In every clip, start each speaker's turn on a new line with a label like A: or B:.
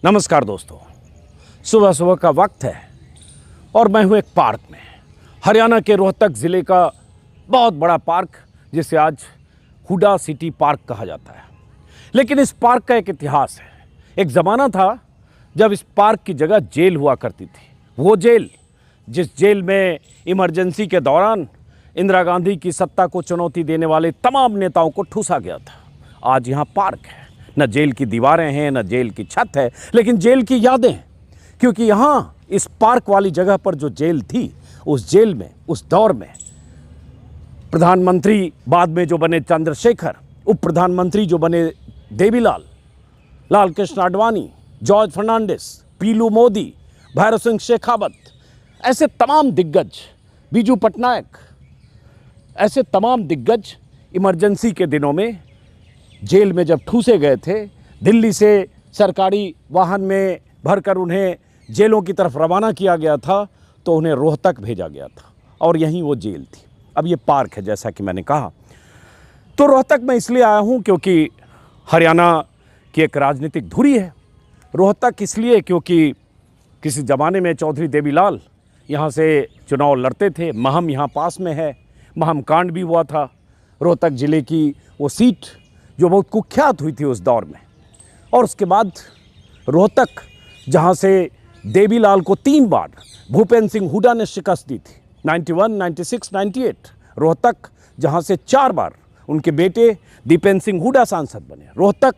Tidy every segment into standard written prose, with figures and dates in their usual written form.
A: नमस्कार दोस्तों, सुबह सुबह का वक्त है और मैं हूँ एक पार्क में, हरियाणा के रोहतक ज़िले का बहुत बड़ा पार्क जिसे आज हुडा सिटी पार्क कहा जाता है। लेकिन इस पार्क का एक इतिहास है। एक ज़माना था जब इस पार्क की जगह जेल हुआ करती थी। वो जेल जिस जेल में इमरजेंसी के दौरान इंदिरा गांधी की सत्ता को चुनौती देने वाले तमाम नेताओं को ठूसा गया था, आज यहाँ पार्क है। न जेल की दीवारें हैं, न जेल की छत है, लेकिन जेल की यादें हैं। क्योंकि यहाँ इस पार्क वाली जगह पर जो जेल थी, उस जेल में उस दौर में प्रधानमंत्री बाद में जो बने चंद्रशेखर, उप प्रधानमंत्री जो बने देवीलाल, लाल कृष्ण आडवाणी, जॉर्ज फर्नांडिस, पीलू मोदी, भैरव सिंह शेखावत, ऐसे तमाम दिग्गज, बीजू पटनायक, ऐसे तमाम दिग्गज इमरजेंसी के दिनों में जेल में जब ठूसे गए थे, दिल्ली से सरकारी वाहन में भरकर उन्हें जेलों की तरफ रवाना किया गया था, तो उन्हें रोहतक भेजा गया था और यहीं वो जेल थी। अब ये पार्क है, जैसा कि मैंने कहा। तो रोहतक मैं इसलिए आया हूँ क्योंकि हरियाणा की एक राजनीतिक धुरी है। रोहतक इसलिए क्योंकि किसी ज़माने में चौधरी देवीलाल यहाँ से चुनाव लड़ते थे। महम यहाँ पास में है, महम कांड भी हुआ था। रोहतक ज़िले की वो सीट जो बहुत कुख्यात हुई थी उस दौर में। और उसके बाद रोहतक, जहाँ से देवीलाल को 3 बार भूपेंद्र सिंह हुडा ने शिकस्त दी थी, 91, 96, 98। रोहतक, जहाँ से 4 बार उनके बेटे दीपेंद्र सिंह हुडा सांसद बने। रोहतक,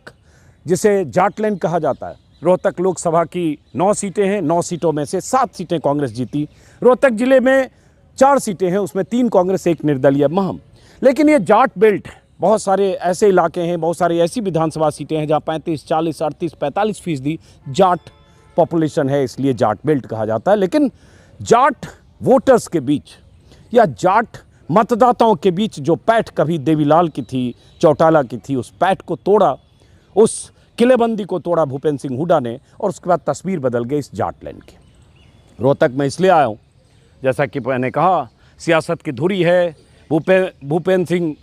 A: जिसे जाटलैंड कहा जाता है। रोहतक लोकसभा की 9 सीटें हैं, 9 सीटों में से 7 सीटें कांग्रेस जीती। रोहतक ज़िले में 4 सीटें हैं, उसमें 3 कांग्रेस, 1 निर्दलीय महम। लेकिन ये जाट बेल्ट है। बहुत सारे ऐसे इलाके हैं, बहुत सारी ऐसी विधानसभा सीटें हैं जहाँ 35, 40, 38, 45% जाट पॉपुलेशन है, इसलिए जाट बेल्ट कहा जाता है। लेकिन जाट वोटर्स के बीच या जाट मतदाताओं के बीच जो पैठ कभी देवीलाल की थी, चौटाला की थी, उस पैठ को तोड़ा, उस किलेबंदी को तोड़ा भूपेंद्र सिंह हुडा ने, और उसके बाद तस्वीर बदल गई इस जाटलैंड की। रोहतक में इसलिए आया हूँ, जैसा कि मैंने कहा, सियासत की धुरी है। भूपेंद्र सिंह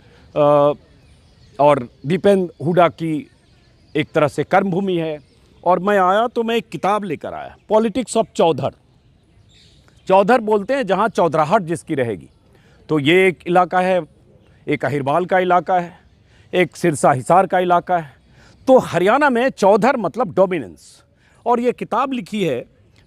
A: और दीपेंद्र हुडा की एक तरह से कर्मभूमि है। और मैं आया तो मैं एक किताब लेकर आया, पॉलिटिक्स ऑफ चौधर। चौधर बोलते हैं जहाँ चौधराहट जिसकी रहेगी। तो ये एक इलाका है, एक अहिरबाल का इलाका है, एक सिरसा हिसार का इलाका है। तो हरियाणा में चौधर मतलब डोमिनेंस। और ये किताब लिखी है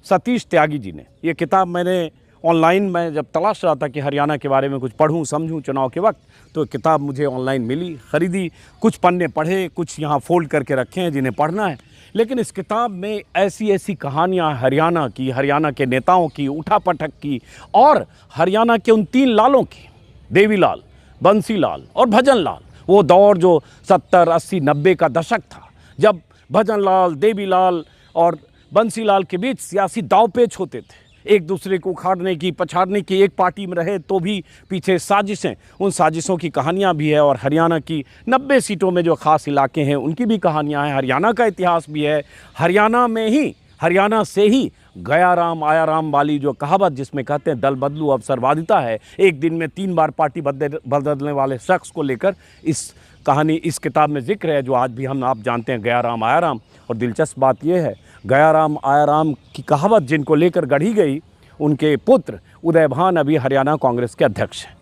A: सतीश त्यागी जी ने। ये किताब मैंने ऑनलाइन में जब तलाश रहा था कि हरियाणा के बारे में कुछ पढ़ूं समझूं चुनाव के वक्त, तो किताब मुझे ऑनलाइन मिली, ख़रीदी, कुछ पन्ने पढ़े, कुछ यहाँ फोल्ड करके रखे हैं जिन्हें पढ़ना है। लेकिन इस किताब में ऐसी ऐसी कहानियाँ हरियाणा की, हरियाणा के नेताओं की, उठापटक की, और हरियाणा के उन 3 लालों की, देवीलाल, बंसीलाल और भजनलाल। वो दौर जो 70, 80, 90 का दशक था, जब भजनलाल, देवीलाल और बंसीलाल के बीच सियासी दांवपेच होते थे, एक दूसरे को उखाड़ने की, पछाड़ने की। एक पार्टी में रहे तो भी पीछे साजिशें, उन साजिशों की कहानियां भी है। और हरियाणा की 90 सीटों में जो ख़ास इलाके हैं उनकी भी कहानियां हैं। हरियाणा का इतिहास भी है। हरियाणा में ही, हरियाणा से ही गया राम आया राम वाली जो कहावत, जिसमें कहते हैं दल बदलू अवसरवादिता है, एक दिन में 3 बार पार्टी बदलने वाले शख्स को लेकर इस कहानी, इस किताब में जिक्र है, जो आज भी हम आप जानते हैं, गया राम आया राम। और दिलचस्प बात यह है, गया राम आया राम की कहावत जिनको लेकर गढ़ी गई, उनके पुत्र उदय भान अभी हरियाणा कांग्रेस के अध्यक्ष हैं।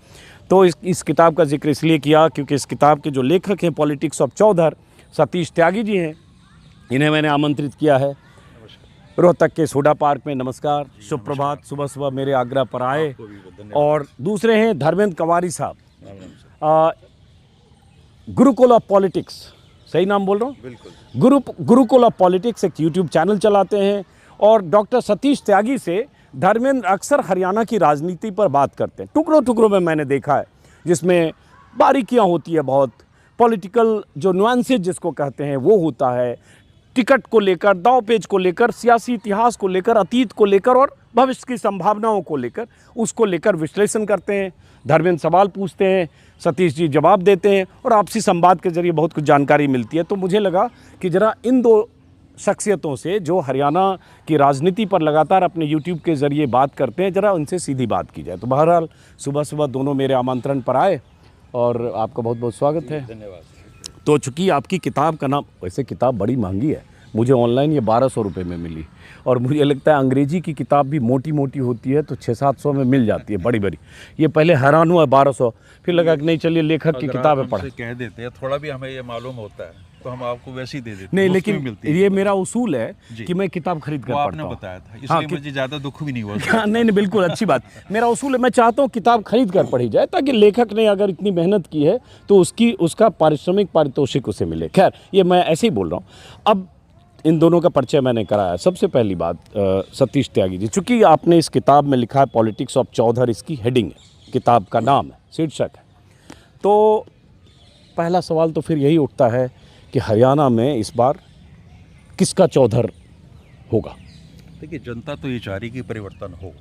A: तो इस किताब का जिक्र इसलिए किया क्योंकि इस किताब के जो लेखक हैं पॉलिटिक्स ऑफ चौधर, सतीश त्यागी जी हैं। इन्हें मैंने आमंत्रित किया है रोहतक के सोडा पार्क में। नमस्कार, शुभ प्रभात। सुबह सुबह मेरे आग्रह पर आए। और दूसरे हैं धर्मेंद्र कंवारी साहब, गुरुकुल ऑफ पॉलिटिक्स, सही नाम बोल रहा हूँ? बिल्कुल। गुरुकुल ऑफ पॉलिटिक्स एक यूट्यूब चैनल चलाते हैं। और डॉक्टर सतीश त्यागी से धर्मेंद्र अक्सर हरियाणा की राजनीति पर बात करते हैं। टुकड़ों टुकड़ों में मैंने देखा है, जिसमें बारीकियाँ होती है, बहुत पॉलिटिकल जो नुआंसेज जिसको कहते हैं वो होता है। टिकट को लेकर, दांवपेच को लेकर, सियासी इतिहास को लेकर, अतीत को लेकर और भविष्य की संभावनाओं को लेकर, उसको लेकर विश्लेषण करते हैं। धर्मेंद्र सवाल पूछते हैं, सतीश जी जवाब देते हैं, और आपसी संवाद के जरिए बहुत कुछ जानकारी मिलती है। तो मुझे लगा कि ज़रा इन 2 शख्सियतों से जो हरियाणा की राजनीति पर लगातार अपने यूट्यूब के ज़रिए बात करते हैं, ज़रा उनसे सीधी बात की जाए। तो बहरहाल सुबह सुबह दोनों मेरे आमंत्रण पर आए और आपका बहुत बहुत स्वागत है।
B: धन्यवाद।
A: तो चूँकि आपकी किताब का नाम, वैसे किताब बड़ी महंगी है, मुझे ऑनलाइन ये 1200 रुपये में मिली। और मुझे लगता है अंग्रेजी की किताब भी मोटी मोटी होती है तो 600-700 में मिल जाती है, बड़ी बड़ी। ये पहले हैरान हुआ 1200, फिर लगा कि नहीं चलिए लेखक की किताब है पढ़।
B: कह देते हैं थोड़ा भी हमें ये मालूम होता है तो हम आपको वैसे ही दे देते हैं।
A: नहीं, लेकिन ये मेरा उसूल है कि मैं किताब खरीद कर पढ़ता हूँ।
B: बताया था, इसलिए मुझे ज़्यादा दुख भी नहीं हुआ।
A: नहीं नहीं, बिल्कुल अच्छी बात। मेरा उसूल है, मैं चाहता हूँ किताब खरीद कर पढ़ी जाए, ताकि लेखक ने अगर इतनी मेहनत की है तो उसका पारितोषिक उसे मिले। खैर, ये मैं ऐसे ही बोल रहा हूँ। अब इन दोनों का परिचय मैंने कराया। सबसे पहली बात, सतीश त्यागी जी, चूँकि आपने इस किताब में लिखा है पॉलिटिक्स ऑफ चौधर, इसकी हेडिंग है, किताब का नाम है, शीर्षक है, तो पहला सवाल तो फिर यही उठता है कि हरियाणा में इस बार किसका चौधर होगा?
B: देखिए, जनता तो ये चाह रही कि परिवर्तन हो,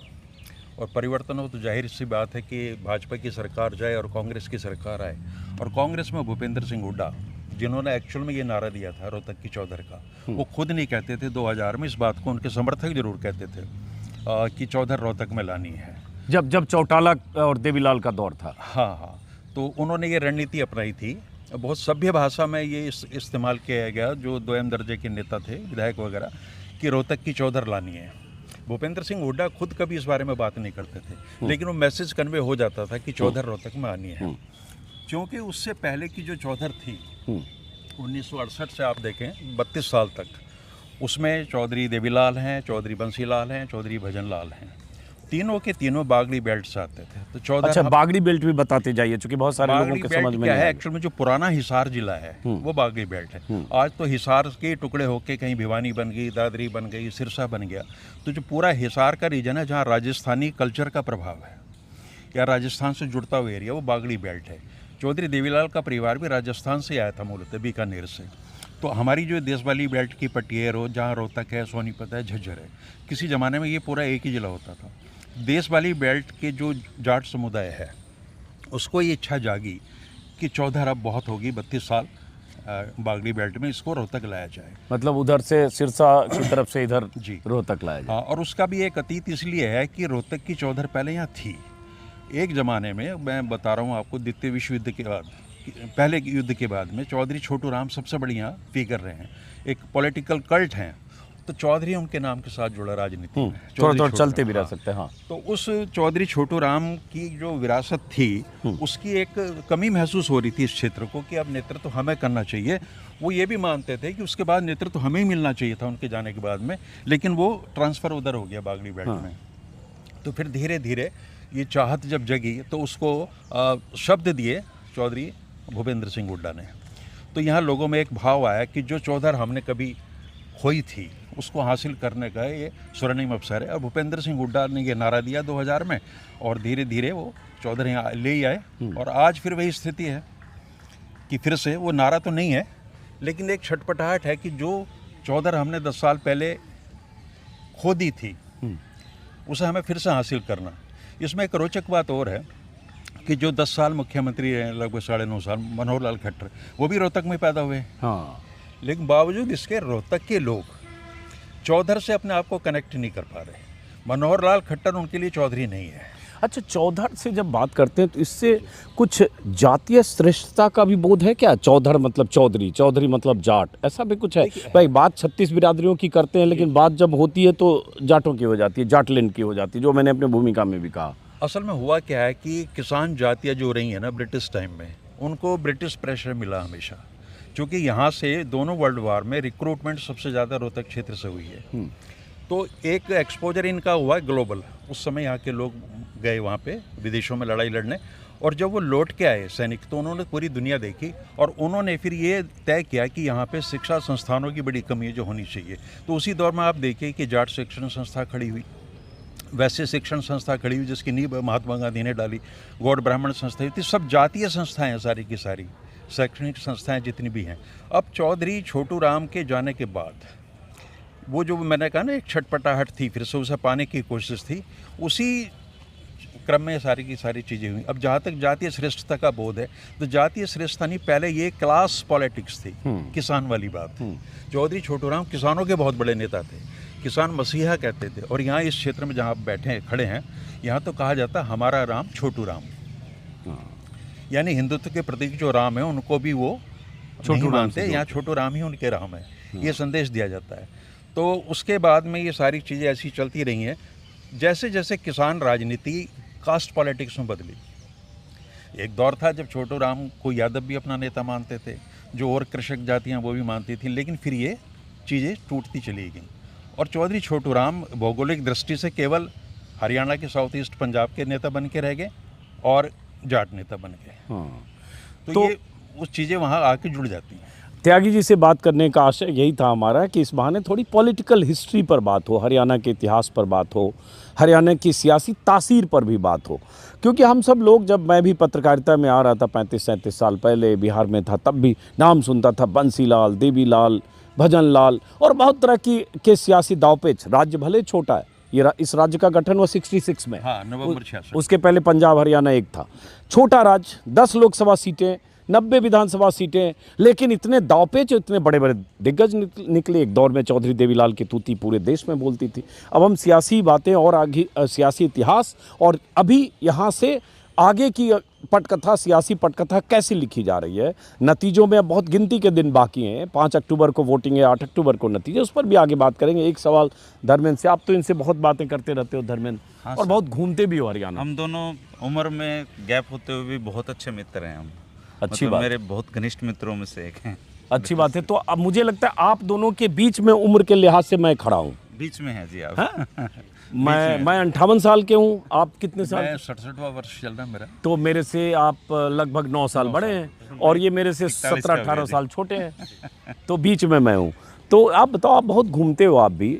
B: और परिवर्तन हो तो जाहिर सी बात है कि भाजपा की सरकार जाए और कांग्रेस की सरकार आए। और कांग्रेस में भूपेंद्र सिंह हुड्डा, जिन्होंने एक्चुअल में ये नारा दिया था रोहतक की चौधर का, वो खुद नहीं कहते थे 2000 में इस बात को, उनके समर्थक जरूर कहते थे कि चौधर रोहतक में लानी है,
A: जब चौटाला और देवीलाल का दौर था।
B: हाँ, तो उन्होंने ये रणनीति अपनाई थी। बहुत सभ्य भाषा में ये इस्तेमाल किया गया, जो दोयम दर्जे के नेता थे, विधायक वगैरह, कि रोहतक की चौधर लानी है। भूपेंद्र सिंह हुड्डा खुद कभी इस बारे में बात नहीं करते थे, लेकिन वो मैसेज कन्वे हो जाता था कि चौधर रोहतक में आनी है। क्योंकि उससे पहले की जो चौधर थी 1968 से आप देखें 32 साल तक, उसमें चौधरी देवीलाल हैं, चौधरी बंसीलाल हैं, चौधरी भजनलाल हैं, तीनों के तीनों बागड़ी बेल्ट से आते थे। तो चौधर,
A: अच्छा, बागड़ी बेल्ट भी बताते जाइए, क्योंकि बहुत सारे लोगों के समझ में नहीं है।
B: एक्चुअल में जो पुराना हिसार जिला है वो बागड़ी बेल्ट है। आज तो हिसार के टुकड़े होके कहीं भिवानी बन गई, दादरी बन गई, सिरसा बन गया। तो जो पूरा हिसार का रीजन है, जहाँ राजस्थानी कल्चर का प्रभाव है या राजस्थान से जुड़ता हुआ एरिया, वो बागड़ी बेल्ट है। चौधरी देवीलाल का परिवार भी राजस्थान से आया था, मूलतः बीकानेर से। तो हमारी जो देश वाली बेल्ट की पटियर हो, जहाँ रोहतक है, सोनीपत है, झज्जर है, किसी ज़माने में ये पूरा एक ही जिला होता था। देश वाली बेल्ट के जो जाट समुदाय है, उसको ये इच्छा जागी कि चौधर अब बहुत होगी, 32 साल बागड़ी बेल्ट में, इसको रोहतक लाया जाए।
A: मतलब उधर से सिरसा की तरफ से इधर
B: जी
A: रोहतक लाया जाए।
B: हाँ, और उसका भी एक अतीत इसलिए है कि रोहतक की चौधर पहले यहाँ थी। एक ज़माने में, मैं बता रहा हूँ आपको, द्वितीय विश्व युद्ध के बाद, पहले युद्ध के बाद में चौधरी छोटू राम सबसे बढ़िया फिगर रहे हैं, एक पॉलिटिकल कल्ट हैं। तो चौधरी उनके नाम के साथ जुड़ा राजनीति में,
A: थोड़ा चलते भी रह सकते हैं। हाँ,
B: तो उस चौधरी छोटू राम की जो विरासत थी, उसकी एक कमी महसूस हो रही थी इस क्षेत्र को, कि अब नेतृत्व हमें करना चाहिए। वो ये भी मानते थे कि उसके बाद नेतृत्व हमें ही मिलना चाहिए था उनके जाने के बाद में, लेकिन वो ट्रांसफ़र उधर हो गया बागड़ी बेल्ट में। तो फिर धीरे धीरे ये चाहत जब जगी तो उसको शब्द दिए चौधरी भूपेंद्र सिंह हुड्डा ने। तो यहाँ लोगों में एक भाव आया कि जो चौधर हमने कभी खोई थी, उसको हासिल करने का ये स्वर्णिम अवसर है। और भूपेंद्र सिंह हुड्डा ने ये नारा दिया 2000 में, और धीरे धीरे वो चौधर यहाँ ले ही आए। और आज फिर वही स्थिति है कि फिर से वो नारा तो नहीं है, लेकिन एक छटपटाहट है कि जो चौधर हमने 10 साल पहले खो दी थी, उसे हमें फिर से हासिल करना। इसमें एक रोचक बात और है कि जो 10 साल मुख्यमंत्री रहे, लगभग 9.5 साल, मनोहर लाल खट्टर, वो भी रोहतक में पैदा हुए।
A: हाँ,
B: लेकिन बावजूद इसके रोहतक के लोग चौधर से अपने आप को कनेक्ट नहीं कर पा रहे। मनोहर लाल खट्टर उनके लिए चौधरी नहीं है।
A: अच्छा, चौधर से जब बात करते हैं तो इससे कुछ जातीय श्रेष्ठता का भी बोध है क्या? चौधर मतलब चौधरी, चौधरी मतलब जाट, ऐसा भी कुछ है? भाई, बात 36 बिरादरियों की करते हैं, लेकिन बात जब होती है तो जाटों की हो जाती है, जाटलैंड की हो जाती है, जो मैंने अपनी भूमिका में भी कहा।
B: असल में हुआ क्या है कि किसान जातियाँ जो रही हैं ना ब्रिटिश टाइम में, उनको ब्रिटिश प्रेशर मिला हमेशा, क्योंकि यहाँ से दोनों वर्ल्ड वार में रिक्रूटमेंट सबसे ज़्यादा रोहतक क्षेत्र से हुई है। तो एक एक्सपोजर इनका हुआ ग्लोबल। उस समय यहाँ के लोग गए वहाँ पे विदेशों में लड़ाई लड़ने, और जब वो लौट के आए सैनिक, तो उन्होंने पूरी दुनिया देखी, और उन्होंने फिर ये तय किया कि यहाँ पे शिक्षा संस्थानों की बड़ी कमी है जो होनी चाहिए। तो उसी दौर में आप देखिए कि जाट शिक्षण संस्था खड़ी हुई, वैश्य शिक्षण संस्था खड़ी हुई जिसकी नींव महात्मा गांधी ने डाली, गौड़ ब्राह्मण संस्था हुई थी, सब जातीय संस्थाएँ हैं सारी की सारी, शैक्षणिक संस्थाएँ जितनी भी हैं। अब चौधरी छोटू राम के जाने के बाद वो जो मैंने कहा ना एक छटपटाहट थी, फिर से उसे पाने की कोशिश थी, उसी क्रम में सारी की सारी चीज़ें हुई। अब जहाँ तक जातीय श्रेष्ठता का बोध है, तो जातीय श्रेष्ठता नहीं, पहले ये क्लास पॉलिटिक्स थी, किसान वाली बात। चौधरी छोटू राम किसानों के बहुत बड़े नेता थे, किसान मसीहा कहते थे। और यहाँ इस क्षेत्र में जहाँ आप बैठे खड़े हैं, यहाँ तो कहा जाता हमारा राम छोटू राम, यानी हिंदुत्व के प्रतीक जो राम है उनको भी वो छोटू राम थे, यहाँ छोटू राम ही उनके राम है। ये संदेश दिया जाता है। तो उसके बाद में ये सारी चीज़ें ऐसी चलती रही हैं। जैसे जैसे किसान राजनीति कास्ट पॉलिटिक्स में बदली, एक दौर था जब छोटू राम को यादव भी अपना नेता मानते थे, जो और कृषक जातियाँ वो भी मानती थी, लेकिन फिर ये चीज़ें टूटती चली गई और चौधरी छोटू राम भौगोलिक दृष्टि से केवल हरियाणा के साउथ ईस्ट पंजाब के नेता बन के रह गए और जाट नेता बन गए। तो ये उस चीज़ें वहाँ आके जुड़ जाती हैं।
A: त्यागी जी से बात करने का आशय यही था हमारा कि इस बहाने थोड़ी पॉलिटिकल हिस्ट्री पर बात हो, हरियाणा के इतिहास पर बात हो, हरियाणा की सियासी तासीर पर भी बात हो। क्योंकि हम सब लोग, जब मैं भी पत्रकारिता में आ रहा था 35-37 साल पहले, बिहार में था, तब भी नाम सुनता था बंसीलाल, देवीलाल, भजनलाल और बहुत तरह के सियासी दावपेच। राज्य भले छोटा है, इस राज्य का गठन हुआ 66 में।
B: हाँ, नवंबर 66।
A: उसके पहले पंजाब हरियाणा एक था, छोटा राज्य, 10 लोकसभा सीटें, 90 विधानसभा सीटें, लेकिन इतने दावपेच, इतने बड़े बड़े दिग्गज निकले। एक दौर में चौधरी देवीलाल की तूती पूरे देश में बोलती थी। अब हम सियासी बातें और आगे सियासी इतिहास और अभी यहाँ से आगे की पटकथा, सियासी पटकथा कैसे लिखी जा रही है। नतीजों में अब बहुत गिनती के दिन बाकी हैं। 5 अक्टूबर को वोटिंग है, 8 अक्टूबर को नतीजे, उस पर भी आगे बात करेंगे। एक सवाल धर्मेंद्र से, आप तो इनसे बहुत बातें करते रहते हो धर्मेंद्र,
C: हाँ
A: और बहुत घूमते भी हो हरियाणा।
C: हम दोनों उम्र में गैप होते हुए भी बहुत अच्छे मित्र हैं हम।
A: अच्छी
C: मतलब
A: बात,
C: मेरे बहुत घनिष्ठ मित्रों में से एक हैं।
A: अच्छी बात है। तो अब मुझे लगता है आप दोनों के बीच में उम्र के लिहाज से मैं खड़ा हूँ।
C: बीच में है जी आप।
A: हाँ? मैं 58 साल के हूँ, आप कितने साल?
B: मैं 67वां वर्ष चल रहा है मेरा।
A: तो मेरे से आप लगभग 9 साल बड़े हैं और ये मेरे से 17-18 साल छोटे हैं, तो बीच में मैं हूँ। तो आप बताओ, आप बहुत घूमते हो आप भी।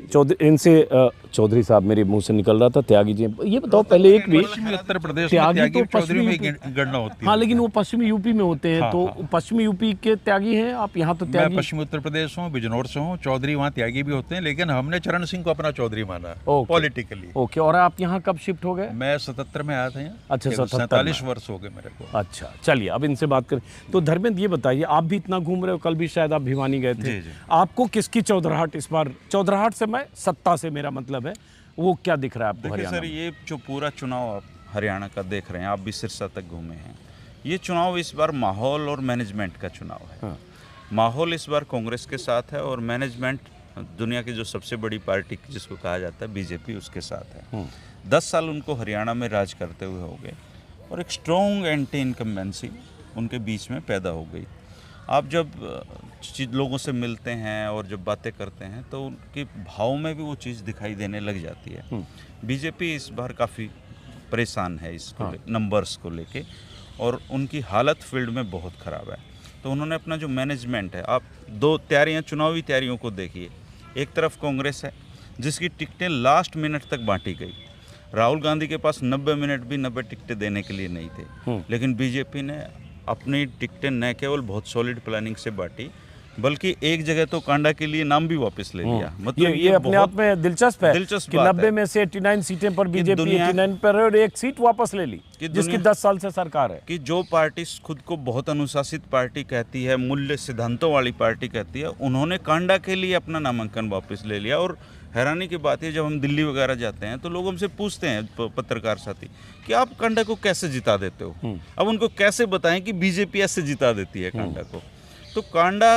A: चौधरी साहब मेरे मुंह से निकल रहा था, त्यागी जी, ये बताओ पहले एक भी
B: पश्चिमी उत्तर प्रदेश में
A: त्यागी
B: त्यागी
A: तो
B: और चौधरी में
A: पश्चिमी
B: गणना होती है।
A: हाँ, लेकिन वो पश्चिमी यूपी में होते हैं।
B: हाँ,
A: तो
B: हाँ।
A: पश्चिमी यूपी के त्यागी हैं आप, यहाँ तो
B: मैं
A: त्यागी।
B: पश्चिमी उत्तर प्रदेश हूँ, बिजनौर से हूँ। चौधरी वहाँ त्यागी भी होते हैं, लेकिन हमने चरण सिंह को अपना चौधरी माना
A: ओके।
B: पॉलिटिकली।
A: ओके, और आप यहाँ कब शिफ्ट हो गए?
B: मैं 77 में आया था यहाँ।
A: अच्छा, 77
B: 47 वर्ष हो गए मेरे को।
A: अच्छा, चलिए अब इनसे बात करें। तो धर्मेंद्र ये बताइए, आप भी इतना घूम रहे हो, कल भी शायद आप भिवानी गए थे।
C: जी, जी।
A: आपको किसकी चौधराहट इस बार, चौधराहट से मैं सत्ता से मेरा मतलब है, वो क्या दिख रहा है आपको
C: देखिए
A: हरियाणा
C: सर,
A: में?
C: ये जो पूरा चुनाव आप हरियाणा का देख रहे हैं, आप भी सिरसा तक घूमे हैं। ये चुनाव इस बार माहौल और मैनेजमेंट का चुनाव है।
A: हाँ।
C: माहौल इस बार कांग्रेस के साथ है और मैनेजमेंट दुनिया की जो सबसे बड़ी पार्टी जिसको कहा जाता है बीजेपी, उसके साथ है। 10 साल उनको हरियाणा में राज करते हुए हो गए और एक स्ट्रॉन्ग एंटी इनकम्बेंसी उनके बीच में पैदा हो गई। आप जब लोगों से मिलते हैं और जब बातें करते हैं तो उनके भाव में भी वो चीज़ दिखाई देने लग जाती है। बीजेपी इस बार काफ़ी परेशान है इसको नंबर्स को लेके, और उनकी हालत फील्ड में बहुत ख़राब है। तो उन्होंने अपना जो मैनेजमेंट है, आप 2 तैयारियां, चुनावी तैयारियों को देखिए। एक तरफ कांग्रेस है जिसकी टिकटें लास्ट मिनट तक बांटी गई। राहुल गांधी के पास 90 मिनट भी 90 टिकटें देने के लिए नहीं थे, लेकिन बीजेपी ने अपनी टिकटें न केवल बहुत सॉलिड प्लानिंग से बांटी, बल्कि एक जगह तो कांडा के लिए नाम भी वापस ले लिया। मतलब
A: ये अपने आप में दिलचस्प है
C: दिलचस्प
A: कि
C: बात
A: 90
C: है।
A: में से 89 सीटें पर बीजेपी
C: दुनिया-
A: 89 पर है और एक सीट वापस ले ली,
C: कि
A: जिसकी
C: दुनिया-
A: 10 साल से सरकार है।
C: कि जो पार्टी खुद को बहुत अनुशासित पार्टी कहती है, मूल्य सिद्धांतों वाली पार्टी कहती है, उन्होंने कांडा के लिए अपना नामांकन वापस ले लिया। और हैरानी की बात है, जब हम दिल्ली वगैरह जाते हैं तो लोग हमसे पूछते हैं, पत्रकार साथी, कि आप कांडा को कैसे जिता देते हो। अब उनको कैसे बताएं कि बीजेपी ऐसे जिता देती है कांडा को। तो कांडा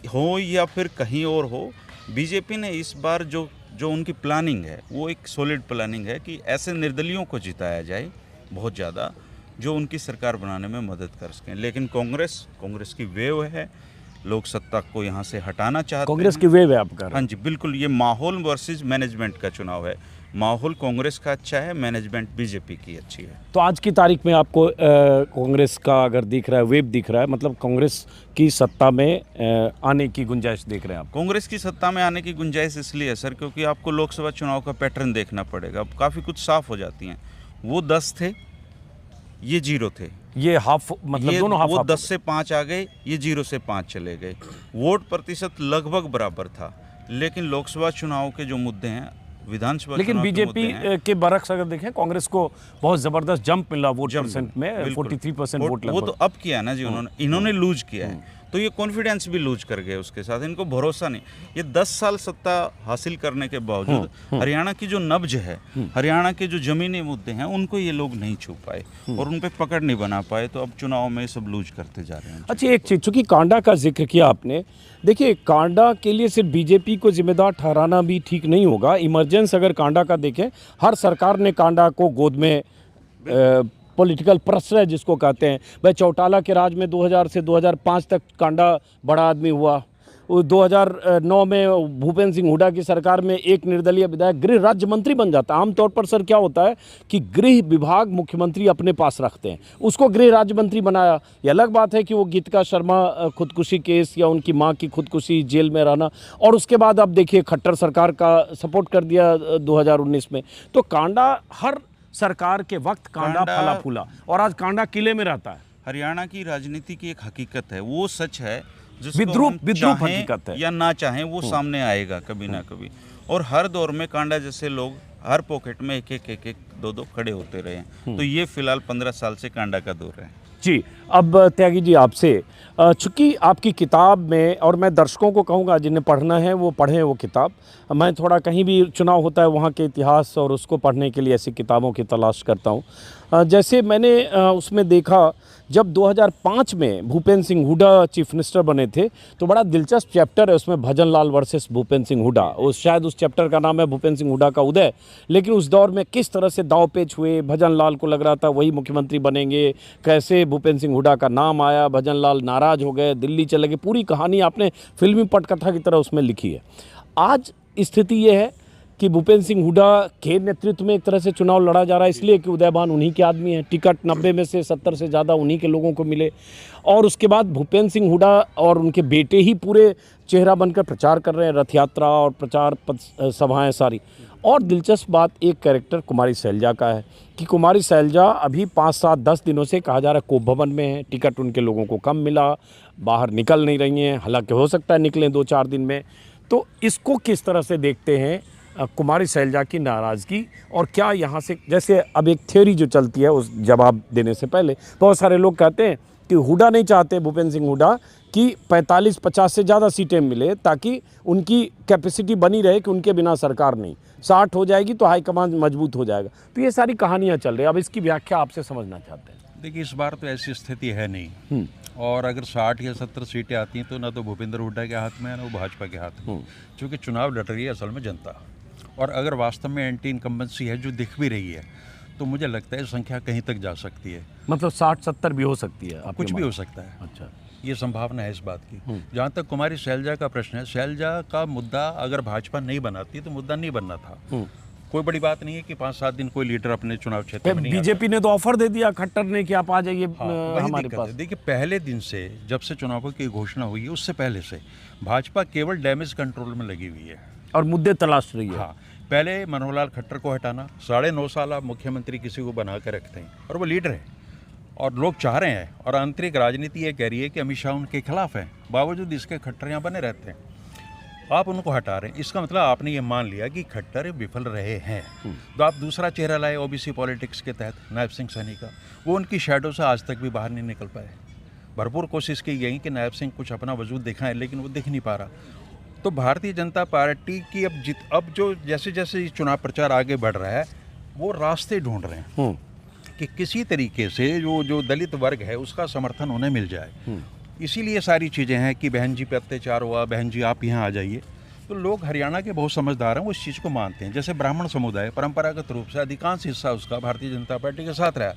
C: हो या फिर कहीं और हो, बीजेपी ने इस बार जो उनकी प्लानिंग है वो एक सॉलिड प्लानिंग है कि ऐसे निर्दलियों को जिताया जाए बहुत ज़्यादा, जो उनकी सरकार बनाने में मदद कर सकें। लेकिन कांग्रेस की वेव है, लोग सत्ता को यहाँ से हटाना चाहते हैं।
A: कांग्रेस की वेव है आप कह रहे
C: हाँ जी, बिल्कुल। ये माहौल वर्सेस मैनेजमेंट का चुनाव है। माहौल कांग्रेस का अच्छा है, मैनेजमेंट बीजेपी की अच्छी है।
A: तो आज की तारीख में आपको कांग्रेस का अगर दिख रहा है, वेव दिख रहा है, मतलब कांग्रेस की सत्ता में आने की गुंजाइश देख रहे हैं आप?
C: कांग्रेस की सत्ता में आने की गुंजाइश इसलिए है सर, क्योंकि आपको लोकसभा चुनाव का पैटर्न देखना पड़ेगा। अब काफ़ी कुछ साफ हो जाती हैं। वो 10 थे, ये 0 थे।
A: ये हाफ, मतलब दोनों हाफ
C: वो
A: हाफ
C: 10 से 5 आ गए, ये 0 से 5 चले गए। वोट प्रतिशत लगभग बराबर था, लेकिन लोकसभा चुनाव के जो मुद्दे हैं, विधानसभा
A: लेकिन
C: चुनाव के मुद्दे
A: बीजेपी
C: हैं,
A: के बरक्स अगर देखें, कांग्रेस को बहुत जबरदस्त जंप मिला वोट
C: जंप
A: परसेंट में,
C: बिल्कुल।
A: 43% वोट
C: वो तो
A: लगभग।
C: अब किया ना जी उन्होंने, इन्होंने लूज किया है। तो ये कॉन्फिडेंस भी लूज कर गए उसके साथ, इनको भरोसा नहीं। ये 10 साल सत्ता हासिल करने के बावजूद हरियाणा की जो नब्ज है, हरियाणा के जो ज़मीनी मुद्दे हैं, उनको ये लोग नहीं छू पाए और उन पर पकड़ नहीं बना पाए, तो अब चुनाव में सब लूज करते जा रहे हैं।
A: अच्छा, एक चीज़, चूँकि कांडा का जिक्र किया आपने, देखिए कांडा के लिए सिर्फ बीजेपी को जिम्मेदार ठहराना भी ठीक नहीं होगा। इमरजेंस अगर कांडा का देखें, हर सरकार ने कांडा को गोद में पॉलिटिकल प्रश्रय जिसको कहते हैं, भाई चौटाला के राज में 2000 से 2005 तक कांडा बड़ा आदमी हुआ। 2009 में भूपेंद्र सिंह हुड्डा की सरकार में एक निर्दलीय विधायक गृह राज्य मंत्री बन जाता है। आमतौर पर सर क्या होता है कि गृह विभाग मुख्यमंत्री अपने पास रखते हैं, उसको गृह राज्य मंत्री बनाया। ये अलग बात है कि वो गीतिका शर्मा खुदकुशी केस या उनकी मां की खुदकुशी, जेल में रहना, और उसके बाद अब देखिए खट्टर सरकार का सपोर्ट कर दिया 2019 में। तो कांडा हर सरकार के वक्त कांडा फला फूला, और आज कांडा किले में रहता है।
C: हरियाणा की राजनीति की एक हकीकत है, वो सच है जिसको
A: विद्रूप
C: हम
A: विद्रूप
C: चाहें
A: हकीकत है
C: या ना चाहें, वो सामने आएगा कभी ना कभी। और हर दौर में कांडा जैसे लोग हर पॉकेट में एक एक दो खड़े होते रहे हैं। तो ये फिलहाल 15 साल से कांडा का दौर है
A: जी। अब त्यागी जी आपसे, चूँकि आपकी किताब में, और मैं दर्शकों को कहूँगा जिन्हें पढ़ना है वो पढ़ें वो किताब, मैं थोड़ा कहीं भी चुनाव होता है वहाँ के इतिहास और उसको पढ़ने के लिए ऐसी किताबों की तलाश करता हूँ। जैसे मैंने उसमें देखा, जब 2005 में भूपेंद्र सिंह हुड्डा चीफ मिनिस्टर बने थे, तो बड़ा दिलचस्प चैप्टर है उसमें, भजन लाल वर्सेस भूपेंद्र सिंह हुड्डा। शायद उस चैप्टर का नाम है भूपेंद्र सिंह हुड्डा का उदय। लेकिन उस दौर में किस तरह से दाव पेच हुए, भजन लाल को लग रहा था वही मुख्यमंत्री बनेंगे, कैसे भूपेंद्र सिंह हुड्डा का नाम आया, भजन लाल नाराज हो गए, दिल्ली चले गए। पूरी कहानी आपने फिल्मी पटकथा की तरह उसमें लिखी है। आज स्थिति ये है कि भूपेंद्र सिंह हुड्डा के नेतृत्व में एक तरह से चुनाव लड़ा जा रहा है, इसलिए कि उदयभान उन्हीं के आदमी हैं। टिकट 90 में से 70 से ज़्यादा उन्हीं के लोगों को मिले, और उसके बाद भूपेंद्र सिंह हुड्डा और उनके बेटे ही पूरे चेहरा बनकर प्रचार कर रहे हैं, रथ यात्रा और प्रचार सभाएं सारी। और दिलचस्प बात एक कैरेक्टर कुमारी शैलजा का है कि कुमारी शैलजा अभी 5, 7, 10 दिनों से कहा जा रहा है कोप भवन में है, टिकट उनके लोगों को कम मिला, बाहर निकल नहीं रही हैं, हालांकि हो सकता है निकलें 2-4 दिन में। तो इसको किस तरह से देखते हैं, कुमारी शैलजा की नाराज़गी, और क्या यहाँ से, जैसे अब एक थ्योरी जो चलती है उस जवाब देने से पहले, बहुत सारे लोग कहते हैं कि हुड्डा नहीं चाहते, भूपेंद्र सिंह हुड्डा, कि 45-50 से ज़्यादा सीटें मिले ताकि उनकी कैपेसिटी बनी रहे कि उनके बिना सरकार नहीं, 60 हो जाएगी तो हाईकमान मजबूत हो जाएगा। तो ये सारी कहानियाँ चल रही हैं, अब इसकी व्याख्या आपसे समझना चाहते हैं।
B: देखिए, इस बार तो ऐसी स्थिति है नहीं, और अगर 60 या 70 सीटें आती हैं तो ना तो भूपेंद्र हुड्डा के हाथ में है, ना वो भाजपा के हाथ में, क्योंकि चुनाव लड़ रही है असल में जनता। और अगर वास्तव में एंटी इनकम्बेंसी है जो दिख भी रही है, तो मुझे लगता है संख्या कहीं तक जा सकती है।
A: मतलब 60-70 भी हो सकती है,
B: कुछ भी हो सकता है।
A: अच्छा,
B: ये संभावना है इस बात की। जहाँ तक कुमारी शैलजा का प्रश्न है, शैलजा का मुद्दा अगर भाजपा नहीं बनाती तो मुद्दा नहीं बनना था। कोई बड़ी बात नहीं है कि 5-7 दिन कोई लीडर अपने चुनाव क्षेत्र में नहीं आता।
A: बीजेपी ने तो ऑफर दे दिया खट्टर ने कि आप आ जाइए हमारे पास।
B: देखिए, पहले दिन से, जब से चुनावों की घोषणा हुई है उससे पहले से भाजपा केवल डैमेज कंट्रोल में लगी हुई है
A: और मुद्दे तलाश रही है।
B: हाँ, पहले मनोहर लाल खट्टर को हटाना, 9.5 साल आप मुख्यमंत्री किसी को बना कर रखते हैं और वो लीडर है और लोग चाह रहे हैं, और आंतरिक राजनीति ये कह रही है कि अमित शाह उनके खिलाफ है, बावजूद इसके खट्टर यहाँ बने रहते हैं। आप उनको हटा रहे हैं, इसका मतलब आपने ये मान लिया कि खट्टर विफल रहे हैं। तो आप दूसरा चेहरा लाए ओबीसी पॉलिटिक्स के तहत, नायब सिंह सैनी का। वो उनकी शैडो से आज तक भी बाहर नहीं निकल पाए। भरपूर कोशिश की गई कि नायब सिंह कुछ अपना वजूद दिखाएं, लेकिन वो दिख नहीं पा रहा। तो भारतीय जनता पार्टी की अब जो जैसे जैसे चुनाव प्रचार आगे बढ़ रहा है, वो रास्ते ढूंढ रहे हैं कि किसी तरीके से जो दलित वर्ग है उसका समर्थन उन्हें मिल जाए। इसीलिए सारी चीज़ें हैं कि बहन जी पे अत्याचार हुआ, बहन जी आप यहाँ आ जाइए। तो लोग हरियाणा के बहुत समझदार हैं, वो इस चीज़ को मानते हैं। जैसे ब्राह्मण समुदाय परंपरागत रूप से अधिकांश हिस्सा उसका भारतीय जनता पार्टी के साथ रहा,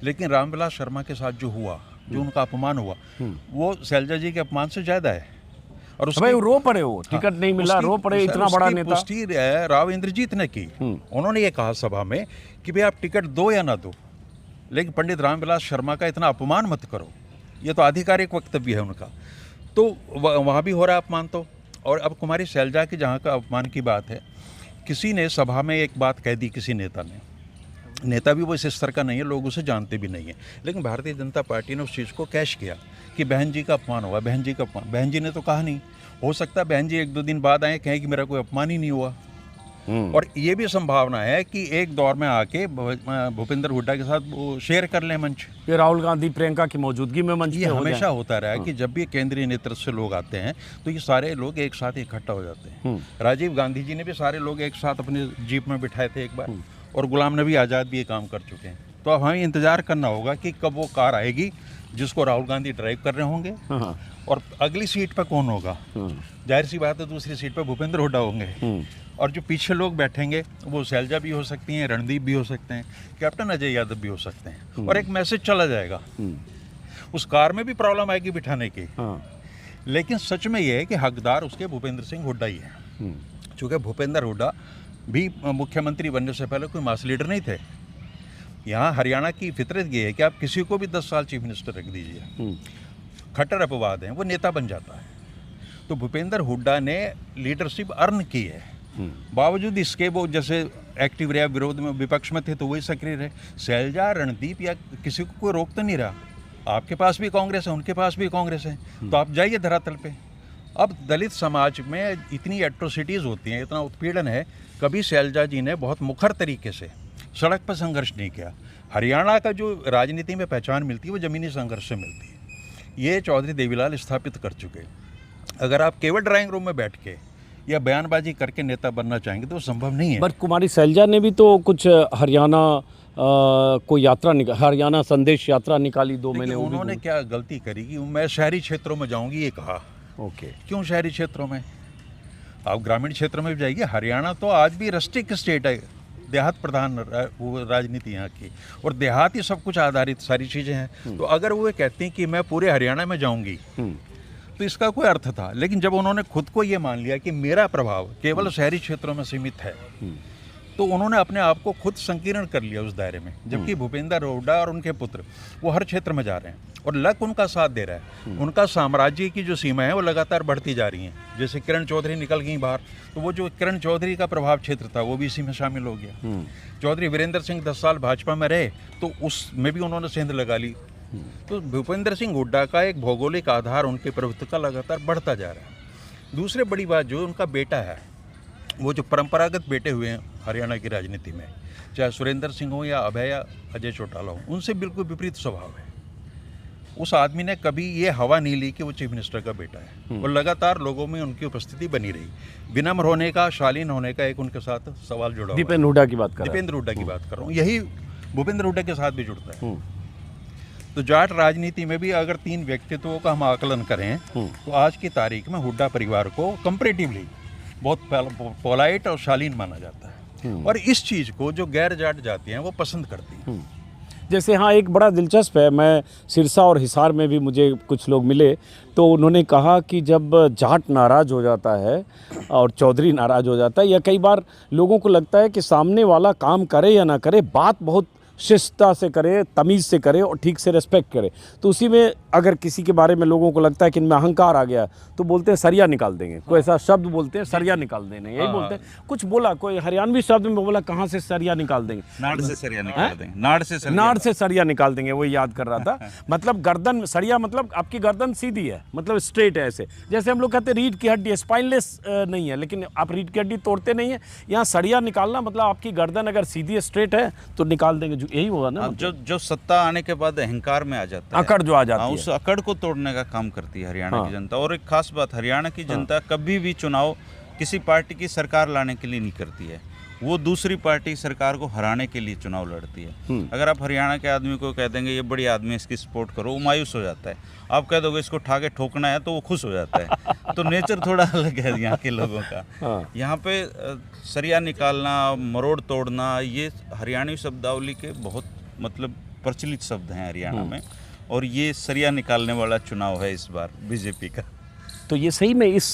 B: लेकिन रामविलास शर्मा के साथ जो हुआ, जो उनका अपमान हुआ, वो शैलजा जी के अपमान से ज़्यादा है। और
A: उसमें रो पड़े, वो टिकट नहीं मिला, रो पड़े, इतना बड़ा नेता।
B: पुष्टि राव इंद्रजीत ने की। उन्होंने ये कहा सभा में कि भाई आप टिकट दो या ना दो, लेकिन पंडित रामविलास शर्मा का इतना अपमान मत करो। ये तो आधिकारिक वक्तव्य है उनका। तो वहाँ भी हो रहा है अपमान। तो और अब कुमारी शैलजा की जहाँ का अपमान की बात है, किसी ने सभा में एक बात कह दी, किसी नेता ने, नेता भी वो इस स्तर का नहीं है, लोग उसे जानते भी नहीं है, लेकिन भारतीय जनता पार्टी ने उस चीज़ को कैश किया कि बहन जी का अपमान हुआ, बहन जी का अपमान। बहन जी ने तो कहा नहीं, हो सकता है बहन जी 1-2 दिन बाद आए, कहें कि मेरा कोई अपमान ही नहीं हुआ। और ये भी संभावना है कि एक दौर में आके भूपेंद्र हुड्डा के साथ वो शेयर कर लें मंच।
A: ये राहुल गांधी प्रियंका की मौजूदगी में मंच
B: ये
A: पे हो
B: हमेशा
A: जाए।
B: होता रहा है कि जब भी केंद्रीय नेतृत्व से लोग आते हैं तो ये सारे लोग एक साथ इकट्ठा हो जाते हैं। राजीव गांधी जी ने भी सारे लोग एक साथ अपने जीप में बिठाए थे एक बार, और गुलाम नबी आज़ाद भी ये काम कर चुके हैं। तो अब हमें इंतजार करना होगा कि कब वो कार आएगी जिसको राहुल गांधी ड्राइव कर रहे होंगे, और अगली सीट पर कौन होगा। जाहिर सी बात है दूसरी सीट पर भूपेंद्र हुड्डा होंगे, और जो पीछे लोग बैठेंगे वो शैलजा भी हो सकती हैं, रणदीप भी हो सकते हैं, कैप्टन अजय यादव भी हो सकते हैं, और एक मैसेज चला जाएगा। उस कार में भी प्रॉब्लम आएगी बिठाने की, लेकिन सच में ये है कि हकदार उसके भूपेंद्र सिंह हुड्डा ही है। चूँकि भूपेंद्र हुड्डा भी मुख्यमंत्री बनने से पहले कोई मास लीडर नहीं थे। यहाँ हरियाणा की फितरत ये है कि आप किसी को भी 10 साल चीफ मिनिस्टर रख दीजिए, खट्टर अपवाद हैं, वो नेता बन जाता है। तो भूपेंद्र हुड्डा ने लीडरशिप अर्न की है, बावजूद इसके वो जैसे एक्टिव रहे, विरोध में विपक्ष में थे तो वही सक्रिय रहे। शैलजा, रणदीप या किसी को कोई रोक तो नहीं रहा। आपके पास भी कांग्रेस है, उनके पास भी कांग्रेस है, तो आप जाइए धरातल पे। अब दलित समाज में इतनी एट्रोसिटीज़ होती हैं, इतना उत्पीड़न है, कभी शैलजा जी ने बहुत मुखर तरीके से सड़क पर संघर्ष नहीं किया। हरियाणा का जो राजनीति में पहचान मिलती है वो ज़मीनी संघर्ष से मिलती है। ये चौधरी देवीलाल स्थापित कर चुके। अगर आप केवल ड्राइंग रूम में बैठ के या बयानबाजी करके नेता बनना चाहेंगे तो संभव नहीं है।
A: बट कुमारी शैलजा ने भी तो कुछ हरियाणा को यात्रा हरियाणा संदेश यात्रा निकाली 2 महीने।
B: उन्होंने क्या गलती करी कि मैं शहरी क्षेत्रों में जाऊंगी ये कहा।
A: ओके,
B: क्यों शहरी क्षेत्रों में? आप ग्रामीण क्षेत्रों में भी जाइए। हरियाणा तो आज भी रस्टिक स्टेट है, देहात प्रधान वो राजनीति यहाँ की, और देहात ही सब कुछ आधारित सारी चीज़ें हैं। तो अगर वो कहती हैं कि मैं पूरे हरियाणा में जाऊंगी तो इसका कोई अर्थ था। लेकिन जब उन्होंने खुद को ये मान लिया कि मेरा प्रभाव केवल शहरी क्षेत्रों में सीमित है, तो उन्होंने अपने आप को खुद संकीर्ण कर लिया उस दायरे में। जबकि भूपेंद्र हुड्डा और उनके पुत्र वो हर क्षेत्र में जा रहे हैं और लक उनका साथ दे रहा है। उनका साम्राज्य की जो सीमा है वो लगातार बढ़ती जा रही हैं। जैसे किरण चौधरी निकल गई बाहर, तो वो जो किरण चौधरी का प्रभाव क्षेत्र था वो भी इसी में शामिल हो गया। चौधरी वीरेंद्र सिंह 10 साल भाजपा में रहे तो उसमें भी उन्होंने सेंध लगा ली। तो भूपेंद्र सिंह हुड्डा का एक भौगोलिक आधार उनके प्रभुत्व का लगातार बढ़ता जा रहा है। दूसरी बड़ी बात जो उनका बेटा है, वो जो परंपरागत बेटे हुए हैं हरियाणा की राजनीति में, चाहे सुरेंद्र सिंह हो या अभय या अजय चौटाला हो, उनसे बिल्कुल विपरीत स्वभाव है। उस आदमी ने कभी ये हवा नहीं ली कि वो चीफ मिनिस्टर का बेटा है, और लगातार लोगों में उनकी उपस्थिति बनी रही। विनम्र होने का, शालीन होने का एक उनके साथ सवाल जुड़ा हुआ है।
A: दीपेंद्र हुड्डा की बात कर रहे हैं।
B: दीपेंद्र हुड्डा की बात कर रहा हूँ। यही भूपेंद्र हुड्डा के साथ भी जुड़ता है। तो जाट राजनीति में भी अगर 3 व्यक्तित्वों का हम आकलन करें तो आज की तारीख में हुड्डा परिवार को कंपैरेटिवली बहुत पोलाइट और शालीन माना जाता है, और इस चीज़ को जो गैर जाट जाति हैं वो पसंद करती हैं।
A: जैसे हाँ, एक बड़ा दिलचस्प है, मैं सिरसा और हिसार में भी मुझे कुछ लोग मिले तो उन्होंने कहा कि जब जाट नाराज़ हो जाता है और चौधरी नाराज़ हो जाता है, या कई बार लोगों को लगता है कि सामने वाला काम करे या ना करे, बात बहुत शिष्टता से करे, तमीज़ से करे और ठीक से रेस्पेक्ट करे, तो उसी में अगर किसी के बारे में लोगों को लगता है कि इनमें अहंकार आ गया तो बोलते हैं सरिया निकाल देंगे। कोई ऐसा शब्द बोलते हैं, सरिया निकाल देंगे, यही बोलते हैं। कुछ बोला कोई हरियाणवी शब्द में बोला, कहाँ से सरिया निकाल देंगे?
C: नाड़ से सरिया निकाल देंगे। नाड़ से सरिया निकाल देंगे, वो याद कर रहा था। मतलब गर्दन, सरिया मतलब आपकी गर्दन सीधी है, मतलब स्ट्रेट है। ऐसे जैसे हम लोग कहते हैं रीढ़ की हड्डी स्पाइनलेस नहीं है, लेकिन आप रीढ़ की हड्डी तोड़ते नहीं है। यहाँ सरिया निकालना मतलब आपकी गर्दन अगर सीधी स्ट्रेट है तो निकाल देंगे, यही होगा ना। जो सत्ता आने के बाद अहंकार में आ जाता है,
A: अकड़ जो आ जाती है,
C: उस अकड़ को तोड़ने का काम करती है हरियाणा की जनता। और एक खास बात, हरियाणा की जनता कभी भी चुनाव किसी पार्टी की सरकार लाने के लिए नहीं करती है, वो दूसरी पार्टी सरकार को हराने के लिए चुनाव लड़ती है। अगर आप हरियाणा के आदमी को कह देंगे ये बड़ी आदमी है, इसकी सपोर्ट करो, वो मायूस हो जाता है। आप कह दोगे इसको ठा के ठोकना है तो वो खुश हो जाता है। तो नेचर थोड़ा अलग है यहाँ के लोगों का। यहाँ पे सरिया निकालना, मरोड़ तोड़ना, ये हरियाणवी शब्दावली के बहुत मतलब प्रचलित शब्द हैं हरियाणा में, और ये सरिया निकालने वाला चुनाव है इस बार बीजेपी का।
A: तो ये सही में इस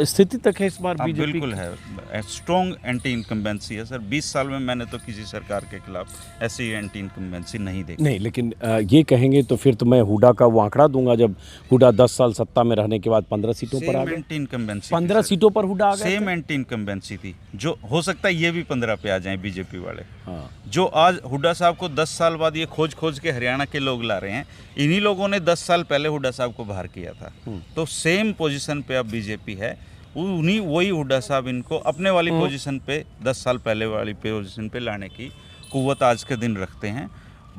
A: स्थिति तक है इस बार बीजेपी?
C: बिल्कुल है, स्ट्रॉन्ग एंटी इनकम्बेंसी है सर। 20 साल में मैंने तो किसी सरकार के खिलाफ ऐसी एंटी इनकम्बेंसी नहीं देखी।
A: नहीं, लेकिन ये कहेंगे तो फिर तो मैं हुड्डा का वो आंकड़ा दूंगा, जब हुड्डा 10 साल सत्ता में रहने के बाद 15 सीटों पर आ गए।
C: एंटी इनकम्बेंसी
A: 15 सीटों पर हुड्डा आ गए।
C: सेम एंटी इनकम्बेंसी थी, जो हो सकता है ये भी 15 पे आ जाएं बीजेपी वाले।
A: हाँ।
C: जो आज हुड्डा साहब को 10 साल बाद ये खोज के हरियाणा के लोग ला रहे हैं, इन्हीं लोगों ने 10 साल पहले हुड्डा साहब को बाहर किया था। तो सेम पोजीशन पे अब बीजेपी है, उन्हीं वही हुड्डा साहब इनको अपने वाली पोजीशन पे 10 साल पहले वाली पोजीशन पे लाने की कुव्वत आज के दिन रखते हैं।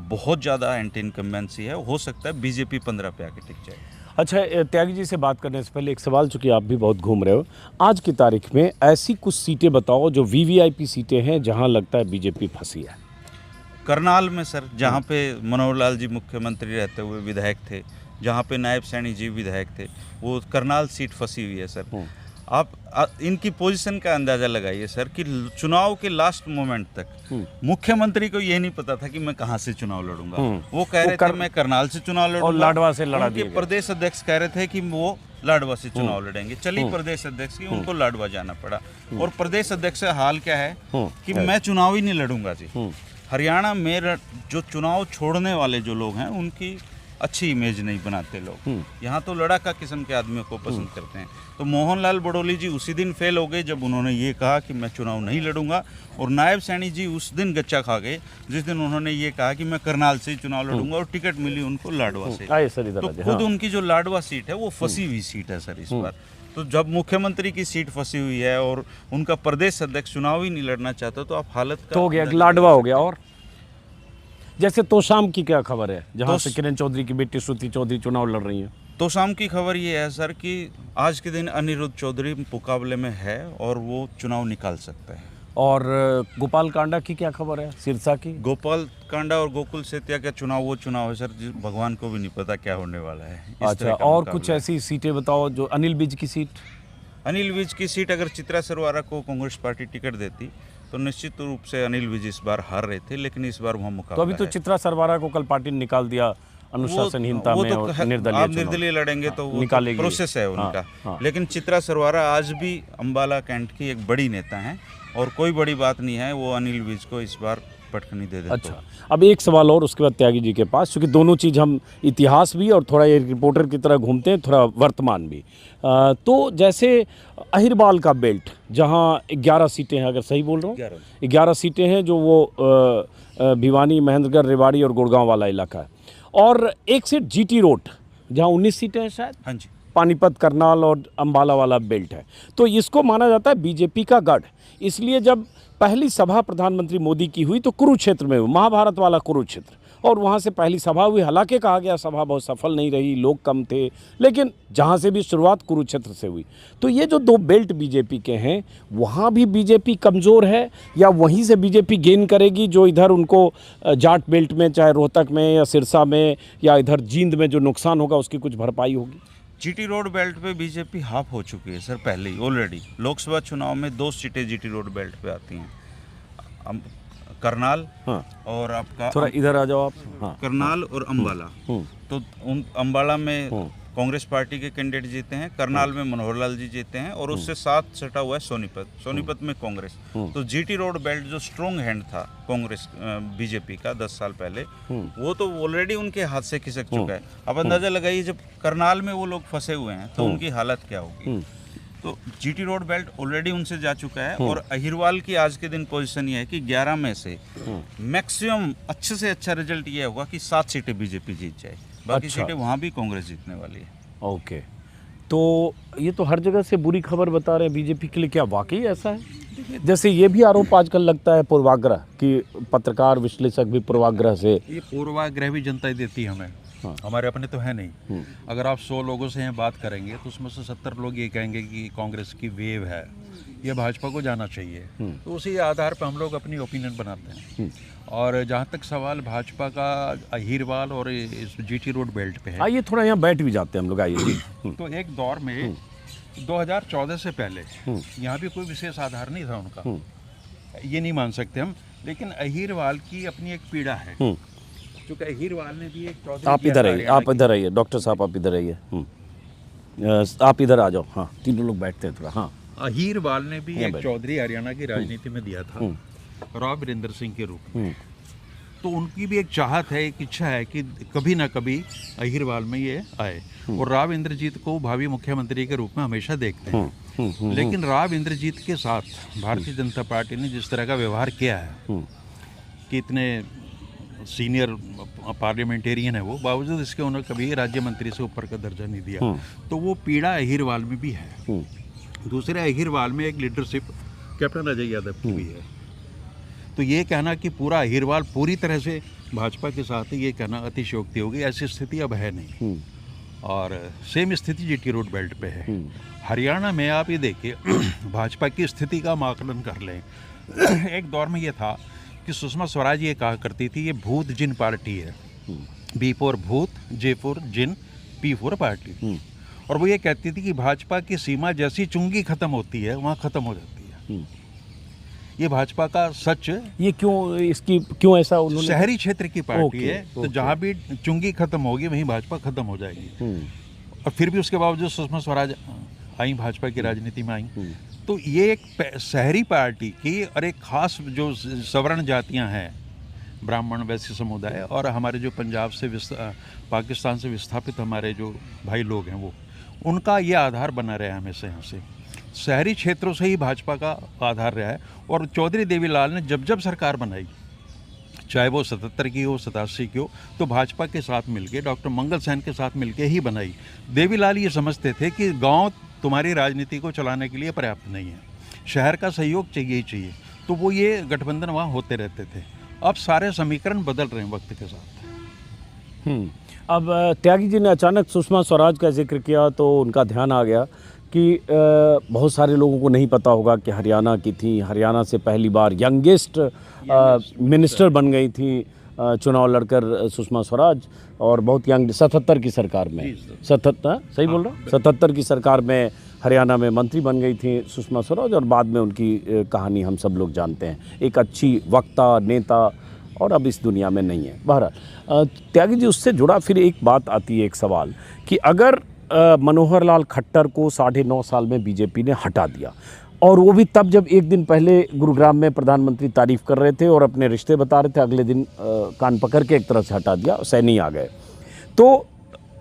C: बहुत ज़्यादा एंटी इनकम्बेंसी है, हो सकता है बीजेपी 15 पे आके टिक जाए।
A: अच्छा, त्यागी जी से बात करने से पहले एक सवाल, चूंकि आप भी बहुत घूम रहे हो, आज की तारीख में ऐसी कुछ सीटें बताओ जो वीवीआईपी सीटें हैं जहां लगता है बीजेपी फंसी है।
C: करनाल में सर, जहाँ पे मनोहर लाल जी मुख्यमंत्री रहते हुए विधायक थे, जहाँ पे नायब सैनी जी विधायक थे, वो करनाल सीट फंसी हुई है सर। आप इनकी पोजीशन का अंदाज़ा लगाइए सर कि चुनाव के लास्ट मोमेंट तक मुख्यमंत्री को ये नहीं पता था कि मैं कहाँ से चुनाव लड़ूंगा। वो कह रहे थे मैं करनाल से चुनाव लड़ूंगा
A: और लाडवा से लड़ा दिए गए।
C: प्रदेश अध्यक्ष कह रहे थे कि वो लाडवा से चुनाव लड़ेंगे। चलिए प्रदेश अध्यक्ष की, उनको लाडवा जाना पड़ा। और प्रदेश अध्यक्ष का हाल क्या है कि मैं चुनाव ही नहीं लड़ूंगा जी। हरियाणा में जो चुनाव छोड़ने वाले जो लोग हैं उनकी अच्छी इमेज नहीं बनाते लोग। यहाँ तो लड़ाका किस्म के आदमियों को पसंद करते हैं। तो मोहनलाल बड़ोली जी उसी दिन फेल हो गए जब उन्होंने ये कहा कि मैं चुनाव नहीं लड़ूंगा, और नायब सैनी जी उस दिन गच्चा खा गए जिस दिन उन्होंने ये कहा कि मैं करनाल से चुनाव लड़ूंगा, और टिकट मिली उनको लाडवा से। तो खुद उनकी जो लाडवा सीट है वो फंसी हुई सीट है सर इस बार। तो जब मुख्यमंत्री की सीट फंसी हुई है और उनका प्रदेश अध्यक्ष चुनाव ही नहीं लड़ना चाहता, तो आप हालत का
A: तो हो गया, लाडवा हो गया। और जैसे तोशाम की क्या खबर है, जहां से किरण चौधरी की बेटी श्रुति चौधरी चुनाव लड़ रही हैं?
C: तोशाम की खबर ये है सर कि आज के दिन अनिरुद्ध चौधरी मुकाबले में है और वो चुनाव निकाल सकता है।
A: और गोपाल कांडा की क्या खबर है, सिरसा की?
C: गोपाल कांडा और गोकुल सेतिया का चुनाव वो चुनाव है सर भगवान को भी नहीं पता क्या होने वाला है।
A: अच्छा, और कुछ ऐसी सीटें बताओ जो अनिल विज की सीट?
C: अनिल विज की सीट अगर चित्रा सरवारा को कांग्रेस पार्टी टिकट देती तो निश्चित रूप से अनिल विज इस बार हार रहे थे, लेकिन इस बार वहाँ मुकाबला
A: तो अभी तो चित्रा सरवारा को कल पार्टी ने निकाल दिया अनुशासनहीनता में, और निर्दलीय
C: आप निर्दलीय लड़ेंगे तो वो
A: निकालेगी,
C: प्रोसेस है उनका। लेकिन चित्रा सरवारा आज भी अंबाला कैंट की एक बड़ी नेता हैं और कोई बड़ी बात नहीं है वो अनिल विज को इस बार पटखनी दे दें।
A: अच्छा, अब एक सवाल और, उसके बाद त्यागी जी के पास, क्योंकि दोनों चीज़ हम इतिहास भी और थोड़ा एक रिपोर्टर की तरह घूमते हैं, थोड़ा वर्तमान भी। तो जैसे अहिरबाल का बेल्ट, जहां 11 सीटें हैं, अगर सही बोल रहा हूँ, 11 सीटें हैं, जो वो भिवानी, महेंद्रगढ़, रेवाड़ी और गुड़गांव वाला इलाका है, और एक सीट जीटी रोड जहां 19 सीटें हैं शायद।
C: हाँ जी,
A: पानीपत, करनाल और अंबाला वाला बेल्ट है। तो इसको माना जाता है बीजेपी का गढ़। इसलिए जब पहली सभा प्रधानमंत्री मोदी की हुई तो कुरुक्षेत्र में हुई, महाभारत वाला कुरुक्षेत्र, और वहाँ से पहली सभा हुई। हालांकि कहा गया सभा बहुत सफल नहीं रही, लोग कम थे, लेकिन जहाँ से भी शुरुआत कुरुक्षेत्र से हुई। तो ये जो दो बेल्ट बीजेपी के हैं, वहाँ भी बीजेपी कमज़ोर है या वहीं से बीजेपी गेन करेगी, जो इधर उनको जाट बेल्ट में, चाहे रोहतक में या सिरसा में या इधर जींद में जो नुकसान होगा उसकी कुछ भरपाई होगी?
C: जीटी रोड बेल्ट पे बीजेपी हाफ हो चुकी है सर पहले ही ऑलरेडी। लोकसभा चुनाव में 2 सीटें जीटी रोड बेल्ट पे आती हैं, करनाल और आपका
A: थोड़ा इधर आ जाओ आप। हाँ,
C: करनाल और अंबाला। तो अंबाला में कांग्रेस पार्टी के कैंडिडेट जीते हैं, करनाल में मनोहर लाल जी जीते हैं, और उससे साथ सटा हुआ है सोनीपत में कांग्रेस। तो जीटी रोड बेल्ट जो स्ट्रॉन्ग हैंड था कांग्रेस बीजेपी का 10 साल पहले, वो तो ऑलरेडी उनके हाथ से खिसक चुका है। अब अंदाजा लगाइए जब करनाल में वो लोग फंसे हुए हैं तो उनकी हालत क्या होगी। तो जीटी रोड बेल्ट ऑलरेडी उनसे जा चुका है। और अहिरवाल की आज के दिन पोजीशन ये है कि 11 में से मैक्सिमम अच्छे से अच्छा रिजल्ट ये होगा कि 7 सीटें बीजेपी जीत जाए, बाकी सीटें वहाँ भी कांग्रेस जीतने वाली है।
A: ओके, तो ये तो हर जगह से बुरी खबर बता रहे हैं बीजेपी के लिए, क्या वाकई ऐसा है? जैसे ये भी आरोप आजकल लगता है पूर्वाग्रह, कि पत्रकार विश्लेषक भी पूर्वाग्रह से।
B: ये पूर्वाग्रह भी जनता ही देती है हमें। हमारे अपने तो है नहीं। अगर आप 100 लोगों से यहाँ बात करेंगे तो उसमें से 70 लोग ये कहेंगे कि कांग्रेस की वेव है, ये भाजपा को जाना चाहिए। तो उसी आधार पर हम लोग अपनी ओपिनियन बनाते हैं। और जहाँ तक सवाल भाजपा का अहिरवाल और इस जीटी रोड बेल्ट पे है,
A: आइए थोड़ा यहाँ बैठ भी जाते हैं हम लोग, आइए।
B: तो एक दौर में 2014 से पहले यहाँ भी कोई विशेष आधार नहीं था उनका, ये नहीं मान सकते हम। लेकिन अहिरवाल की अपनी एक पीड़ा है, क्योंकि अहिरवाल ने भी एक चौधरी,
A: आप इधर आइए, आप इधर आइए, डॉक्टर साहब आप इधर आइए, आप इधर आ जाओ। हाँ, तीनों लोग बैठते हैं थोड़ा। हाँ,
B: अहिरवाल ने भी एक चौधरी हरियाणा की राजनीति में दिया था, राव वीरेंद्र सिंह के रूप में। तो उनकी भी एक चाहत है, एक इच्छा है कि कभी ना कभी अहिरवाल में ये आए, और राव इंद्रजीत को भावी मुख्यमंत्री के रूप में हमेशा देखते हैं। लेकिन राव इंद्रजीत के साथ भारतीय जनता पार्टी ने जिस तरह का व्यवहार किया है कि इतने सीनियर पार्लियामेंटेरियन है वो, बावजूद इसके उन्होंने कभी राज्य मंत्री से ऊपर का दर्जा नहीं दिया। तो वो पीड़ा अहिरवाल में भी है। दूसरे अहिरवाल में एक लीडरशिप कैप्टन अजय यादव की भी है। तो ये कहना कि पूरा अहिरवाल पूरी तरह से भाजपा के साथ है, ये कहना अतिशयोक्ति होगी। ऐसी स्थिति अब है नहीं। और सेम स्थिति जीटी रोड बेल्ट पे है। हरियाणा में आप ये देखिए भाजपा की स्थिति का आकलन कर लें। एक दौर में ये था कि सुषमा स्वराज ये कहा करती थी, ये भूत जिन पार्टी है। बी फॉर भूत, जे फॉर जिन, पी फॉर पार्टी। और वो ये कहती थी कि भाजपा की सीमा जैसी चुंगी खत्म होती है वहाँ खत्म हो जाती है। ये भाजपा का सच।
A: ये क्यों ऐसा उन्होंने?
B: शहरी क्षेत्र की पार्टी है, तो जहाँ भी चुंगी खत्म होगी वहीं भाजपा खत्म हो जाएगी। और फिर भी उसके बावजूद सुषमा स्वराज आई, भाजपा की राजनीति में आई। तो ये एक शहरी पार्टी की और एक खास जो सवर्ण जातियां हैं, ब्राह्मण वैश्य समुदाय, और हमारे जो पंजाब से पाकिस्तान से विस्थापित हमारे जो भाई लोग हैं, वो उनका ये आधार बना रहा है हमेशा। यहाँ से शहरी क्षेत्रों से ही भाजपा का आधार रहा है। और चौधरी देवीलाल ने जब जब सरकार बनाई, चाहे वो 77 की हो, 87 की हो, तो भाजपा के साथ मिलके, डॉक्टर मंगल सेन के साथ मिलके ही बनाई। देवीलाल ये समझते थे कि गांव तुम्हारी राजनीति को चलाने के लिए पर्याप्त नहीं है, शहर का सहयोग चाहिए ही चाहिए। तो वो ये गठबंधन वहाँ होते रहते थे। अब सारे समीकरण बदल रहे हैं वक्त के साथ।
A: अब त्यागी जी ने अचानक सुषमा स्वराज का जिक्र किया तो उनका ध्यान आ गया कि बहुत सारे लोगों को नहीं पता होगा कि हरियाणा की थी। हरियाणा से पहली बार यंगेस्ट मिनिस्टर बन गई थी चुनाव लड़कर सुषमा स्वराज, और बहुत यंग 77 की सरकार में, 77 सही बोल रहा हूँ, 77 की सरकार में हरियाणा में मंत्री बन गई थी सुषमा स्वराज। और बाद में उनकी कहानी हम सब लोग जानते हैं, एक अच्छी वक्ता, नेता, और अब इस दुनिया में नहीं है। बहरहाल त्यागी जी, उससे जुड़ा फिर एक बात आती है, एक सवाल, कि अगर मनोहर लाल खट्टर को 9.5 साल में बीजेपी ने हटा दिया, और वो भी तब जब एक दिन पहले गुरुग्राम में प्रधानमंत्री तारीफ कर रहे थे और अपने रिश्ते बता रहे थे, अगले दिन कान पकड़ के एक तरह से हटा दिया, सैनी आ गए, तो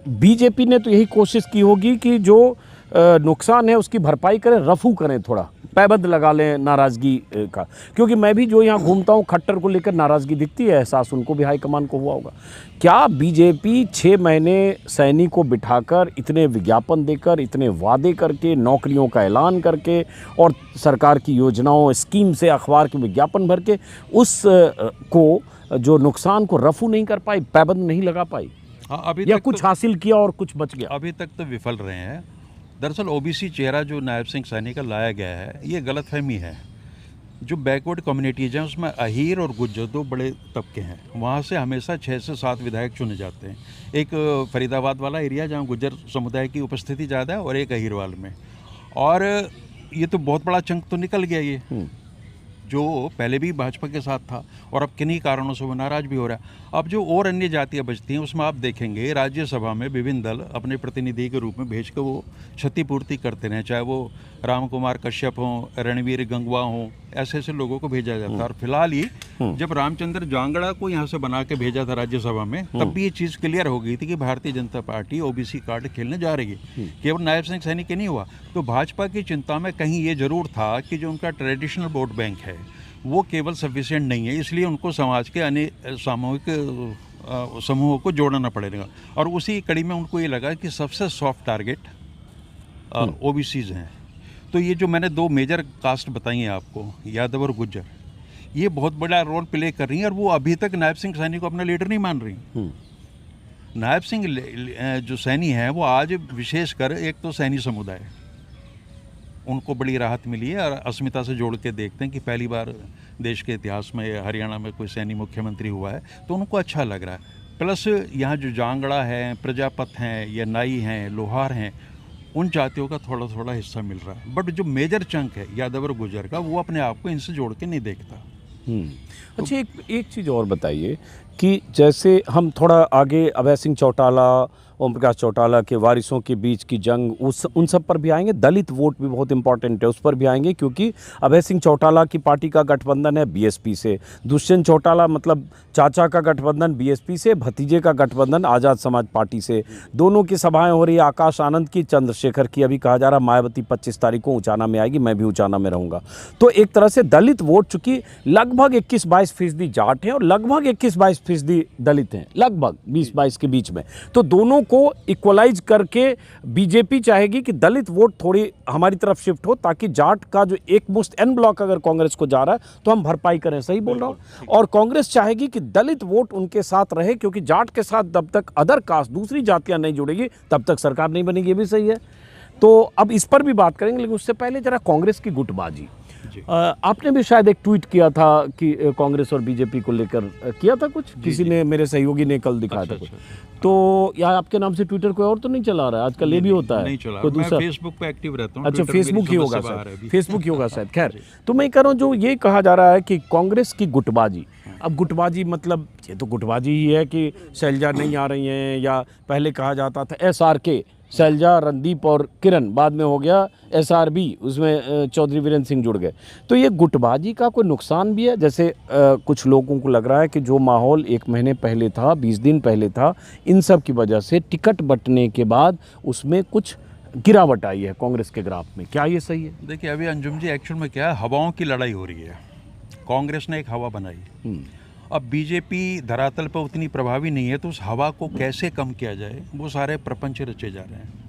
A: बीजेपी ने तो यही कोशिश की होगी कि जो नुकसान है उसकी भरपाई करें, रफू करें, थोड़ा पैबंद लगा लें नाराज़गी का। क्योंकि मैं भी जो यहाँ घूमता हूँ, खट्टर को लेकर नाराज़गी दिखती है, एहसास उनको भी हाईकमान को हुआ होगा। क्या बीजेपी 6 महीने सैनी को बिठाकर, इतने विज्ञापन देकर, इतने वादे करके, नौकरियों का ऐलान करके, और सरकार की योजनाओं, स्कीम से अखबार के विज्ञापन भर के, उस को जो नुकसान को रफू नहीं कर पाई, पैबंद नहीं लगा पाई?
B: अभी
A: या कुछ हासिल किया और कुछ बच गया?
B: अभी तक तो विफल रहे हैं। दरअसल ओबीसी चेहरा जो नायब सिंह सैनी का लाया गया है, ये गलतफहमी है। जो बैकवर्ड कम्युनिटीज़ हैं उसमें अहीर और गुज्जर 2 बड़े तबके हैं। वहाँ से हमेशा 6 से 7 विधायक चुने जाते हैं। एक फरीदाबाद वाला एरिया जहाँ गुज्जर समुदाय की उपस्थिति ज़्यादा है, और एक अहीरवाल में। और ये तो बहुत बड़ा चंक तो निकल गया ये, जो पहले भी भाजपा के साथ था, और अब किन्हीं कारणों से वो नाराज भी हो रहा है। अब जो और अन्य जातियाँ बचती हैं उसमें आप देखेंगे राज्यसभा में विभिन्न दल अपने प्रतिनिधि के रूप में भेज कर वो क्षतिपूर्ति करते रहे, चाहे वो राम कुमार कश्यप हों, रणवीर गंगवा हों, ऐसे ऐसे लोगों को भेजा जाता है। और फिलहाल ही जब रामचंद्र जांगड़ा को यहाँ से बना के भेजा था राज्यसभा में, तब भी ये चीज़ क्लियर हो गई थी कि Bharatiya Janata party OBC card खेलने जा रही है। केवल नायब सिंह सैनी के नहीं हुआ, तो भाजपा की चिंता में कहीं ये जरूर था कि जो उनका ट्रेडिशनल वोट बैंक है वो केवल सफिशिएंट नहीं है, इसलिए उनको समाज के अन्य सामूहिक समूहों को जोड़ना पड़ेगा। और उसी कड़ी में उनको ये लगा कि सबसे सॉफ्ट टारगेट ओबीसीज हैं। तो ये जो मैंने 2 मेजर कास्ट बताई हैं आपको, यादव और गुज्जर, ये बहुत बड़ा रोल प्ले कर रही हैं। और वो अभी तक नायब सिंह सैनी को अपना लीडर नहीं मान रही। नायब सिंह जो सैनी है वो आज विशेषकर, एक तो सैनी समुदाय, उनको बड़ी राहत मिली है, और अस्मिता से जोड़ के देखते हैं कि पहली बार देश के इतिहास में हरियाणा में कोई सैनी मुख्यमंत्री हुआ है, तो उनको अच्छा लग रहा है। प्लस यहाँ जो जांगड़ा है, प्रजापत हैं, या नाई हैं, लोहार हैं, उन जातियों का थोड़ा थोड़ा हिस्सा मिल रहा है। बट जो मेजर चंक है यादव और गुजर का, वो अपने आप को इनसे जोड़ के नहीं देखता।
A: अच्छा, एक चीज़ और बताइए कि जैसे हम थोड़ा आगे अभय सिंह चौटाला, ओम प्रकाश चौटाला के वारिसों के बीच की जंग, उन सब पर भी आएंगे। दलित वोट भी बहुत इंपॉर्टेंट है, उस पर भी आएंगे, क्योंकि अभय सिंह चौटाला की पार्टी का गठबंधन है बीएसपी से, दुष्यंत चौटाला मतलब चाचा का गठबंधन बीएसपी से, भतीजे का गठबंधन आज़ाद समाज पार्टी से। दोनों की सभाएं हो रही है, आकाश आनंद की, चंद्रशेखर की, अभी कहा जा रहा मायावती 25 तारीख को उचाना में आएगी, मैं भी उचाना में रहूँगा। तो एक तरह से दलित वोट चूँकि लगभग 21-22% जाट है और लगभग 21-22% 20% दलित हैं, लगभग 20-22 के बीच में। तो दोनों को इक्वलाइज करके बीजेपी चाहेगी कि दलित वोट थोड़ी हमारी तरफ शिफ्ट हो, ताकि जाट का जो एक मुश्त एन ब्लॉक अगर कांग्रेस को जा रहा है तो हम भरपाई करें। सही बोल रहा हूँ? और कांग्रेस चाहेगी कि दलित वोट उनके साथ रहे, क्योंकि जाट के साथ जब तक अदर कास्ट, दूसरी जातियां नहीं जुड़ेगी तब तक सरकार नहीं बनेगी। ये भी सही है। तो अब इस पर भी बात करेंगे, लेकिन उससे पहले जरा कांग्रेस की गुटबाजी। आपने भी शायद एक ट्वीट किया था कि कांग्रेस और बीजेपी को लेकर किया था कुछ, किसी ने, मेरे सहयोगी ने कल दिखाया था कुछ। तो या आपके नाम से ट्विटर कोई और तो नहीं चला रहा है आजकल? ये भी होता है,
B: नहीं चला,
A: कोई दूसरा?
B: मैं फेसबुक पे एक्टिव रहता हूँ।
A: अच्छा, फेसबुक ही होगा शायद, फेसबुक ही होगा शायद। खैर, तो मैं कह रहा हूँ जो ये कहा जा रहा है कि कांग्रेस की गुटबाजी, अब गुटबाजी मतलब ये तो गुटबाजी ही है कि शैलजा नहीं आ रही हैं, या पहले कहा जाता था SRK, शैलजा, रणदीप और किरण, बाद में हो गया SRB, उसमें चौधरी वीरेंद्र सिंह जुड़ गए। तो ये गुटबाजी का कोई नुकसान भी है? जैसे कुछ लोगों को लग रहा है कि जो माहौल 1 महीने पहले था, 20 दिन पहले था, इन सब की वजह से टिकट बंटने के बाद उसमें कुछ गिरावट आई है कांग्रेस के ग्राफ में। क्या ये सही है?
B: देखिए, अभी अंजुम जी एक्चुअल में क्या है, हवाओं की लड़ाई हो रही है। कांग्रेस ने एक हवा बनाई, अब बीजेपी धरातल पर उतनी प्रभावी नहीं है, तो उस हवा को कैसे कम किया जाए, वो सारे प्रपंच रचे जा रहे हैं।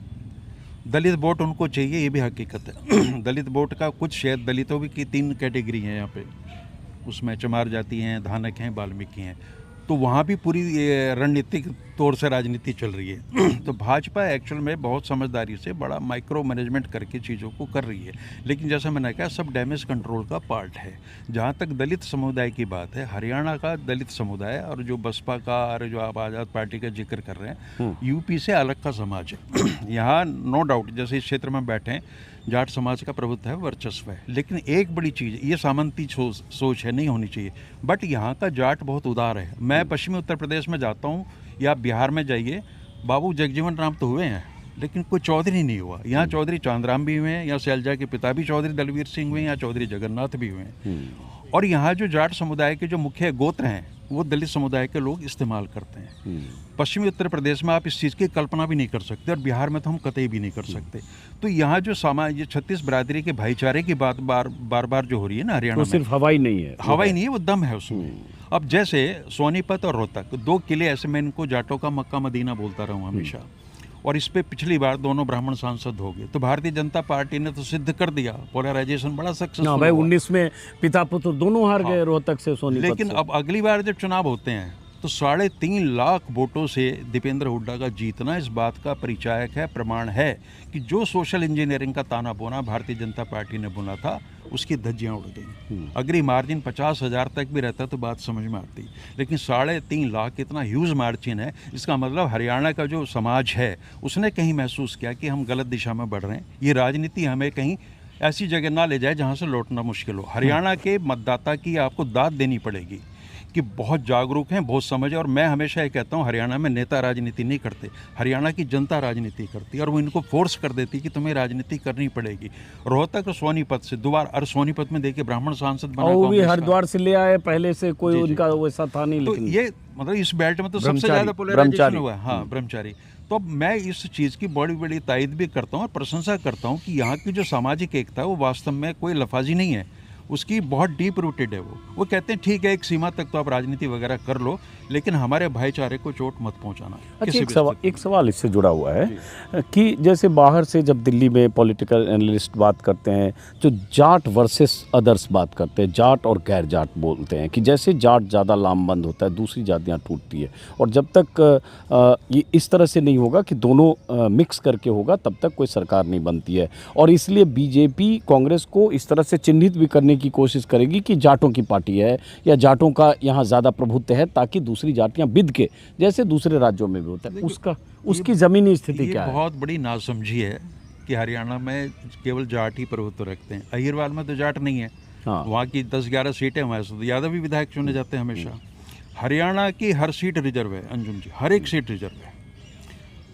B: दलित वोट उनको चाहिए, ये भी हकीकत है। दलित वोट का कुछ शेयर, दलितों की 3 कैटेगरी हैं यहाँ पे, उसमें चमार जाति हैं, धानक हैं, वाल्मीकि हैं, तो वहाँ भी पूरी रणनीतिक तौर से राजनीति चल रही है। तो भाजपा एक्चुअल में बहुत समझदारी से बड़ा माइक्रो मैनेजमेंट करके चीज़ों को कर रही है, लेकिन जैसा मैंने कहा, सब डैमेज कंट्रोल का पार्ट है। जहाँ तक दलित समुदाय की बात है, हरियाणा का दलित समुदाय और जो बसपा का और जो आप आज़ाद पार्टी का जिक्र कर रहे हैं, यूपी से अलग का समाज है। यहाँ नो डाउट, जैसे इस क्षेत्र में बैठे हैं, जाट समाज का प्रभुत्व है, वर्चस्व है, लेकिन एक बड़ी चीज़, ये सामंती सोच है, नहीं होनी चाहिए। बट यहाँ का जाट बहुत उदार है। मैं पश्चिमी उत्तर प्रदेश में जाता हूँ या बिहार में जाइए, बाबू जगजीवन राम तो हुए हैं, लेकिन कोई चौधरी नहीं हुआ। यहाँ चौधरी चांदराम भी हुए हैं, या शैलजा के पिता भी चौधरी दलवीर सिंह हुए हैं, या चौधरी जगन्नाथ भी हुए हैं। और यहाँ जो जाट समुदाय के जो मुख्य गोत्र हैं, वो दलित समुदाय के लोग इस्तेमाल करते हैं। पश्चिमी उत्तर प्रदेश में आप इस चीज़ की कल्पना भी नहीं कर सकते, और बिहार में तो हम कतई भी नहीं कर सकते। तो यहाँ जो समाज, ये 36 बिरादरी के भाईचारे की बात बार बार जो हो रही है ना हरियाणा में,
A: सिर्फ हवाई नहीं है,
B: हवाई नहीं है, वो दम है उसमें। अब जैसे सोनीपत और रोहतक, 2 किले ऐसे, मैं इनको जाटों का मक्का मदीना बोलता रहूँ हमेशा, और इस पे पिछली बार दोनों ब्राह्मण सांसद हो गए। तो भारतीय जनता पार्टी ने तो सिद्ध कर दिया, पोलराइजेशन बड़ा सक्सेसफुल
A: भाई। 19 में पिता पुत्र दोनों हार गए, रोहतक से, सोनीपत
B: लेकिन
A: से।
B: अब अगली बार जब चुनाव होते हैं तो 3.5 लाख वोटों से दीपेंद्र हुड्डा का जीतना इस बात का परिचायक है, प्रमाण है कि जो सोशल इंजीनियरिंग का ताना बोना भारतीय जनता पार्टी ने बुना था, उसकी धज्जियां उड़ गई। अगर ये मार्जिन 50,000 तक भी रहता तो बात समझ में आती, लेकिन 3.5 लाख इतना ह्यूज मार्जिन है। इसका मतलब हरियाणा का जो समाज है, उसने कहीं महसूस किया कि हम गलत दिशा में बढ़ रहे हैं। ये राजनीति हमें कहीं ऐसी जगह ना ले जाए जहाँ से लौटना मुश्किल हो। हरियाणा के मतदाता की आपको दाद देनी पड़ेगी कि बहुत जागरूक हैं, बहुत समझ है। और मैं हमेशा ये कहता हूँ, हरियाणा में नेता राजनीति नहीं करते, हरियाणा की जनता राजनीति करती है, और वो इनको फोर्स कर देती कि तुम्हें राजनीति करनी पड़ेगी। रोहतक और सोनीपत से दोबारा, और सोनीपत में देखिए ब्राह्मण सांसद बना,
A: वो भी हरिद्वार से ले आए, पहले से कोई उनका वैसा था नहीं।
B: तो ये मतलब इस बेल्ट में तो सबसे ज़्यादा पोलराइजेशन हुआ है। हाँ, ब्रह्मचारी। तो अब मैं इस चीज़ की बड़ी बड़ी तायद भी करता हूँ और प्रशंसा करता हूँ कि यहाँ की जो सामाजिक एकता है वो वास्तव में कोई लफाजी नहीं है, उसकी बहुत डीप रूटेड है। वो कहते हैं ठीक है, एक सीमा तक तो आप राजनीति वगैरह कर लो, लेकिन हमारे भाईचारे को चोट मत पहुंचाना।
A: अच्छा, एक सवाल इससे जुड़ा हुआ है कि जैसे बाहर से जब दिल्ली में पॉलिटिकल एनालिस्ट बात करते हैं, जो जाट वर्सेस अदर्स बात करते हैं, जाट और गैर जाट बोलते हैं कि जैसे जाट ज़्यादा लामबंद होता है, दूसरी जातियाँ टूटती है, और जब तक ये इस तरह से नहीं होगा कि दोनों मिक्स करके होगा, तब तक कोई सरकार नहीं बनती है। और इसलिए बीजेपी कांग्रेस को इस तरह से चिन्हित भी करने की कोशिश करेगी कि जाटों की पार्टी है, या जाटों का यहाँ ज़्यादा प्रभुत्व है, ताकि दूसरी जातियां बिद के, जैसे दूसरे राज्यों में भी होता है। उसकी ज़मीनी स्थिति क्या है?
B: बहुत बड़ी नासमझी है कि हरियाणा में केवल जाट ही प्रभुत्व रखते हैं। अहिरवाल में तो जाट नहीं है। हाँ। वहाँ की 10-11 सीटें, वहाँ से तो यादव ही विधायक चुने जाते हैं हमेशा। हरियाणा की हर सीट रिजर्व है अंजुम जी, हर एक सीट रिजर्व है।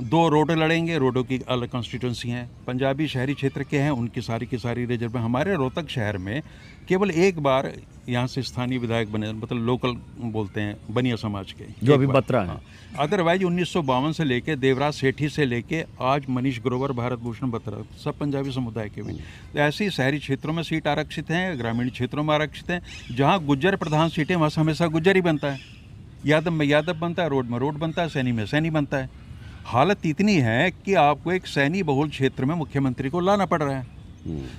B: 2 रोड लड़ेंगे, रोडों की अलग कॉन्स्टिट्यूंसी हैं। पंजाबी शहरी क्षेत्र के हैं, उनकी सारी की सारी रिजर्व है। हमारे रोहतक शहर में केवल एक बार यहाँ से स्थानीय विधायक बने, मतलब लोकल बोलते हैं, बनिया समाज के,
A: जो अभी बत्रा है।
B: अदरवाइज 1952 से लेके देवराज सेठी से लेके आज मनीष ग्रोवर, भारत भूषण बत्रा, सब पंजाबी समुदाय के भी। ऐसे ही शहरी क्षेत्रों में सीट आरक्षित हैं, ग्रामीण क्षेत्रों में आरक्षित हैं। जहाँ गुज्जर प्रधान सीटें, वहाँ से हमेशा गुज्जर ही बनता है। यादव में यादव बनता है, रोड में रोड बनता है, सैनी में सैनी बनता है। हालत इतनी है कि आपको एक सैनी बहुल क्षेत्र में मुख्यमंत्री को लाना पड़ रहा है।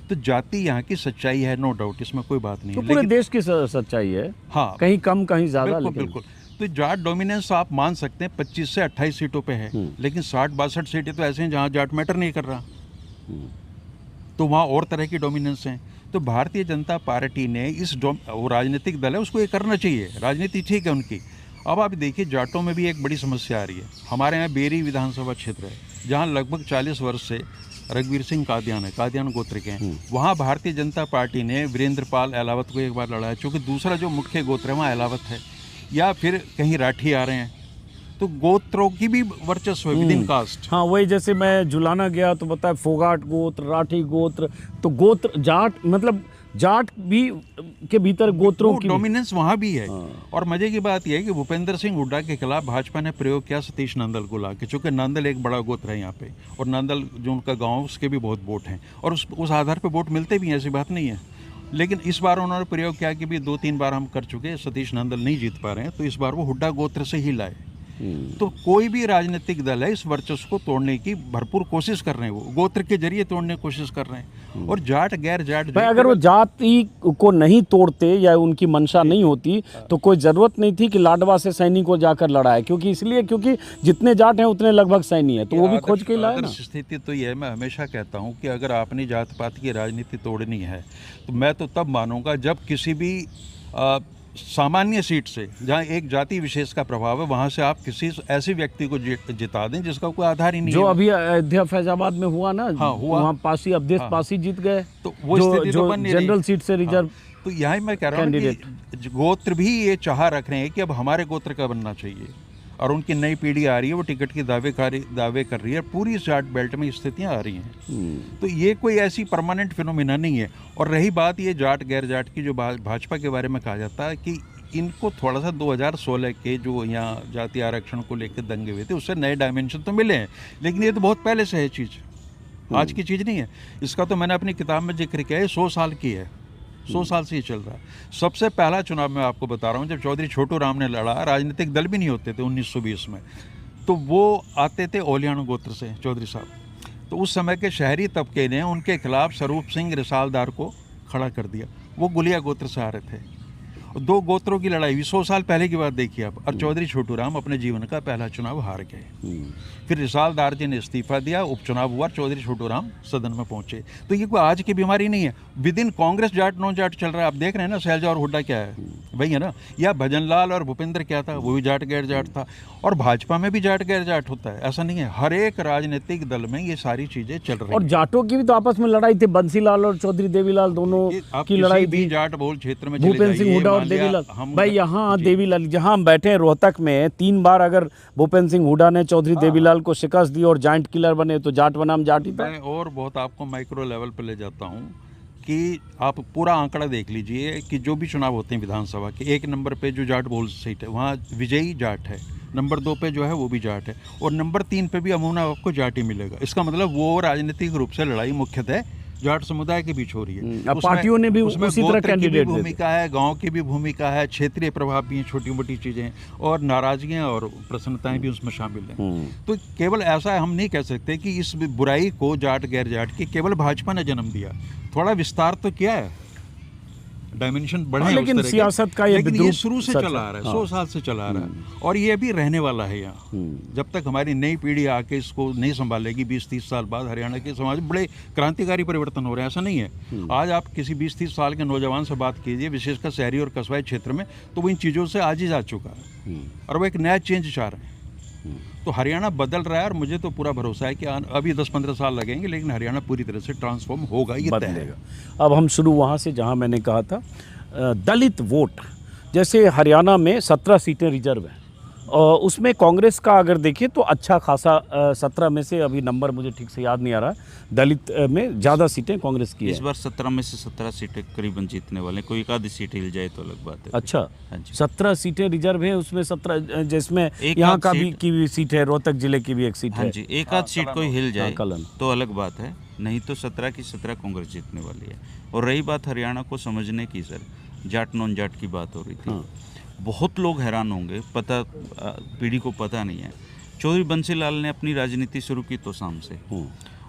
B: तो जाति यहाँ की सच्चाई है, नो डाउट, इसमें कोई बात नहीं
A: तो
B: है।
A: पूरे
B: लेकिन
A: देश की सच्चाई है,
B: हाँ,
A: कहीं कम कहीं ज्यादा,
B: बिल्कुल
A: लेकिन
B: बिल्कुल। तो जाट डोमिनेंस आप मान सकते हैं 25 से 28 सीटों पे है, लेकिन 60-62 सीटें तो ऐसे हैं जहाँ जाट मैटर नहीं कर रहा, तो वहाँ और तरह की डोमिनेंस हैं। तो भारतीय जनता पार्टी ने वो राजनीतिक दल है, उसको ये करना चाहिए, राजनीति ठीक है उनकी। अब आप देखिए जाटों में भी एक बड़ी समस्या आ रही है। हमारे यहाँ बेरी विधानसभा क्षेत्र है जहाँ लगभग 40 वर्ष से रघुवीर सिंह कादियान है, कादियान गोत्र के हैं। वहाँ भारतीय जनता पार्टी ने वीरेंद्र पाल अहलावत को एक बार लड़ाया, चूँकि दूसरा जो मुख्य गोत्र है वहाँ अहलावत है, या फिर कहीं राठी आ रहे हैं, तो गोत्रों की भी वर्चस्व है विद इन कास्ट।
A: हाँ, वही जैसे मैं जुलाना गया तो बताया फोगाट गोत्र, राठी गोत्र, तो गोत्र जाट, मतलब जाट भी के भीतर गोत्रों की
B: डोमिनेंस वहाँ भी है। और मजे की बात यह है कि भूपेंद्र सिंह हुड्डा के खिलाफ भाजपा ने प्रयोग किया सतीश नंदल को लाके, चूँकि नंदल एक बड़ा गोत्र है यहाँ पे, और नंदल जो उनका गाँव उसके भी बहुत वोट हैं, और उस आधार पर वोट मिलते भी हैं, ऐसी बात नहीं है। लेकिन इस बार उन्होंने प्रयोग किया कि भी 2-3 बार हम कर चुके, सतीश नंदल नहीं जीत पा रहे हैं, तो इस बार वो हुड्डा गोत्र से ही लाए। तो कोई भी राजनीतिक दल है इस वर्चस्व को तोड़ने की भरपूर कोशिश कर रहे हैं, वो गोत्र के जरिए तोड़ने की कोशिश कर रहे हैं। और जाट गैर जाट
A: भाई अगर वो जाति को नहीं तोड़ते या उनकी मंशा नहीं होती तो कोई ज़रूरत नहीं थी कि लाडवा से सैनी को जाकर लड़ाए, क्योंकि जितने जाट हैं उतने लगभग सैनी है, तो वो भी खोज के लाए ना।
B: स्थिति तो ये है, मैं हमेशा कहता हूँ कि अगर आपने जात पात की राजनीति तोड़नी है तो मैं तो तब मानूंगा जब किसी भी सामान्य सीट से जहाँ एक जाति विशेष का प्रभाव है वहाँ से आप किसी ऐसे व्यक्ति को जिता दें जिसका कोई आधार ही नहीं
A: जो
B: है।
A: अभी अयोध्या फैजाबाद में हुआ ना,
B: हाँ, हुआ।
A: वहाँ पासी अवधेश पासी जीत गए,
B: तो वो स्थिति तो बन नहीं रही।
A: जनरल सीट से रिजर्व।
B: तो यहाँ मैं कह रहा हूँ कि गोत्र भी ये चाह रख रहे हैं कि अब हमारे गोत्र का बनना चाहिए, और उनकी नई पीढ़ी आ रही है, वो टिकट की दावे कर रही है। पूरी जाट बेल्ट में स्थितियाँ आ रही हैं। तो ये कोई ऐसी परमानेंट फिनोमिना नहीं है। और रही बात ये जाट गैर जाट की, जो भाजपा के बारे में कहा जाता है कि इनको थोड़ा सा 2016 के जो यहाँ जाति आरक्षण को लेकर दंगे हुए थे उससे नए डायमेंशन तो मिले हैं, लेकिन ये तो बहुत पहले से है चीज़, आज की चीज़ नहीं है। इसका तो मैंने अपनी किताब में जिक्र किया है, 100 साल की है, 100 साल से ही चल रहा है। सबसे पहला चुनाव मैं आपको बता रहा हूँ, जब चौधरी छोटू राम ने लड़ा, राजनीतिक दल भी नहीं होते थे 1920 में, तो वो आते थे ओलियाणु गोत्र से चौधरी साहब। तो उस समय के शहरी तबके ने उनके खिलाफ स्वरूप सिंह रिसालदार को खड़ा कर दिया, वो गुलिया गोत्र से आ रहे थे। 2 गोत्रों की लड़ाई हुई, 100 साल पहले की बात देखिए आप। और चौधरी छोटू राम अपने जीवन का पहला चुनाव हार गए। फिर रिसालदार जी ने इस्तीफा दिया, उपचुनाव हुआ, चौधरी छोटू राम सदन में पहुंचे। तो ये कोई आज की बीमारी नहीं है, with in Congress Jat non Jat चल रहा है। आप देख रहे हैं ना, शैलजा और हुड्डा क्या है, वही है ना। या भजनलाल और भूपेंद्र क्या था, वो भी जाट गैर जाट था। और भाजपा में भी जाट गैर जाट होता है, ऐसा नहीं है। हर एक राजनीतिक दल में ये सारी चीजें चल रही हैं।
A: और जाटों की भी तो आपस में लड़ाई थी, बंसीलाल और चौधरी देवीलाल दोनों की लड़ाई
B: भी
A: थी।
B: जाट बहुल क्षेत्र में
A: भूपेंद्र सिंह हुड्डा और देवीलाल, भाई यहाँ देवीलाल, जहाँ हम बैठे हैं रोहतक में, 3 बार अगर भूपेंद्र सिंह हुड्डा ने चौधरी देवीलाल को शिकस्त दी और जाइंट किलर बने, तो जाट बनाम जाट ही था।
B: मैं और बहुत आपको माइक्रो लेवल पर ले जाता हूँ कि आप पूरा आंकड़ा देख लीजिए कि जो भी चुनाव होते हैं विधानसभा के, 1 नंबर पे जो जाट बहुल सीट है वहाँ विजयी जाट है, नंबर 2 पे जो है वो भी जाट है, और नंबर 3 पे भी अमूना आपको जाट ही मिलेगा। इसका मतलब वो राजनीतिक रूप से लड़ाई मुख्यतः जाट समुदाय के बीच हो रही है।
A: अब पार्टियों ने भी
B: उसमें
A: उसी तरह कैंडिडेट
B: भूमिका है, गांव की भी भूमिका है, क्षेत्रीय प्रभाव भी है, छोटी मोटी चीजें, और नाराजगियां और प्रसन्नताएं भी उसमें शामिल हैं। तो केवल ऐसा हम नहीं कह सकते कि इस बुराई को जाट गैर जाट की केवल भाजपा ने जन्म दिया, थोड़ा विस्तार तो किया है, डायमेंशन बढ़े हैं,
A: लेकिन सियासत का
B: लेकिन ये शुरू से चला आ रहा है, 100 साल से चला आ रहा है, और ये भी रहने वाला है यहाँ। जब तक हमारी नई पीढ़ी आके इसको नहीं संभालेगी, 20-30 साल बाद हरियाणा के समाज में बड़े क्रांतिकारी परिवर्तन हो रहे हैं, ऐसा नहीं है। आज आप किसी 20-30 साल के नौजवान से बात कीजिए, विशेषकर शहरी और कस्बाई क्षेत्र में, तो वो इन चीज़ों से आज ही जा चुका है और वो एक नया चेंज चाह रहे हैं। तो हरियाणा बदल रहा है, और मुझे तो पूरा भरोसा है कि अभी 10-15 साल लगेंगे, लेकिन हरियाणा पूरी तरह से ट्रांसफॉर्म होगा, ये तय है।
A: अब हम शुरू वहाँ से जहाँ मैंने कहा था, दलित वोट, जैसे हरियाणा में 17 सीटें रिजर्व हैं, और उसमें कांग्रेस का अगर देखें तो अच्छा खासा 17 में से, अभी नंबर मुझे ठीक से याद नहीं आ रहा, दलित में ज़्यादा सीटें कांग्रेस की
C: इस बार 17 में से 17 सीटें करीबन जीतने वाले, कोई एक आधी सीट हिल जाए तो अलग बात है।
A: अच्छा,
C: हाँ जी।
A: 17 सीटें रिजर्व हैं, उसमें 17 जिसमें यहाँ का भी की भी सीट है, रोहतक जिले की भी एक सीट है।
C: हाँ जी, एक आध सीट कोई हिल जाए
A: कलन
C: तो अलग बात है, नहीं तो 17 की 17 कांग्रेस जीतने वाली है। और रही बात हरियाणा को समझने की, सर जाट नॉन जाट की बात हो रही थी, बहुत लोग हैरान होंगे, पीढ़ी को पता नहीं है, चौधरी बंसीलाल ने अपनी राजनीति शुरू की तोशाम से,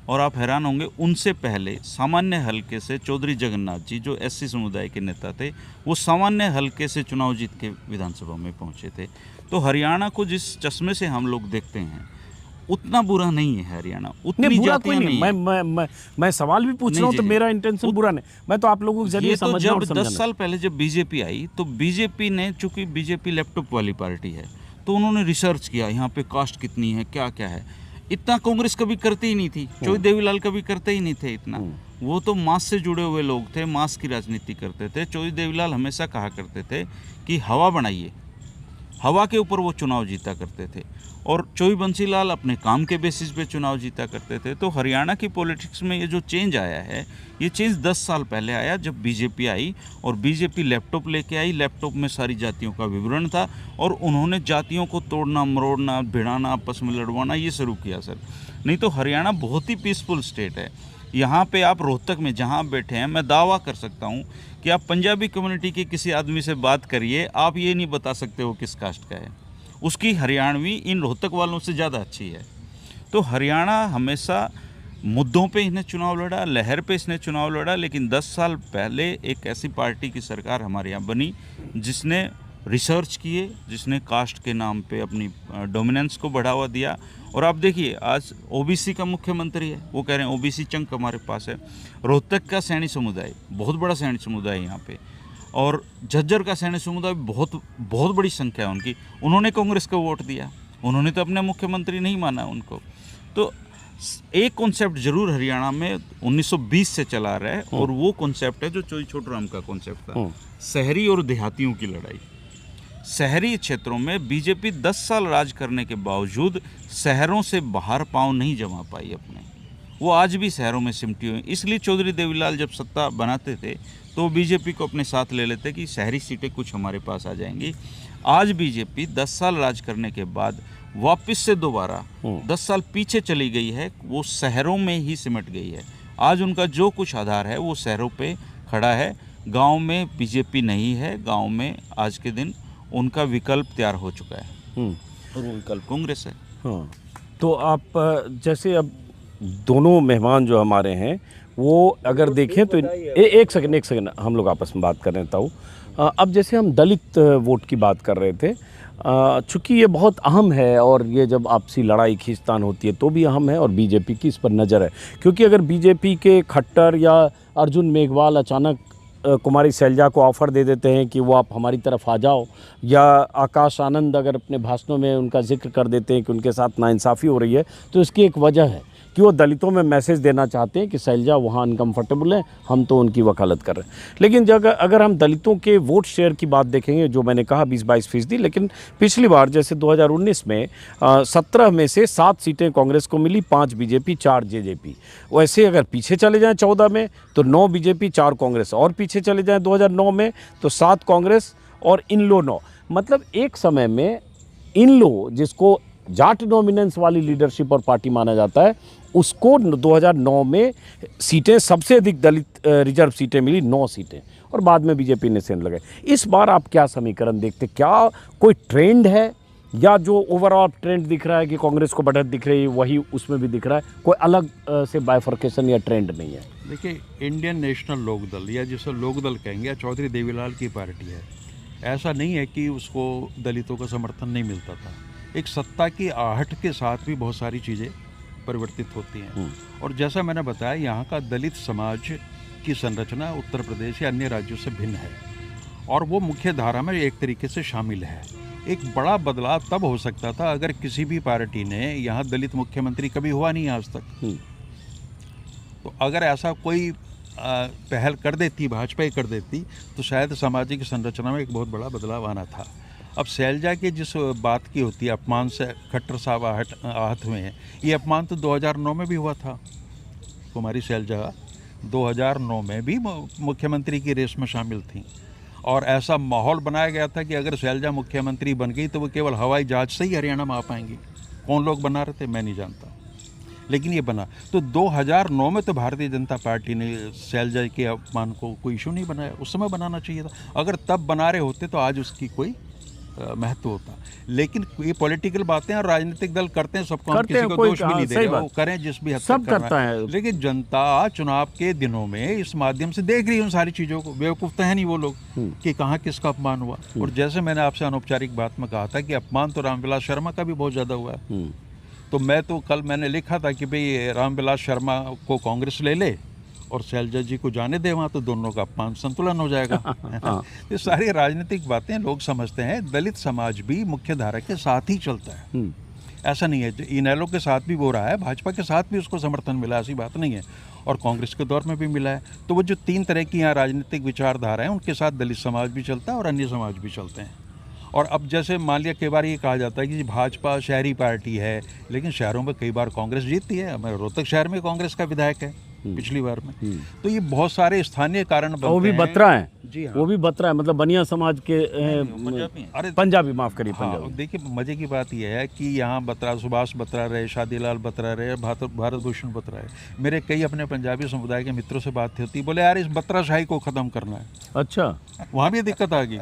C: और आप हैरान होंगे उनसे पहले सामान्य हलके से चौधरी जगन्नाथ जी जो एससी समुदाय के नेता थे, वो सामान्य हलके से चुनाव जीत के विधानसभा में पहुंचे थे। तो हरियाणा को जिस चश्मे से हम लोग देखते हैं उतना बुरा नहीं है हरियाणा, उतनी
A: बुरा
C: जातियां
A: कोई नहीं। मैं सवाल भी पूछ रहा हूँ, तो मेरा इंटेंशन बुरा नहीं, मैं तो आप लोगों के जरिए समझना और समझाना।
C: 10 साल पहले जब बीजेपी आई तो बीजेपी ने, चूंकि बीजेपी लैपटॉप वाली पार्टी है, तो उन्होंने रिसर्च किया यहाँ पे कास्ट कितनी है, क्या क्या है। इतना कांग्रेस कभी करती ही नहीं थी, चौधरी देवीलाल कभी करते ही नहीं थे इतना। वो तो मास से जुड़े हुए लोग थे, मास की राजनीति करते थे। चौधरी देवीलाल हमेशा कहा करते थे कि हवा बनाइए, हवा के ऊपर वो चुनाव जीता करते थे, और चौधरी बंसीलाल अपने काम के बेसिस पे चुनाव जीता करते थे। तो हरियाणा की पॉलिटिक्स में ये जो चेंज आया है, ये चेंज 10 साल पहले आया जब बीजेपी आई, और बीजेपी लैपटॉप लेके आई। लैपटॉप में सारी जातियों का विवरण था, और उन्होंने जातियों को तोड़ना, मरोड़ना, भिड़ाना, आपस में लड़वाना ये शुरू किया सर। नहीं तो हरियाणा बहुत ही पीसफुल स्टेट है। यहाँ पे आप रोहतक में जहाँ आप बैठे हैं, मैं दावा कर सकता हूँ कि आप पंजाबी कम्युनिटी के किसी आदमी से बात करिए, आप ये नहीं बता सकते हो किस कास्ट का है। उसकी हरियाणवी इन रोहतक वालों से ज़्यादा अच्छी है। तो हरियाणा हमेशा मुद्दों पे इसने चुनाव लड़ा, लहर पे इसने चुनाव लड़ा। लेकिन 10 साल पहले एक ऐसी पार्टी की सरकार हमारे यहाँ बनी जिसने रिसर्च किए, जिसने कास्ट के नाम पे अपनी डोमिनेंस को बढ़ावा दिया। और आप देखिए आज ओबीसी का मुख्यमंत्री है, वो कह रहे हैं ओबीसी चंक हमारे पास है। रोहतक का सैनी समुदाय बहुत बड़ा सैनी समुदाय है यहाँ पे, और झज्जर का सैनी समुदाय बहुत बड़ी संख्या है उनकी। उन्होंने कांग्रेस को वोट दिया, उन्होंने तो अपने मुख्यमंत्री नहीं माना उनको। तो एक कॉन्सेप्ट जरूर हरियाणा में 1920 से चला रहा है, और वो कॉन्सेप्ट है जो चौधरी छोटूराम का कॉन्सेप्ट था, शहरी और देहातियों की लड़ाई। शहरी क्षेत्रों में बीजेपी 10 साल राज करने के बावजूद शहरों से बाहर पांव नहीं जमा पाई अपने, वो आज भी शहरों में सिमटी हुई। इसलिए चौधरी देवीलाल जब सत्ता बनाते थे तो बीजेपी को अपने साथ ले लेते कि शहरी सीटें कुछ हमारे पास आ जाएंगी। आज बीजेपी 10 साल राज करने के बाद वापस से दोबारा 10 साल पीछे चली गई है, वो शहरों में ही सिमट गई है। आज उनका जो कुछ आधार है वो शहरों पे खड़ा है, गांव में बीजेपी नहीं है। गांव में आज के दिन उनका विकल्प तैयार हो चुका है, और वो विकल्प कांग्रेस है।
A: हाँ, तो आप जैसे अब दोनों मेहमान जो हमारे हैं वो अगर देखें तो एक सेकंड हम लोग आपस में बात कर रहे हैं। अब जैसे हम दलित वोट की बात कर रहे थे, चूँकि ये बहुत अहम है, और ये जब आपसी लड़ाई खींचतान होती है तो भी अहम है, और बीजेपी की इस पर नज़र है। क्योंकि अगर बीजेपी के खट्टर या अर्जुन मेघवाल अचानक कुमारी शैलजा को ऑफ़र दे देते हैं कि वो आप हमारी तरफ आ जाओ, या आकाश आनंद अगर अपने भाषणों में उनका जिक्र कर देते हैं कि उनके साथ नाइंसाफ़ी हो रही है, तो इसकी एक वजह है कि वो दलितों में मैसेज देना चाहते हैं कि शैलजा वहाँ अनकम्फर्टेबल है, हम तो उनकी वकालत कर रहे हैं। लेकिन जब अगर हम दलितों के वोट शेयर की बात देखेंगे, जो मैंने कहा 20-22%, लेकिन पिछली बार जैसे 2019 में 17 में से 7 सीटें कांग्रेस को मिली, 5 बीजेपी, 4 जेजेपी। वैसे अगर पीछे चले जाएँ 14 में तो 9 बीजेपी, 4 कांग्रेस, और पीछे चले जाएँ 2009 में तो 7 कांग्रेस और इनलो 9। मतलब एक समय में इनलो, जिसको जाट डोमिनेंस वाली लीडरशिप और पार्टी माना जाता है, उसको 2009 में सीटें सबसे अधिक दलित रिजर्व सीटें मिली, 9 सीटें, और बाद में बीजेपी ने सेंध लगाई। इस बार आप क्या समीकरण देखते, क्या कोई ट्रेंड है, या जो ओवरऑल ट्रेंड दिख रहा है कि कांग्रेस को बढ़त दिख रही है वही उसमें भी दिख रहा है, कोई अलग से बाइफर्केशन या ट्रेंड नहीं है?
B: देखिए, इंडियन नेशनल लोकदल, या जिसे लोकदल कहेंगे, चौधरी देवीलाल की पार्टी है। ऐसा नहीं है कि उसको दलितों का समर्थन नहीं मिलता था। एक सत्ता की आहट के साथ भी बहुत सारी चीज़ें परिवर्तित होती हैं, और जैसा मैंने बताया, यहाँ का दलित समाज की संरचना उत्तर प्रदेश या अन्य राज्यों से भिन्न है, और वो मुख्य धारा में एक तरीके से शामिल है। एक बड़ा बदलाव तब हो सकता था अगर किसी भी पार्टी ने, यहाँ दलित मुख्यमंत्री कभी हुआ नहीं आज तक, तो अगर ऐसा कोई पहल कर देती, भाजपा ही कर देती, तो शायद सामाजिक संरचना में एक बहुत बड़ा बदलाव आना था। अब शैलजा की जिस बात की होती है, अपमान से खट्टर साहब आहत हुए हैं, ये अपमान तो 2009 में भी हुआ था। कुमारी शैलजा 2009 में भी मुख्यमंत्री की रेस में शामिल थी, और ऐसा माहौल बनाया गया था कि अगर शैलजा मुख्यमंत्री बन गई तो वो केवल हवाई जहाज से ही हरियाणा में आ पाएंगी। कौन लोग बना रहे थे मैं नहीं जानता, लेकिन ये बना। तो 2009 में तो भारतीय जनता पार्टी ने शैलजा के अपमान को कोई इशू नहीं बनाया, उस समय बनाना चाहिए था। अगर तब बना रहे होते तो आज उसकी कोई महत्व होता। लेकिन ये पॉलिटिकल बातें और राजनीतिक दल करते हैं, सबको हम
A: करते
B: किसी
A: हैं,
B: को
A: कोई
B: दोष भी नहीं दे
A: सही
B: रहे,
A: बात।
B: वो करें जिस भी हद तक
A: सब
B: करना
A: करता है।
B: लेकिन जनता चुनाव के दिनों में इस माध्यम से देख रही है उन सारी चीज़ों को। बेवकूफ़ तो है नहीं वो लोग कि कहाँ किसका अपमान हुआ। और जैसे मैंने आपसे अनौपचारिक बात में कहा था कि अपमान तो रामविलास शर्मा का भी बहुत ज़्यादा हुआ है। तो मैं तो कल मैंने लिखा था कि भाई रामविलास शर्मा को कांग्रेस ले ले और शैलजा जी को जाने दे वहाँ, तो दोनों का अपमान संतुलन हो जाएगा। तो सारी राजनीतिक बातें लोग समझते हैं। दलित समाज भी मुख्य धारा के साथ ही चलता है, ऐसा नहीं है। इनेलो के साथ भी वो रहा है, भाजपा के साथ भी उसको समर्थन मिला, ऐसी बात नहीं है, और कांग्रेस के दौर में भी मिला है। तो वो जो 3 तरह की यहाँ राजनीतिक विचारधारा है, उनके साथ दलित समाज भी चलता है और अन्य समाज भी चलते हैं। और अब जैसे मान लिया कई बार ये कहा जाता है कि भाजपा शहरी पार्टी है, लेकिन शहरों में कई बार कांग्रेस जीतती है। मैं रोहतक शहर में कांग्रेस का विधायक है पिछली बार में। तो ये बहुत सारे स्थानीय कारण बनते हैं।
A: वो भी बत्रा है।
B: जी हाँ,
A: वो भी बत्रा है, मतलब बनिया समाज के
B: अरे
A: पंजाबी, माफ करिए,
B: हाँ,
A: पंजाबी।
B: देखिए मजे की बात यह है कि यहाँ बत्रा, सुभाष बत्रा रहे, शादीलाल बत्रा रहे, भारत भूषण बत्रा है। मेरे कई अपने पंजाबी समुदाय के मित्रों से बात होती, बोले यार इस बत्राशाही को ख़त्म करना है।
A: अच्छा,
B: वहाँ भी दिक्कत आ गई।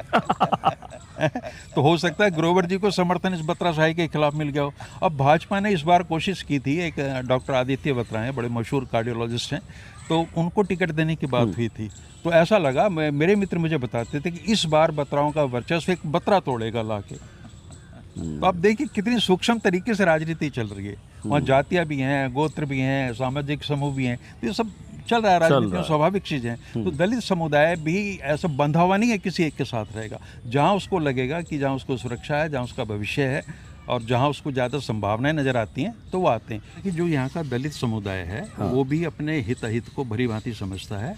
B: तो हो सकता है ग्रोवर जी को समर्थन इस बत्राशाही के खिलाफ मिल गया हो। अब भाजपा ने इस बार कोशिश की थी, एक डॉक्टर आदित्य बत्रा हैं, बड़े मशहूर कार्डियोलॉजिस्ट हैं, तो उनको टिकट देने की बात हुई थी। तो ऐसा लगा, मेरे मित्र मुझे बताते थे कि इस बार बत्राओं का वर्चस्व एक बत्रा तोड़ेगा लाके। तो अब देखिए कितनी सूक्ष्म तरीके से राजनीति चल रही है। वहाँ जातियाँ भी हैं, गोत्र भी हैं, सामाजिक समूह भी हैं, तो ये सब चल रहा है राजनीति में, स्वाभाविक चीज़ है। तो दलित समुदाय भी ऐसा बंधा हुआ नहीं है किसी एक के साथ रहेगा। जहाँ उसको लगेगा कि जहाँ उसको सुरक्षा है, जहाँ उसका भविष्य है और जहाँ उसको ज़्यादा संभावनाएं नज़र आती हैं, तो वो आते हैं। कि जो यहाँ का दलित समुदाय है, वो भी अपने हित अहित को भली भांति समझता है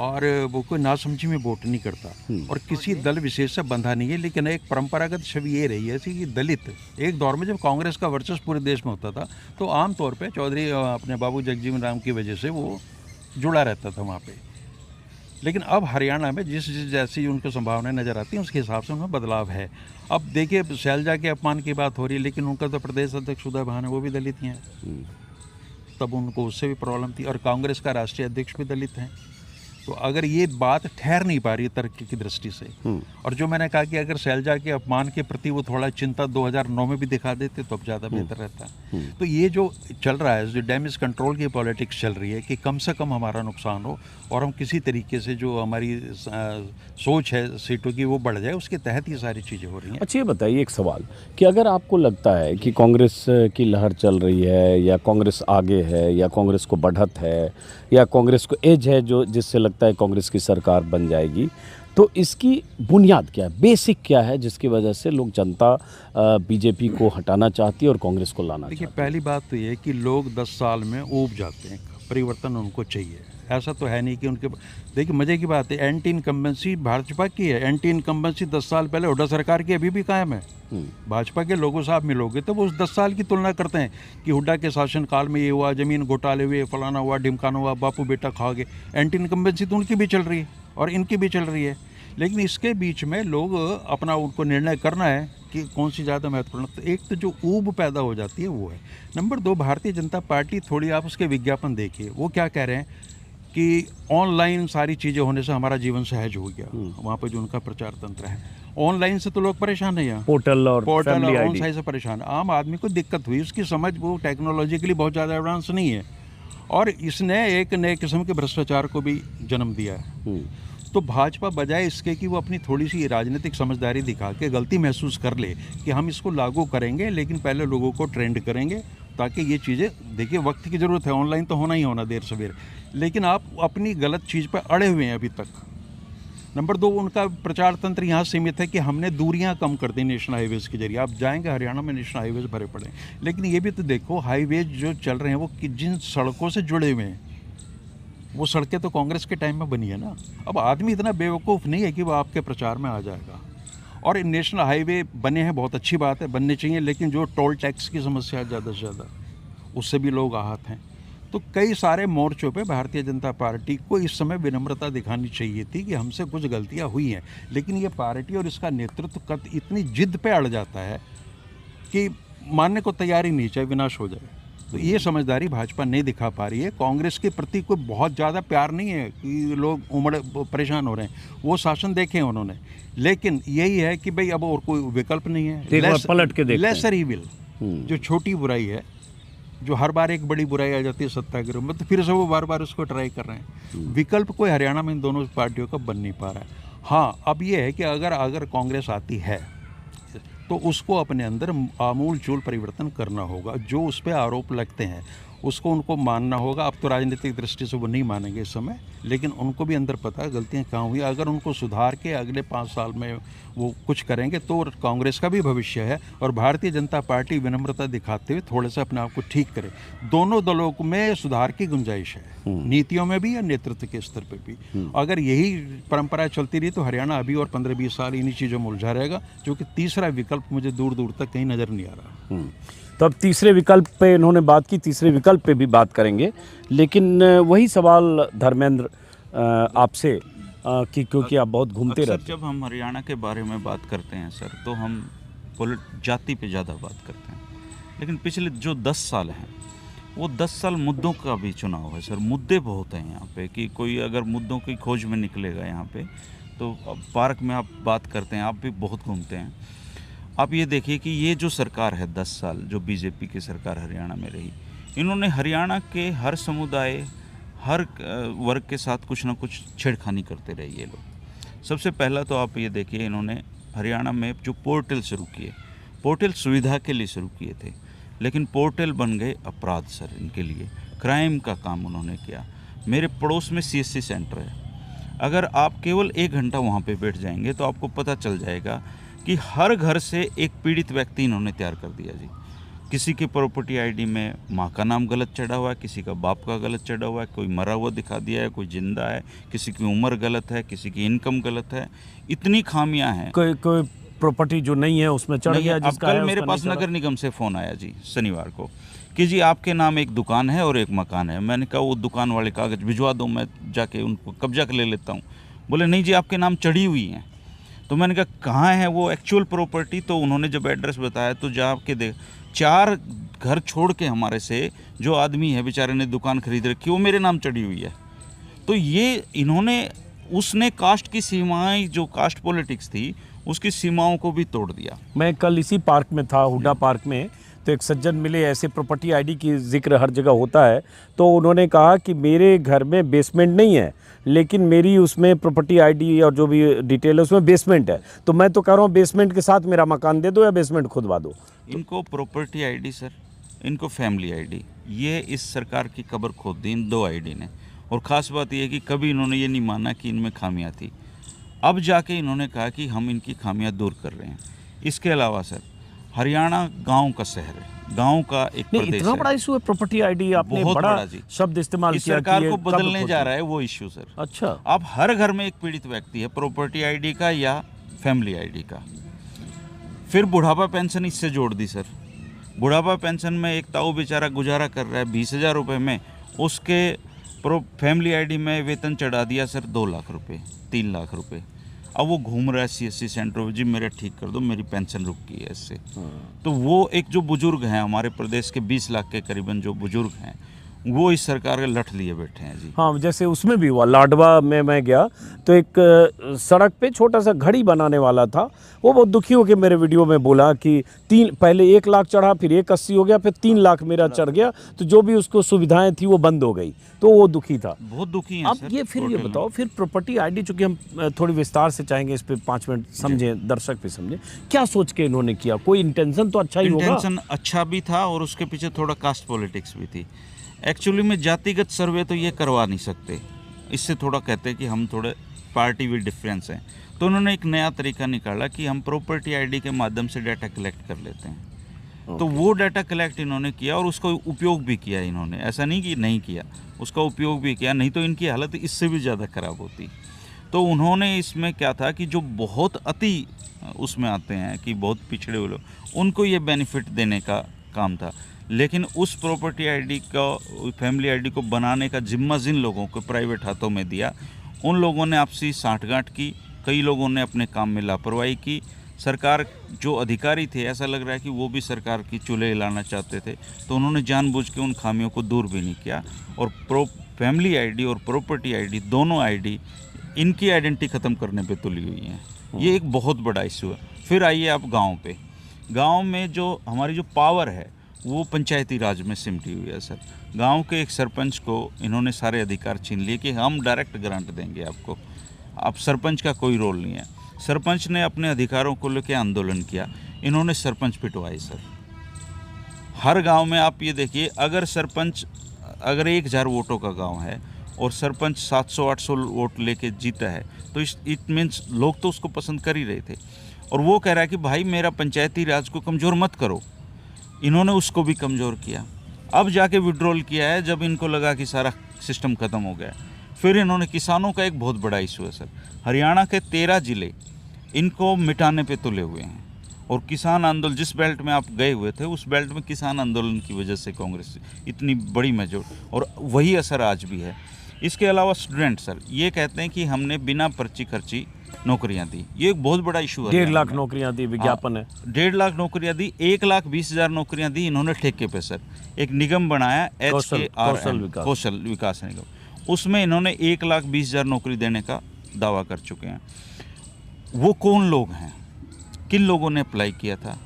B: और वो कोई नासमझी में वोट नहीं करता और किसी दल विशेष से बंधा नहीं है। लेकिन एक परंपरागत छवि ये रही है कि दलित, एक दौर में जब कांग्रेस का वर्चस्व पूरे देश में होता था, तो आमतौर पर चौधरी अपने बाबू जगजीवन राम की वजह से वो जुड़ा रहता था वहाँ पे। लेकिन अब हरियाणा में जिस जैसी उनको संभावनाएं नज़र आती हैं, उसके हिसाब से उनमें बदलाव है। अब देखिए शैलजा के अपमान की बात हो रही है, लेकिन उनका तो प्रदेश अध्यक्ष उदय भान है, वो भी दलित ही हैं। तब उनको उससे भी प्रॉब्लम थी। और कांग्रेस का राष्ट्रीय अध्यक्ष भी दलित हैं। तो अगर ये बात ठहर नहीं पा रही तरक्की की दृष्टि से, और जो मैंने कहा कि अगर शैलजा के अपमान के प्रति वो थोड़ा चिंता 2009 में भी दिखा देते तो अब ज़्यादा बेहतर रहता। तो ये जो चल रहा है, जो डैमेज कंट्रोल की पॉलिटिक्स चल रही है कि कम से कम हमारा नुकसान हो और हम किसी तरीके से जो हमारी सोच है सीटों की वो बढ़ जाए, उसके तहत ये सारी चीज़ें हो रही हैं।
A: अच्छा, ये बताइए एक सवाल कि अगर आपको लगता है कि कांग्रेस की लहर चल रही है या कांग्रेस आगे है या कांग्रेस को बढ़त है या कांग्रेस को एज है जो जिससे लगता है कांग्रेस की सरकार बन जाएगी, तो इसकी बुनियाद क्या है, बेसिक क्या है जिसकी वजह से लोग, जनता बीजेपी को हटाना चाहती है और कांग्रेस को लाना
B: देखिए,
A: चाहती है?
B: पहली बात तो ये है कि लोग 10 साल में ऊब जाते हैं, परिवर्तन उनको चाहिए। ऐसा तो है नहीं कि उनके, देखिए मज़े की बात है, एंटी इनकम्बेंसी भाजपा की है। एंटी इनकम्बेंसी 10 साल पहले हुड्डा सरकार की अभी भी कायम है। भाजपा के लोगों से आप मिलोगे तो वो उस 10 साल की तुलना करते हैं कि हुड्डा के शासनकाल में ये हुआ, ज़मीन घोटाले हुए, फलाना हुआ, ढिमकाना हुआ, बापू बेटा खा गए। एंटी इनकम्बेंसी तो उनकी भी चल रही है और इनकी भी चल रही है। लेकिन इसके बीच में लोग अपना, उनको निर्णय करना है कि कौन सी ज़्यादा महत्वपूर्ण। तो एक तो जो ऊब पैदा हो जाती है वो है। नंबर 2, भारतीय जनता पार्टी, थोड़ी आप उसके विज्ञापन देखिए, वो क्या कह रहे हैं कि ऑनलाइन सारी चीज़ें होने से हमारा जीवन सहज हो गया। वहाँ पर जो उनका प्रचार तंत्र है, ऑनलाइन से तो लोग परेशान है। यहाँ
A: पोर्टल और
B: ऑन साइड से परेशान, आम आदमी को दिक्कत हुई, उसकी समझ वो टेक्नोलॉजिकली बहुत ज़्यादा एडवांस नहीं है और इसने एक नए किस्म के भ्रष्टाचार को भी जन्म दिया है। तो भाजपा बजाय इसके कि वो अपनी थोड़ी सी राजनीतिक समझदारी दिखा के गलती महसूस कर ले कि हम इसको लागू करेंगे, लेकिन पहले लोगों को ट्रेंड करेंगे ताकि ये चीज़ें, देखिए वक्त की ज़रूरत है, ऑनलाइन तो होना ही होना देर सवेर, लेकिन आप अपनी गलत चीज़ पर अड़े हुए हैं अभी तक। नंबर 2, उनका प्रचार तंत्र यहाँ सीमित है कि हमने दूरियाँ कम कर दी नेशनल हाईवेज़ के जरिए। आप जाएंगे हरियाणा में नेशनल हाईवेज़ भरे पड़े, लेकिन ये भी तो देखो हाईवेज जो चल रहे हैं वो जिन सड़कों से जुड़े हुए हैं, वो सड़कें तो कांग्रेस के टाइम में बनी है ना। अब आदमी इतना बेवकूफ़ नहीं है कि वो आपके प्रचार में आ जाएगा। और नेशनल हाईवे बने हैं, बहुत अच्छी बात है, बनने चाहिए, लेकिन जो टोल टैक्स की समस्या है ज़्यादा से ज़्यादा, उससे भी लोग आहत हैं। तो कई सारे मोर्चों पे भारतीय जनता पार्टी को इस समय विनम्रता दिखानी चाहिए थी कि हमसे कुछ गलतियां हुई हैं, लेकिन ये पार्टी और इसका नेतृत्व इतनी जिद पे अड़ जाता है कि मानने को तैयार ही नहीं, चाहे विनाश हो जाए। तो ये समझदारी भाजपा नहीं दिखा पा रही है। कांग्रेस के प्रति कोई बहुत ज़्यादा प्यार नहीं है कि लोग परेशान हो रहे हैं, वो शासन देखे उन्होंने, लेकिन यही है कि भाई अब और कोई विकल्प नहीं है।
A: एक बार पलट के देखते हैं।
B: लेसर इविल, जो छोटी बुराई है, जो हर बार एक बड़ी बुराई आ जाती है सत्याग्रह में, तो फिर से वो बार बार उसको ट्राई कर रहे हैं। विकल्प कोई हरियाणा में इन दोनों पार्टियों का बन नहीं पा रहा है। हाँ, अब ये है कि अगर कांग्रेस आती है तो उसको अपने अंदर आमूल चूल परिवर्तन करना होगा। जो उस पर आरोप लगते हैं उसको उनको मानना होगा। अब तो राजनीतिक दृष्टि से वो नहीं मानेंगे इस समय, लेकिन उनको भी अंदर पता है गलतियाँ कहाँ हुई। अगर उनको सुधार के अगले 5 साल में वो कुछ करेंगे तो कांग्रेस का भी भविष्य है, और भारतीय जनता पार्टी विनम्रता दिखाते हुए थोड़ा सा अपने आप को ठीक करे। दोनों दलों में सुधार की गुंजाइश है, नीतियों में भी और नेतृत्व के स्तर पर भी। अगर यही परंपरा चलती रही तो हरियाणा अभी और 15-20 साल इन्हीं चीज़ों में उलझा रहेगा, जो कि तीसरा विकल्प मुझे दूर दूर तक कहीं नज़र नहीं आ रहा।
A: तो अब तीसरे विकल्प पे इन्होंने बात की, तीसरे विकल्प पे भी बात करेंगे, लेकिन वही सवाल धर्मेंद्र आपसे कि क्योंकि आप बहुत घूमते रहते हैं।
C: जब हम हरियाणा के बारे में बात करते हैं सर, तो हम जाति पे ज़्यादा बात करते हैं, लेकिन पिछले जो 10 साल हैं वो 10 साल मुद्दों का भी चुनाव है सर। मुद्दे बहुत हैं यहाँ पे, कि कोई अगर मुद्दों की खोज में निकलेगा यहाँ पे, तो अब पार्क में आप बात करते हैं, आप भी बहुत घूमते हैं। आप ये देखिए कि ये जो सरकार है 10 साल, जो बीजेपी की सरकार हरियाणा में रही, इन्होंने हरियाणा के हर समुदाय, हर वर्ग के साथ कुछ ना कुछ छेड़खानी करते रहे ये लोग। सबसे पहला तो आप ये देखिए, इन्होंने हरियाणा में जो पोर्टल शुरू किए, पोर्टल सुविधा के लिए शुरू किए थे, लेकिन पोर्टल बन गए अपराध सर इनके लिए। क्राइम का काम उन्होंने किया। मेरे पड़ोस में CSC सेंटर है, अगर आप केवल 1 घंटा वहाँ पे बैठ जाएंगे तो आपको पता चल जाएगा कि हर घर से एक पीड़ित व्यक्ति इन्होंने तैयार कर दिया जी। किसी के प्रॉपर्टी आईडी में माँ का नाम गलत चढ़ा हुआ है, किसी का बाप का गलत चढ़ा हुआ है, कोई मरा हुआ दिखा दिया है, कोई जिंदा है, किसी की उम्र गलत है, किसी की इनकम गलत है। इतनी खामियां हैं।
A: कोई प्रॉपर्टी जो नहीं है उसमें चढ़ गया जिसका है।
C: कल मेरे पास नगर निगम से फ़ोन आया जी शनिवार को कि जी आपके नाम एक दुकान है और एक मकान है। मैंने कहा वो दुकान वाले कागज़ भिजवा दो, मैं जाके उनको कब्जा कर ले लेता हूँ। बोले नहीं जी आपके नाम चढ़ी हुई हैं। तो मैंने कहा कहाँ है वो एक्चुअल प्रॉपर्टी? तो उन्होंने जब एड्रेस बताया तो जाके देख, 4 घर छोड़ के हमारे से जो आदमी है बेचारे ने दुकान खरीद रखी, वो मेरे नाम चढ़ी हुई है। तो ये इन्होंने उसने कास्ट की सीमाएं, जो कास्ट पॉलिटिक्स थी उसकी सीमाओं को भी तोड़ दिया।
A: मैं कल इसी पार्क में था, हुड्डा पार्क में, तो एक सज्जन मिले। ऐसे प्रॉपर्टी आईडी की जिक्र हर जगह होता है, तो उन्होंने कहा कि मेरे घर में बेसमेंट नहीं है, लेकिन मेरी उसमें प्रॉपर्टी आईडी और जो भी डिटेल है उसमें बेसमेंट है। तो मैं तो कह रहा हूँ बेसमेंट के साथ मेरा मकान दे दो या बेसमेंट खुदवा दो।
C: इनको प्रॉपर्टी आईडी सर, इनको फैमिली आईडी, ये इस सरकार की कब्र खोद दी इन 2 आईडी ने। और ख़ास बात यह है कि कभी इन्होंने ये नहीं माना कि इनमें खामियां थी। अब जाके इन्होंने कहा कि हम इनकी खामियां दूर कर रहे हैं। इसके अलावा सर, हरियाणा गांव का शहर है, गांव का एक प्रदेश है।
A: इतना बड़ा इशू है प्रॉपर्टी आईडी, आपने बड़ा शब्द इस्तेमाल किया।
C: सरकार को बदलने जा रहा है वो इश्यू सर।
A: अच्छा,
C: अब हर घर में एक पीड़ित व्यक्ति है, प्रॉपर्टी आईडी का या फैमिली आईडी का। फिर बुढ़ापा पेंशन इससे जोड़ दी सर। बुढ़ापा पेंशन में एक ताऊ बेचारा गुजारा कर रहा है 20,000 रुपये में, उसके फैमिली आईडी में वेतन चढ़ा दिया सर 2 लाख रुपए, 3 लाख रुपए। अब वो घूम रहा है CSC सेंटर में, जी मेरा ठीक कर दो, मेरी पेंशन रुक गई है इससे। तो वो एक जो बुजुर्ग हैं हमारे प्रदेश के 20 लाख के करीबन जो बुजुर्ग हैं, वो इस सरकार के लठ लिए बैठे हैं जी।
A: हाँ, जैसे उसमें भी हुआ, लाडवा में मैं गया तो एक सड़क पे छोटा सा घड़ी बनाने वाला था, वो बहुत दुखी होकर मेरे वीडियो में बोला कि पहले 1 लाख चढ़ा, फिर 180 हो गया, फिर 3 लाख मेरा चढ़ गया, तो जो भी उसको सुविधाएं थी वो बंद हो गई, तो वो दुखी था,
C: बहुत दुखी है।
A: अब ये फिर ये बताओ, फिर प्रॉपर्टी आईडी, चूंकि हम थोड़ी विस्तार से चाहेंगे इस पे 5 मिनट समझें, दर्शक भी समझें क्या सोच के इन्होंने किया। कोई इंटेंशन तो अच्छा ही होगा।
C: इंटेंशन अच्छा भी था और उसके पीछे थोड़ा कास्ट पॉलिटिक्स भी थी। एक्चुअली में जातिगत सर्वे तो ये करवा नहीं सकते, इससे थोड़ा कहते हैं कि हम थोड़े पार्टी विद डिफरेंस हैं। तो उन्होंने एक नया तरीका निकाला कि हम प्रॉपर्टी आईडी के माध्यम से डाटा कलेक्ट कर लेते हैं। तो वो डाटा कलेक्ट इन्होंने किया और उसका उपयोग भी किया इन्होंने, ऐसा नहीं कि नहीं किया, उसका उपयोग भी किया, नहीं तो इनकी हालत इससे भी ज़्यादा ख़राब होती। तो उन्होंने इसमें क्या था कि जो बहुत अति उसमें आते हैं कि बहुत पिछड़े हुए लोग, उनको ये बेनिफिट देने का काम था। लेकिन उस प्रॉपर्टी आईडी का, फैमिली आईडी को बनाने का जिम्मा जिन लोगों को प्राइवेट हाथों में दिया, उन लोगों ने आपसी साठगांठ की, कई लोगों ने अपने काम में लापरवाही की, सरकार जो अधिकारी थे ऐसा लग रहा है कि वो भी सरकार की चूल्हे हिलाना चाहते थे, तो उन्होंने जानबूझ के उन खामियों को दूर भी नहीं किया और फैमिली आईडी और प्रॉपर्टी आईडी दोनों आईडी इनकी आइडेंटिटी ख़त्म करने पे तुली हुई हैं। ये एक बहुत बड़ा इशू है। फिर आइए आप गांव पे। गांव में जो हमारी जो पावर है वो पंचायती राज में सिमटी हुई है सर। गांव के एक सरपंच को इन्होंने सारे अधिकार छीन लिए कि हम डायरेक्ट ग्रांट देंगे आपको, अब सरपंच का कोई रोल नहीं है। सरपंच ने अपने अधिकारों को लेकर आंदोलन किया, इन्होंने सरपंच पिटवाए सर। हर गांव में आप ये देखिए, अगर 1000 वोटों का गांव है और सरपंच 700-800 वोट लेके जीता है तो इट मीन्स लोग तो उसको पसंद कर ही रहे थे। और वो कह रहा है कि भाई मेरा पंचायती राज को कमज़ोर मत करो। इन्होंने उसको भी कमज़ोर किया। अब जाके विड्रॉल किया है जब इनको लगा कि सारा सिस्टम ख़त्म हो गया। फिर इन्होंने किसानों का एक बहुत बड़ा इशू है सर। हरियाणा के 13 ज़िले इनको मिटाने पे तुले हुए हैं और किसान आंदोलन, जिस बेल्ट में आप गए हुए थे उस बेल्ट में किसान आंदोलन की वजह से कांग्रेस इतनी बड़ी मेजोरिटी, और वही असर आज भी है। इसके अलावा स्टूडेंट सर ये कहते हैं कि हमने बिना पर्ची खर्ची नौकरियां दी। ये एक बहुत बड़ा इशू है।
A: 1.5 लाख नौकरियां दी, विज्ञापन है।
C: 1.5 लाख नौकरियां दी, 1,20,000 नौकरियां दी इन्होंने ठेके पे सर। एक निगम बनाया कौशल विकास निगम, उसमें इन्होंने 1,20,000 नौकरी देने का दावा कर चुके हैं। वो कौन लोग हैं, किन लोगों ने अप्लाई किया था,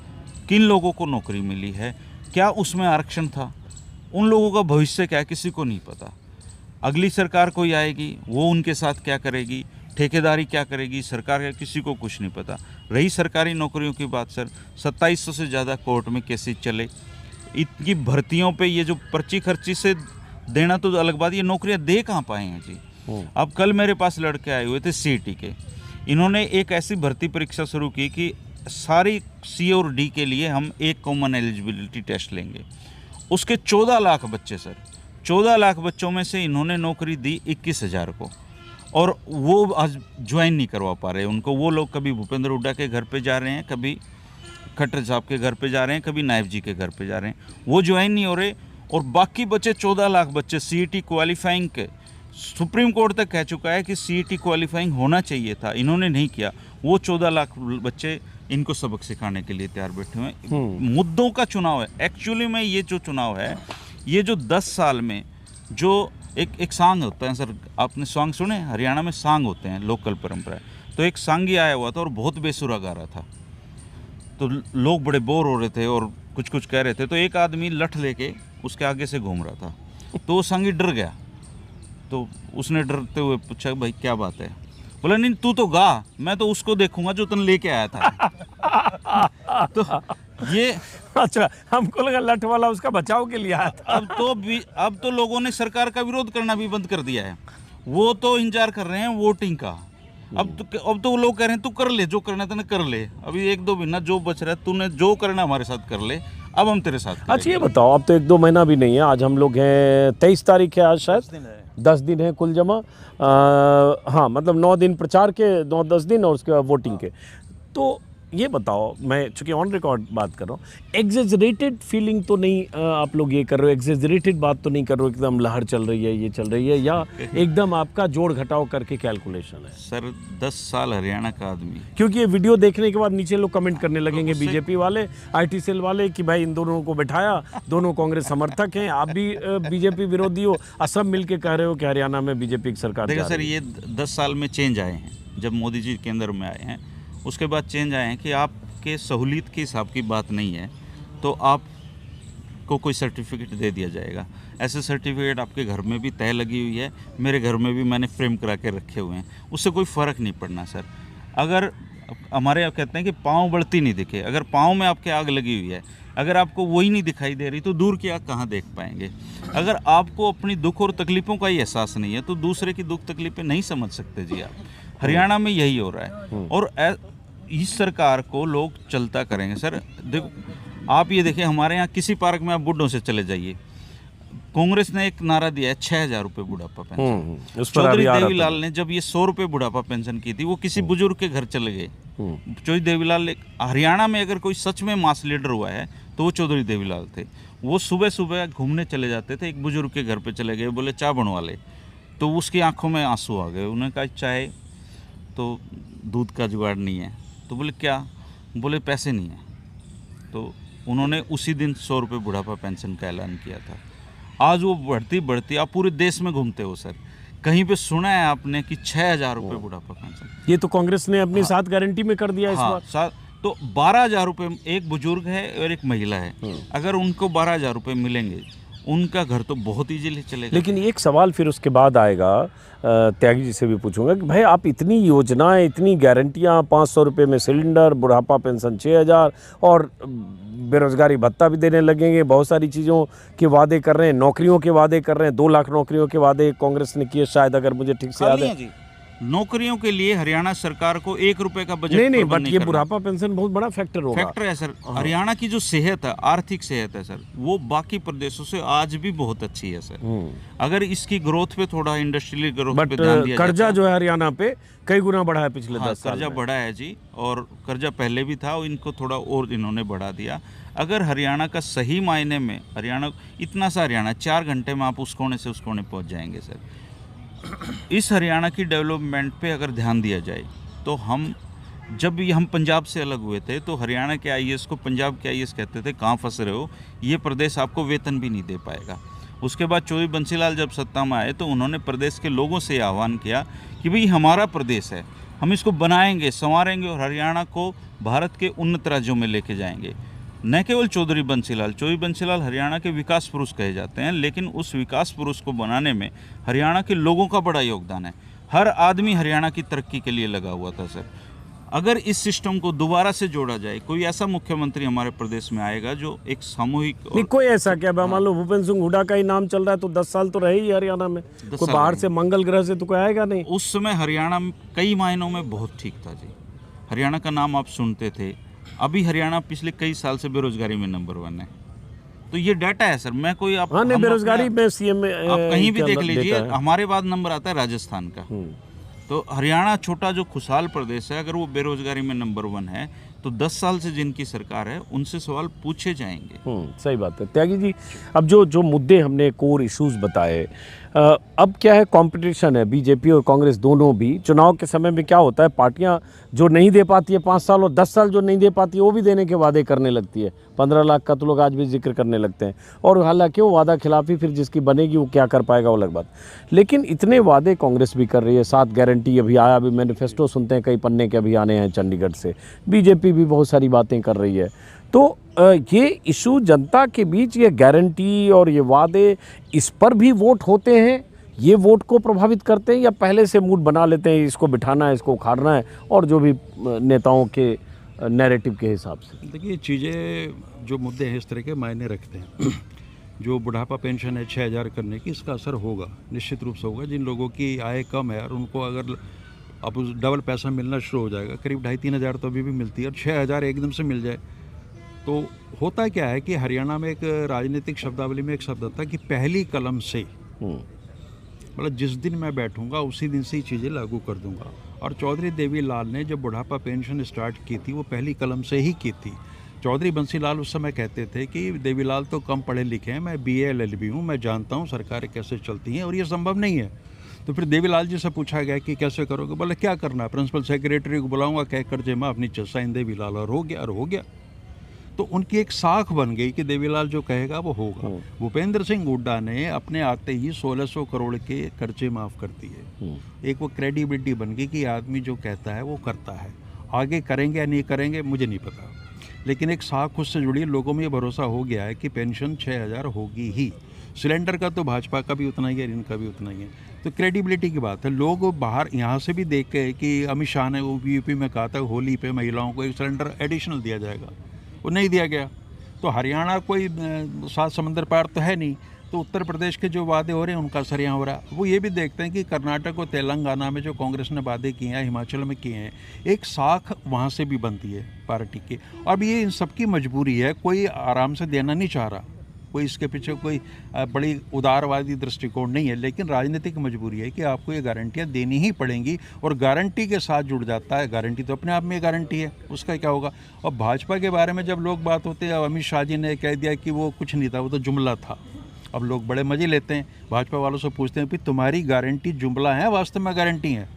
C: किन लोगों को नौकरी मिली है, क्या उसमें आरक्षण था, उन लोगों का भविष्य क्या है किसी को नहीं पता। अगली सरकार कोई आएगी वो उनके साथ क्या करेगी, ठेकेदारी क्या करेगी, सरकार का किसी को कुछ नहीं पता। रही सरकारी नौकरियों की बात सर, 2700 से ज़्यादा कोर्ट में केसेस चले। इतनी भर्तियों पे ये जो पर्ची खर्ची से देना तो अलग बात, ये नौकरियां दे कहाँ पाए हैं जी। अब कल मेरे पास लड़के आए हुए थे सीईटी के, इन्होंने एक ऐसी भर्ती परीक्षा शुरू की कि सारी सी और डी के लिए हम एक कॉमन एलिजिबिलिटी टेस्ट लेंगे। उसके 14 लाख बच्चे सर, 14 लाख बच्चों में से इन्होंने नौकरी दी 21,000 को, और वो आज ज्वाइन नहीं करवा पा रहे उनको। वो लोग कभी भूपेंद्र हुड्डा के घर पे जा रहे हैं, कभी खट्टर साहब के घर पे जा रहे हैं, कभी नायब जी के घर पे जा रहे हैं, वो ज्वाइन नहीं हो रहे। और बाकी बचे 14 लाख बच्चे सीईटी क्वालिफाइंग के, सुप्रीम कोर्ट तक कह चुका है कि सीईटी क्वालिफाइंग होना चाहिए था, इन्होंने नहीं किया। वो 14 लाख बच्चे इनको सबक सिखाने के लिए तैयार बैठे हुए हैं। मुद्दों का चुनाव है एक्चुअली में। ये जो चुनाव है, ये जो 10 साल में जो एक सांग होता है सर, आपने सॉन्ग सुने? हरियाणा में सांग होते हैं, लोकल परंपरा है। तो एक सांगी आया हुआ था और बहुत बेसुरा गा रहा था, तो लोग बड़े बोर हो रहे थे और कुछ कुछ कह रहे थे। तो एक आदमी लठ लेके उसके आगे से घूम रहा था, तो वो सांगी डर गया। तो उसने डरते हुए पूछा भाई क्या बात है? बोला नहीं तू तो गा, मैं तो उसको देखूंगा जो तुम लेके आया था। तो ये
A: अच्छा, हमको लगा लठ वाला उसका बचाव के लिए आया था।
C: अब तो लोगों ने सरकार का विरोध करना भी बंद कर दिया है। वो तो इंतजार कर रहे हैं वोटिंग का। अब तो लोग कह रहे हैं तू कर ले, जो करना तूने कर ले, अभी 1-2 महीना जो बच रहा है तूने जो करना हमारे साथ कर ले, अब हम तेरे साथ करेंगे।
A: अच्छा ये बताओ, अब तो 1-2 महीना भी नहीं है, आज हम लोग हैं 23 तारीख है, आज शायद 10 दिन है कुल जमा। हाँ मतलब 9 दिन प्रचार के, 9-10 दिन और उसके बाद वोटिंग के। तो ये बताओ, मैं चूंकि ऑन रिकॉर्ड बात कर रहा हूँ, एग्जेजरेटेड फीलिंग तो नहीं आप लोग ये कर रहे हो, एग्जेजरेटेड बात तो नहीं कर रहे हो एकदम लहर चल रही है, ये चल रही है, या एकदम आपका जोड़ घटाव करके कैलकुलेशन है?
C: सर 10 साल हरियाणा का आदमी,
A: क्योंकि ये वीडियो देखने के बाद नीचे लोग कमेंट करने लगेंगे, बीजेपी वाले, आईटी सेल वाले, कि भाई इन दोनों को बैठाया, दोनों कांग्रेस समर्थक हैं, आप भी बीजेपी विरोधी हो, और सब मिलके कह रहे हो कि हरियाणा में बीजेपी की सरकार।
C: देखिए सर, ये 10 साल में चेंज आए हैं। जब मोदी जी केंद्र में आए हैं उसके बाद चेंज आए हैं कि आपके सहूलियत के हिसाब की बात नहीं है तो आपको कोई सर्टिफिकेट दे दिया जाएगा। ऐसे सर्टिफिकेट आपके घर में भी तय लगी हुई है, मेरे घर में भी मैंने फ्रेम करा के रखे हुए हैं, उससे कोई फ़र्क नहीं पड़ना सर। अगर हमारे आप कहते हैं कि पाँव बढ़ती नहीं दिखे, अगर पाँव में आपके आग लगी हुई है, अगर आपको वही नहीं दिखाई दे रही तो दूर की आग कहाँ देख पाएंगे। अगर आपको अपनी दुख और तकलीफ़ों का ही एहसास नहीं है तो दूसरे की दुख तकलीफ़ें नहीं समझ सकते जी आप। हरियाणा में यही हो रहा है और इस सरकार को लोग चलता करेंगे सर। देखो आप ये देखिए, हमारे यहाँ किसी पार्क में आप बुढ़ों से चले जाइए, कांग्रेस ने एक नारा दिया है 6,000 रुपये बुढ़ापा पेंशन। चौधरी देवीलाल ने जब ये 100 रुपये बुढ़ापा पेंशन की थी, वो किसी बुजुर्ग के घर चले गए। चौधरी देवीलाल, हरियाणा में अगर कोई सच में मास लीडर हुआ है तो वो चौधरी देवीलाल थे। वो सुबह सुबह घूमने चले जाते थे, एक बुजुर्ग के घर पे चले गए, बोले चाय बनवा ले, तो उसकी आंखों में आंसू आ गए। उन्होंने कहा चाय तो दूध का जुगाड़ नहीं है, तो बोले क्या? बोले पैसे नहीं है, तो उन्होंने उसी दिन 100 रुपये बुढ़ापा पेंशन का ऐलान किया था। आज वो बढ़ती बढ़ती, आप पूरे देश में घूमते हो सर, कहीं पे सुना है आपने कि 6,000 रुपये बुढ़ापा पेंशन?
A: ये तो कांग्रेस ने अपनी 7 गारंटी में कर दिया इस
C: हाँ,
A: बार।
C: तो 12,000 रुपये, एक बुजुर्ग है और एक महिला है, अगर उनको 12,000 रुपये मिलेंगे, उनका घर तो बहुत ईजिली चलेगा।
A: लेकिन एक सवाल फिर उसके बाद आएगा, त्यागी जी से भी पूछूंगा कि भाई आप इतनी योजनाएं, इतनी गारंटियां, 500 रुपये में सिलेंडर, बुढ़ापा पेंशन 6,000 और बेरोजगारी भत्ता भी देने लगेंगे, बहुत सारी चीज़ों के वादे कर रहे हैं, नौकरियों के वादे कर रहे हैं, 2 लाख नौकरियों के वादे कांग्रेस ने किए शायद, अगर मुझे ठीक से याद है।
C: नौकरियों के लिए हरियाणा सरकार को 1 रुपए का बजट
A: नहीं, बट ये बुढ़ापा पेंशन बहुत बड़ा फैक्टर होगा।
C: फैक्टर है सर। हरियाणा की जो सेहत है, आर्थिक सेहत है सर, वो बाकी प्रदेशों से आज भी बहुत अच्छी है सर। अगर इसकी ग्रोथ पे थोड़ा, इंडस्ट्रियल ग्रोथ पे ध्यान दिया,
A: कर्जा जो है हरियाणा पे कई गुना बढ़ा है पिछले 10 साल
C: कर्जा बढ़ा है जी, और कर्जा पहले भी था, और इनको थोड़ा और इन्होंने बढ़ा दिया। अगर हरियाणा का सही मायने में, हरियाणा इतना सा हरियाणा 4 घंटे में आप उस कोने से उस कोने पहुंच जाएंगे सर। इस हरियाणा की डेवलपमेंट पे अगर ध्यान दिया जाए तो जब हम पंजाब से अलग हुए थे तो हरियाणा के आईएएस को पंजाब के आईएएस कहते थे, कहाँ फंस रहे हो, ये प्रदेश आपको वेतन भी नहीं दे पाएगा। उसके बाद चौधरी बंसीलाल जब सत्ता में आए तो उन्होंने प्रदेश के लोगों से आह्वान किया कि भाई हमारा प्रदेश है, हम इसको बनाएंगे, संवारेंगे और हरियाणा को भारत के उन्नत राज्यों में लेके जाएंगे। न केवल चौधरी बंसीलाल हरियाणा के विकास पुरुष कहे जाते हैं, लेकिन उस विकास पुरुष को बनाने में हरियाणा के लोगों का बड़ा योगदान है। हर आदमी हरियाणा की तरक्की के लिए लगा हुआ था सर। अगर इस सिस्टम को दोबारा से जोड़ा जाए, कोई ऐसा मुख्यमंत्री हमारे प्रदेश में आएगा जो एक सामूहिक
A: नहीं, कोई ऐसा क्या, मान लो भूपेंद्र सिंह हुड्डा का ही नाम चल रहा है तो 10 साल तो रहे ही हरियाणा में, कोई बाहर से मंगल ग्रह से तो कोई आएगा नहीं।
C: उस समय हरियाणा में कई मायनों में बहुत ठीक था जी, हरियाणा का नाम आप सुनते थे। अभी हरियाणा पिछले कई साल से बेरोजगारी में नंबर 1 है, तो ये डाटा है सर। मैं कोई आप
A: बेरोजगारी में सीएम में
C: आप कहीं भी देख लीजिए, हमारे बाद नंबर आता है राजस्थान का। तो हरियाणा छोटा जो खुशहाल प्रदेश है, अगर वो बेरोजगारी में नंबर 1 है तो 10 साल से जिनकी सरकार है उनसे सवाल पूछे जाएंगे।
A: सही बात है त्यागी जी। अब जो मुद्दे हमने कोर इश्यूज बताए, अब क्या है, कंपटीशन है, बीजेपी और कांग्रेस दोनों भी। चुनाव के समय में क्या होता है, पार्टियां जो नहीं दे पाती है 5 साल और 10 साल जो नहीं दे पाती है वो भी देने के वादे करने लगती है। 15 लाख का तो लोग आज भी जिक्र करने लगते हैं, और हालांकि वो वादा खिलाफी फिर जिसकी बनेगी वो क्या कर पाएगा वो अलग बात। लेकिन इतने वादे कांग्रेस भी कर रही है, 7 गारंटी अभी आया, अभी मैनिफेस्टो सुनते हैं कई पन्ने के अभी आने हैं चंडीगढ़ से। बीजेपी भी बहुत सारी बातें कर रही है। तो ये इशू जनता के बीच, ये गारंटी और ये वादे, इस पर भी वोट होते हैं, ये वोट को प्रभावित करते हैं, या पहले से मूड बना लेते हैं इसको बिठाना है, इसको उखाड़ना है, और जो भी नेताओं के नैरेटिव के हिसाब से।
B: देखिए, चीज़ें जो मुद्दे हैं इस तरह के मायने रखते हैं। जो बुढ़ापा पेंशन है 6,000 करने की, इसका असर होगा, निश्चित रूप से होगा। जिन लोगों की आय कम है और उनको अगर अब डबल पैसा मिलना शुरू हो जाएगा, करीब 2,500-3 हज़ार तो अभी भी मिलती है, और 6,000 एकदम से मिल जाए तो होता क्या है कि हरियाणा में एक राजनीतिक शब्दावली में एक शब्द था कि पहली कलम से, मतलब जिस दिन मैं बैठूंगा उसी दिन से ही चीज़ें लागू कर दूंगा। और चौधरी देवीलाल ने जब बुढ़ापा पेंशन स्टार्ट की थी वो पहली कलम से ही की थी। चौधरी बंसीलाल उस समय कहते थे कि देवीलाल तो कम पढ़े लिखे हैं, मैं BA LLB हूँ, मैं जानता हूँ सरकारें कैसे चलती हैं और ये संभव नहीं है। तो फिर देवीलाल जी से पूछा गया कि कैसे करोगे, बोले क्या करना है, प्रिंसिपल सेक्रेटरी को बुलाऊंगा, कह कर जे माफ नीचे साइन देवीलाल, और हो गया। तो उनकी एक साख बन गई कि देवीलाल जो कहेगा वो होगा। भूपेंद्र सिंह हुड्डा ने अपने आते ही 1600 करोड़ के कर्जे माफ़ कर दिए। एक वो क्रेडिबिलिटी बन गई कि आदमी जो कहता है वो करता है। आगे करेंगे या नहीं करेंगे मुझे नहीं पता, लेकिन एक साख उससे जुड़ी, लोगों में ये भरोसा हो गया है कि पेंशन 6,000 होगी ही। सिलेंडर का तो भाजपा का भी उतना ही है, इनका भी उतना ही है। तो क्रेडिबिलिटी की बात है। लोग बाहर यहाँ से भी देख के कि अमित शाह ने वो यूपी में कहा था होली पे महिलाओं को एक सिलेंडर एडिशनल दिया जाएगा, वो नहीं दिया गया। तो हरियाणा कोई 7 समंदर पार तो है नहीं, तो उत्तर प्रदेश के जो वादे हो रहे हैं उनका असर यहाँ हो रहा है। वो ये भी देखते हैं कि कर्नाटक और तेलंगाना में जो कांग्रेस ने वादे किए हैं, हिमाचल में किए हैं, एक साख वहाँ से भी बनती है पार्टी की। अब ये इन सबकी मजबूरी है, कोई आराम से देना नहीं चाह रहा, कोई इसके पीछे कोई बड़ी उदारवादी दृष्टिकोण नहीं है, लेकिन राजनीतिक मजबूरी है कि आपको ये गारंटियाँ देनी ही पड़ेंगी। और गारंटी के साथ जुड़ जाता है, गारंटी तो अपने आप में गारंटी है, उसका क्या होगा। और भाजपा के बारे में जब लोग बात होते हैं, अमित शाह जी ने कह दिया कि वो कुछ नहीं था, वो तो जुमला था। अब लोग बड़े मज़े लेते हैं, भाजपा वालों से पूछते हैं कि तुम्हारी गारंटी जुमला है वास्तव में गारंटी है?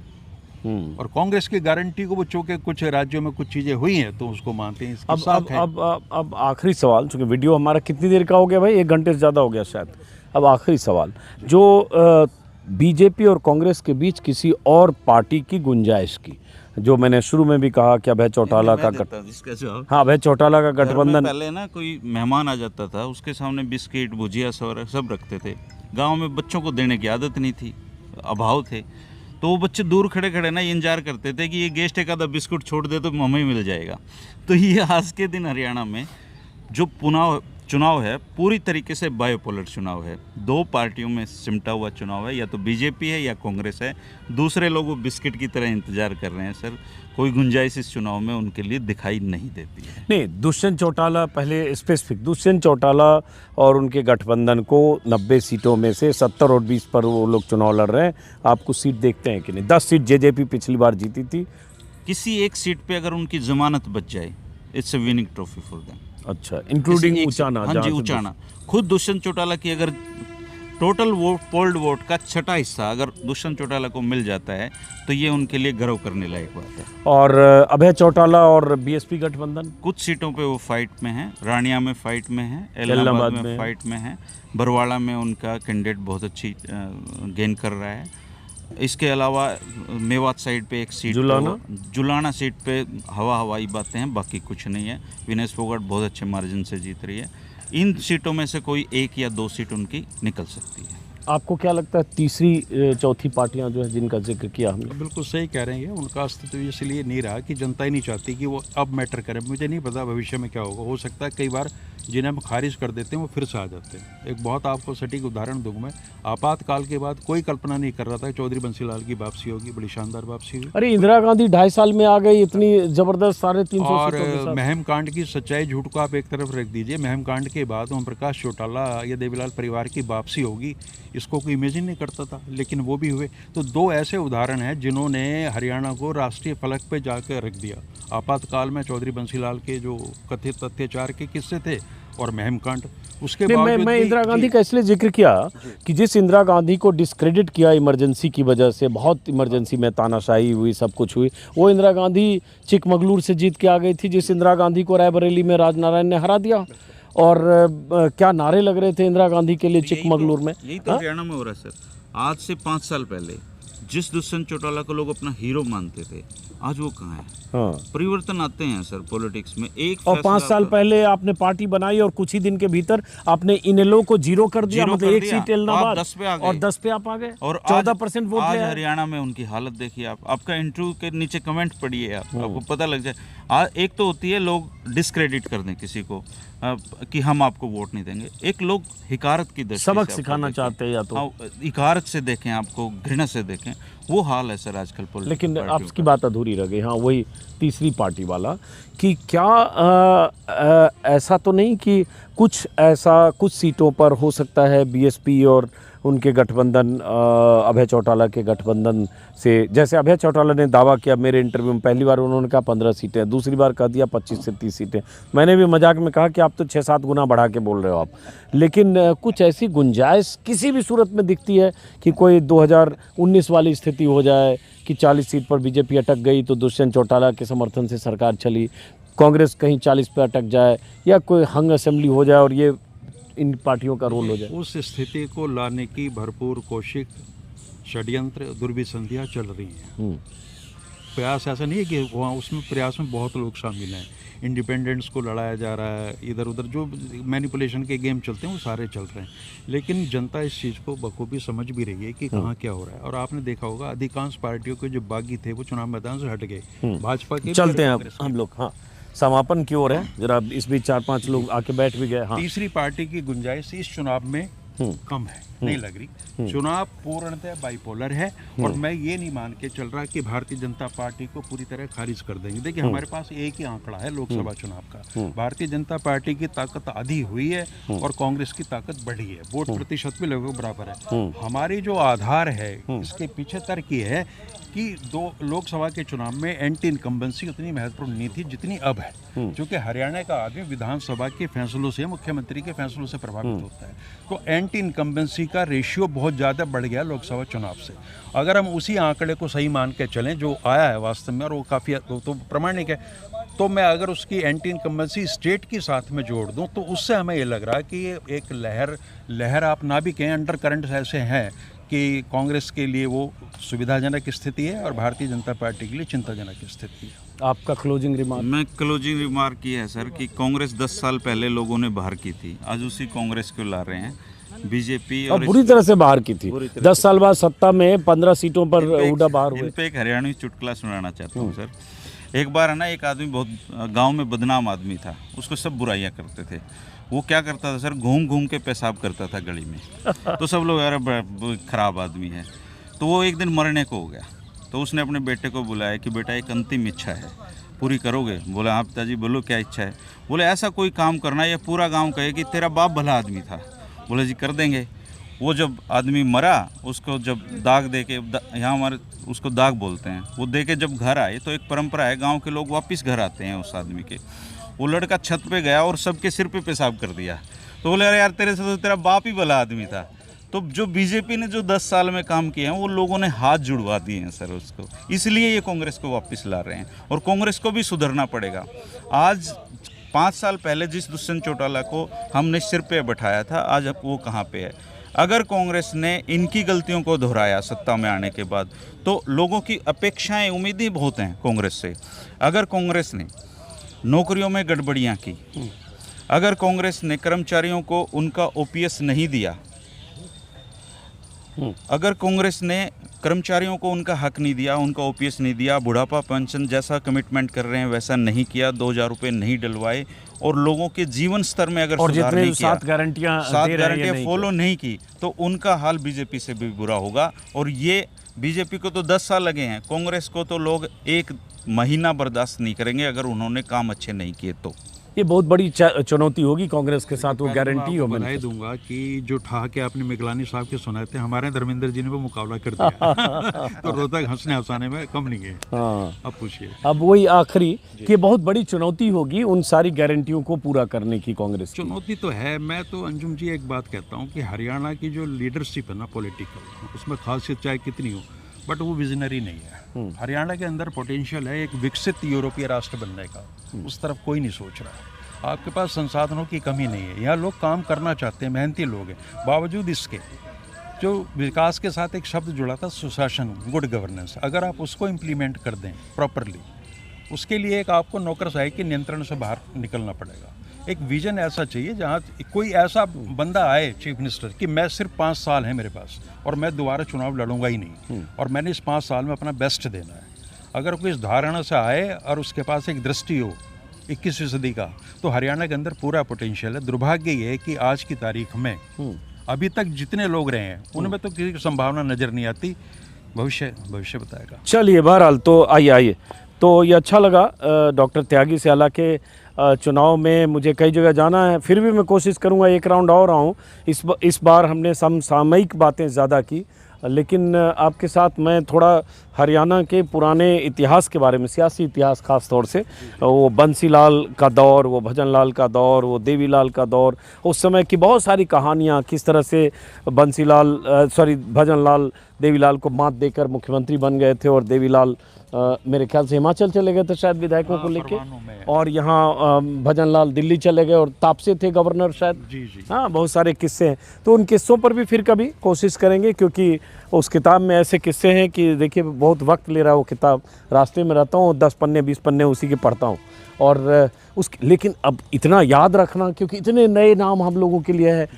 B: और कांग्रेस की गारंटी को वो चूंकि कुछ राज्यों में कुछ चीजें हुई हैं तो उसको मानते हैं, इसके साथ है।
A: अब आखिरी सवाल, चूंकि वीडियो हमारा कितनी देर का हो गया भाई, 1 घंटे से ज़्यादा हो गया शायद। अब आखिरी सवाल, जो बीजेपी और कांग्रेस के बीच किसी और पार्टी की गुंजाइश की, जो मैंने शुरू में भी कहा कि अभय चौटाला का हाँ, अभय चौटाला का गठबंधन।
C: पहले ना कोई मेहमान आ जाता था, उसके सामने बिस्किट भुजिया सब रखते थे। गांव में बच्चों को देने की आदत नहीं थी, अभाव थे, तो वो बच्चे दूर खड़े खड़े ना इंतजार करते थे कि ये गेस्ट एक आधा बिस्कुट छोड़ दे तो हमें मिल जाएगा। तो ये आज के दिन हरियाणा में जो चुनाव है पूरी तरीके से बायोपोलर चुनाव है। 2 पार्टियों में सिमटा हुआ चुनाव है, या तो बीजेपी है या कांग्रेस है। दूसरे लोग वो बिस्किट की तरह इंतजार कर रहे हैं सर। कोई गुंजाइश इस चुनाव में उनके लिए दिखाई नहीं देती है।
A: नहीं, दुष्यंत चौटाला, पहले स्पेसिफिक दुष्यंत चौटाला और उनके गठबंधन को 90 सीटों में से 70 और 20 पर वो लोग चुनाव लड़ रहे हैं। आप कुछ सीट देखते हैं कि नहीं? 10 सीट जेजेपी पिछली बार जीती थी।
C: किसी एक सीट पे अगर उनकी जमानत बच जाए, it's a winning trophy for them.
A: अच्छा, इंक्लूडिंग उचाना?
C: हाँ जी, उचाना। खुद दुष्यंत चौटाला की अगर टोटल पोल्ड वोट का 6वां हिस्सा अगर दुष्यंत चौटाला को मिल जाता है तो ये उनके लिए गर्व करने लायक बात है।
A: और अभय चौटाला और बीएसपी गठबंधन
C: कुछ सीटों पे वो फाइट में है। रानिया में फाइट में है, इलाहाबाद में फाइट में है, बरवाड़ा में उनका कैंडिडेट बहुत अच्छी गेन कर रहा है। इसके अलावा मेवात साइड पे एक सीट, जुलाना सीट पे हवाई बातें हैं, बाकी कुछ नहीं है। विनेश फोगाट बहुत अच्छे मार्जिन से जीत रही है। इन सीटों में से कोई 1 या 2 सीट उनकी निकल सकती है।
A: आपको क्या लगता है तीसरी चौथी पार्टियां जो है जिनका जिक्र किया हमने?
B: बिल्कुल सही कह रहे हैं, उनका अस्तित्व इसलिए नहीं रहा कि जनता ही नहीं चाहती कि वो अब मैटर करे। मुझे नहीं पता भविष्य में क्या होगा, हो सकता है कई बार जिन्हें हम खारिज कर देते हैं वो फिर से आ जाते हैं। एक बहुत आपको सटीक उदाहरण दूंगा मैं, आपातकाल के बाद कोई कल्पना नहीं कर रहा था चौधरी बंसीलाल की वापसी होगी, बड़ी शानदार वापसी हुई।
A: अरे इंदिरा गांधी 2.5 साल में आ गई, इतनी जबरदस्त 350
B: और महम कांड की सच्चाई झूठ को आप एक तरफ रख दीजिए, महम कांड के बाद ओम प्रकाश चौटाला या देवीलाल परिवार की वापसी होगी, इसको कोई इमेजिन नहीं करता था, लेकिन वो भी हुए। तो 2 ऐसे उदाहरण हैं जिन्होंने हरियाणा को राष्ट्रीय फलक पे जाकर रख दिया। आपातकाल में चौधरी बंसीलाल के जो कथित अत्याचार के किस्से थे और महम कांड, उसके बाद
A: मैं इंदिरा गांधी का इसलिए जिक्र किया कि जिस इंदिरा गांधी को डिस्क्रेडिट किया इमरजेंसी की वजह से, बहुत इमरजेंसी में तानाशाही हुई, सब कुछ हुई, वो इंदिरा गांधी चिकमगलूर से जीत के आ गई थी, जिस इंदिरा गांधी को रायबरेली में राजनारायण ने हरा दिया। और क्या नारे लग रहे थे इंदिरा गांधी के लिए चिकमगलूर में।
C: यही तो हरियाणा में हो रहा है सर। आज से 5 साल पहले जिस दुष्यंत चौटाला को लोग अपना हीरो मानते थे, आज वो कहाँ है?
A: हाँ,
C: परिवर्तन आते हैं सर पॉलिटिक्स में।
A: और 5 साल पहले आपने पार्टी बनाई और कुछ ही दिन के भीतर आपने इनेलो को 0 कर दिया, मतलब 1 सीट इलाहाबाद,
C: 10 पे आ गए।
A: और 10 पे आप आ गए
C: और
A: 14% वोट
C: आज
A: ले आए।
C: हरियाणा में उनकी हालत देखिए आप। आपका इंटरव्यू के नीचे कमेंट पढ़िए आप, आपको पता लग जाए। एक तो होती है लोग डिस्क्रेडिट कर दें किसी को कि हम आपको वोट नहीं देंगे, एक लोग हिकारत की दृष्टि
A: सबक
C: से
A: सिखाना चाहते हैं, या तो
C: हिकारत से देखें, आपको घृणा से देखें, वो हाल है सर आजकल पॉलिटिक्स।
A: लेकिन आपकी बात अधूरी रह गई। हाँ, वही तीसरी पार्टी वाला कि क्या ऐसा तो नहीं कि कुछ सीटों पर हो सकता है बीएसपी और उनके गठबंधन, अभय चौटाला के गठबंधन से, जैसे अभय चौटाला ने दावा किया मेरे इंटरव्यू में, पहली बार उन्होंने कहा 15 सीटें, दूसरी बार कह दिया 25 से 30 सीटें। मैंने भी मजाक में कहा कि आप तो 6-7 गुना बढ़ा के बोल रहे हो आप। लेकिन कुछ ऐसी गुंजाइश किसी भी सूरत में दिखती है कि कोई 2019 वाली स्थिति हो जाए कि 40 सीट पर बीजेपी अटक गई तो दुष्यंत चौटाला के समर्थन से सरकार चली, कांग्रेस कहीं 40 पे अटक जाए, या कोई हंग असेंबली हो जाए और ये इन पार्टियों का रोल हो जाए।
B: उस स्थिति को लाने की भरपूर कोशिश, षड्यंत्र, दुर्विसंधियाँ चल रही हैं। प्रयास ऐसा नहीं है कि वहाँ उसमें प्रयास में बहुत लोग शामिल हैं। इंडिपेंडेंट्स को लड़ाया जा रहा है, इधर उधर जो मैनिपुलेशन के गेम चलते हैं वो सारे चल रहे हैं, लेकिन जनता इस चीज़ को बखूबी समझ भी रही है कि कहाँ क्या हो रहा है। और आपने देखा होगा अधिकांश पार्टियों के जो बागी थे वो चुनाव मैदान से हट गए। भाजपा के
A: चलते हैं अब हम लोग, हाँ, समापन की ओर है जरा। इस बीच 4-5 लोग आके बैठ भी गए। हाँ,
B: तीसरी पार्टी की गुंजाइश इस चुनाव में कम है, नहीं लग रही। चुनाव पूर्णतः बाइपोलर है और मैं ये नहीं मान के चल रहा कि भारतीय जनता पार्टी को पूरी तरह खारिज कर देंगे। देखिए, हमारे पास एक ही आंकड़ा है लोकसभा चुनाव का। भारतीय जनता पार्टी की ताकत आधी हुई है और कांग्रेस की ताकत बढ़ी है, वोट प्रतिशत भी लगभग बराबर है। हमारी जो आधार है इसके पीछे तर्क ये है कि 2 लोकसभा के चुनाव में एंटी इनकम्बेंसी उतनी महत्वपूर्ण नहीं थी जितनी अब है, क्योंकि हरियाणा का आदमी विधानसभा के फैसलों से, मुख्यमंत्री के फैसलों से प्रभावित होता है। तो एंटी इनकम्बेंसी का रेशियो बहुत ज़्यादा बढ़ गया लोकसभा चुनाव से। अगर हम उसी आंकड़े को सही मान के चलें जो आया है वास्तव में, और वो काफ़ी तो प्रामाणिक है, तो मैं अगर उसकी एंटी इनकम्बेंसी स्टेट के साथ में जोड़ दूं तो उससे हमें ये लग रहा है कि ये एक लहर आप ना भी कहें, अंडर करंट ऐसे हैं कि कांग्रेस के लिए वो सुविधाजनक स्थिति है और भारतीय जनता पार्टी के लिए चिंताजनक स्थिति है।
A: आपका क्लोजिंग रिमार्क?
C: मैं क्लोजिंग रिमार्क ये है सर कि कांग्रेस 10 साल पहले लोगों ने बाहर की थी, आज उसी कांग्रेस को ला रहे हैं बीजेपी,
A: और बुरी तरह से बाहर की थी। 10 साल बाद सत्ता में 15 सीटों पर हुड्डा बाहर हुए।
C: इन पे एक हरियाणवी चुटकुला सुनाना चाहता हूँ सर। एक बार है ना, एक आदमी बहुत गांव में बदनाम आदमी था, उसको सब बुराइयां करते थे। वो क्या करता था सर, घूम घूम के पेशाब करता था गली में। तो सब लोग यार खराब आदमी है। तो वो एक दिन मरने को हो गया, तो उसने अपने बेटे को बुलाया कि बेटा एक अंतिम इच्छा है, पूरी करोगे? बोला हाँ पिताजी बोलो क्या इच्छा है? बोले ऐसा कोई काम करना ये पूरा गाँव कहे कि तेरा बाप भला आदमी था। बोले जी कर देंगे। वो जब आदमी मरा, उसको जब दाग दे के, यहाँ हमारे उसको दाग बोलते हैं, वो दे के जब घर आए तो एक परंपरा है, गांव के लोग वापस घर आते हैं उस आदमी के। वो लड़का छत पे गया और सबके सिर पे पेशाब कर दिया। तो बोले अरे यार तेरे से तो तेरा बाप ही भला आदमी था। तो जो बीजेपी ने जो 10 साल में काम किए हैं वो लोगों ने हाथ जुड़वा दिए हैं सर उसको, इसलिए ये कांग्रेस को वापस ला रहे हैं और कांग्रेस को भी सुधरना पड़ेगा। आज 5 साल पहले जिस दुष्यंत चौटाला को हमने सिर पे बैठाया था, आज वो कहाँ पे है? अगर कांग्रेस ने इनकी गलतियों को दोहराया सत्ता में आने के बाद, तो लोगों की अपेक्षाएं, उम्मीदें बहुत हैं कांग्रेस से। अगर कांग्रेस ने नौकरियों में गड़बड़ियां की, अगर कांग्रेस ने कर्मचारियों को उनका ओपीएस नहीं दिया, अगर कांग्रेस ने कर्मचारियों को उनका हक नहीं दिया, उनका ओपीएस नहीं दिया, बुढ़ापा पेंशन जैसा कमिटमेंट कर रहे हैं वैसा नहीं किया, 2000 रुपये नहीं डलवाए, और लोगों के जीवन स्तर में अगर सुधार नहीं किया,
A: 7 गारंटियां
C: फॉलो नहीं की, तो उनका हाल बीजेपी से भी बुरा होगा। और ये बीजेपी को तो 10 साल लगे हैं, कांग्रेस को तो लोग 1 महीना बर्दाश्त नहीं करेंगे अगर उन्होंने काम अच्छे नहीं किए तो।
A: ये बहुत बड़ी चुनौती होगी कांग्रेस के साथ, वो गारंटी हो।
B: बधाई दूंगा कि जो ठहाके आपने मिगलानी साहब के सुनाए थे, हमारे धर्मेंद्र जी ने वो मुकाबला कर दिया। तो रोहतक हंसने हंसाने में कम नहीं है।
A: हाँ,
B: अब पूछिए।
A: अब वही आखिरी कि बहुत बड़ी चुनौती होगी उन सारी गारंटियों को पूरा करने की कांग्रेस की।
B: चुनौती तो है। मैं तो अंजुम जी एक बात कहता हूँ कि हरियाणा की जो लीडरशिप है ना पॉलिटिकल, उसमें खासियत चाहे कितनी हो, बट वो विजनरी नहीं है। हरियाणा के अंदर पोटेंशियल है एक विकसित यूरोपीय राष्ट्र बनने का, उस तरफ कोई नहीं सोच रहा है। आपके पास संसाधनों की कमी नहीं है, यहाँ लोग काम करना चाहते हैं, मेहनती लोग हैं। बावजूद इसके जो विकास के साथ एक शब्द जुड़ा था, सुशासन, गुड गवर्नेंस, अगर आप उसको इम्प्लीमेंट कर दें प्रॉपरली, उसके लिए एक आपको नौकरशाही के नियंत्रण से बाहर निकलना पड़ेगा। एक विजन ऐसा चाहिए जहाँ कोई ऐसा बंदा आए चीफ मिनिस्टर कि मैं सिर्फ 5 साल है मेरे पास और मैं दोबारा चुनाव लड़ूंगा ही नहीं, और मैंने इस 5 साल में अपना बेस्ट देना है। अगर कोई इस धारणा से आए और उसके पास एक दृष्टि हो 21वीं सदी का, तो हरियाणा के अंदर पूरा पोटेंशियल है। दुर्भाग्य ये है कि आज की तारीख में अभी तक जितने लोग रहे हैं उनमें तो किसी की संभावना नज़र नहीं आती। भविष्य बताएगा।
A: चलिए, बहरहाल तो आइए तो ये अच्छा लगा डॉक्टर त्यागी सियाला के चुनाव में। मुझे कई जगह जाना है, फिर भी मैं कोशिश करूंगा 1 राउंड और आऊँ। इस बार हमने समसामयिक बातें ज़्यादा की, लेकिन आपके साथ मैं थोड़ा हरियाणा के पुराने इतिहास के बारे में, सियासी इतिहास खास तौर से, वो बंसीलाल का दौर, वो भजनलाल का दौर, वो देवीलाल का दौर, उस समय की बहुत सारी कहानियाँ, किस तरह से भजनलाल देवीलाल को मात देकर मुख्यमंत्री बन गए थे, और देवीलाल मेरे ख्याल से हिमाचल चले गए थे शायद विधायकों को लेके, और यहाँ भजनलाल दिल्ली चले गए और तापसे थे गवर्नर शायद।
B: जी।
A: हाँ, बहुत सारे किस्से हैं, तो उन किस्सों पर भी फिर कभी कोशिश करेंगे, क्योंकि उस किताब में ऐसे किस्से हैं कि देखिए बहुत वक्त ले रहा है वो किताब। रास्ते में रहता हूँ, 10 पन्ने 20 पन्ने उसी के पढ़ता हूँ, और लेकिन अब इतना याद रखना, क्योंकि इतने नए नाम हम लोगों के लिए है।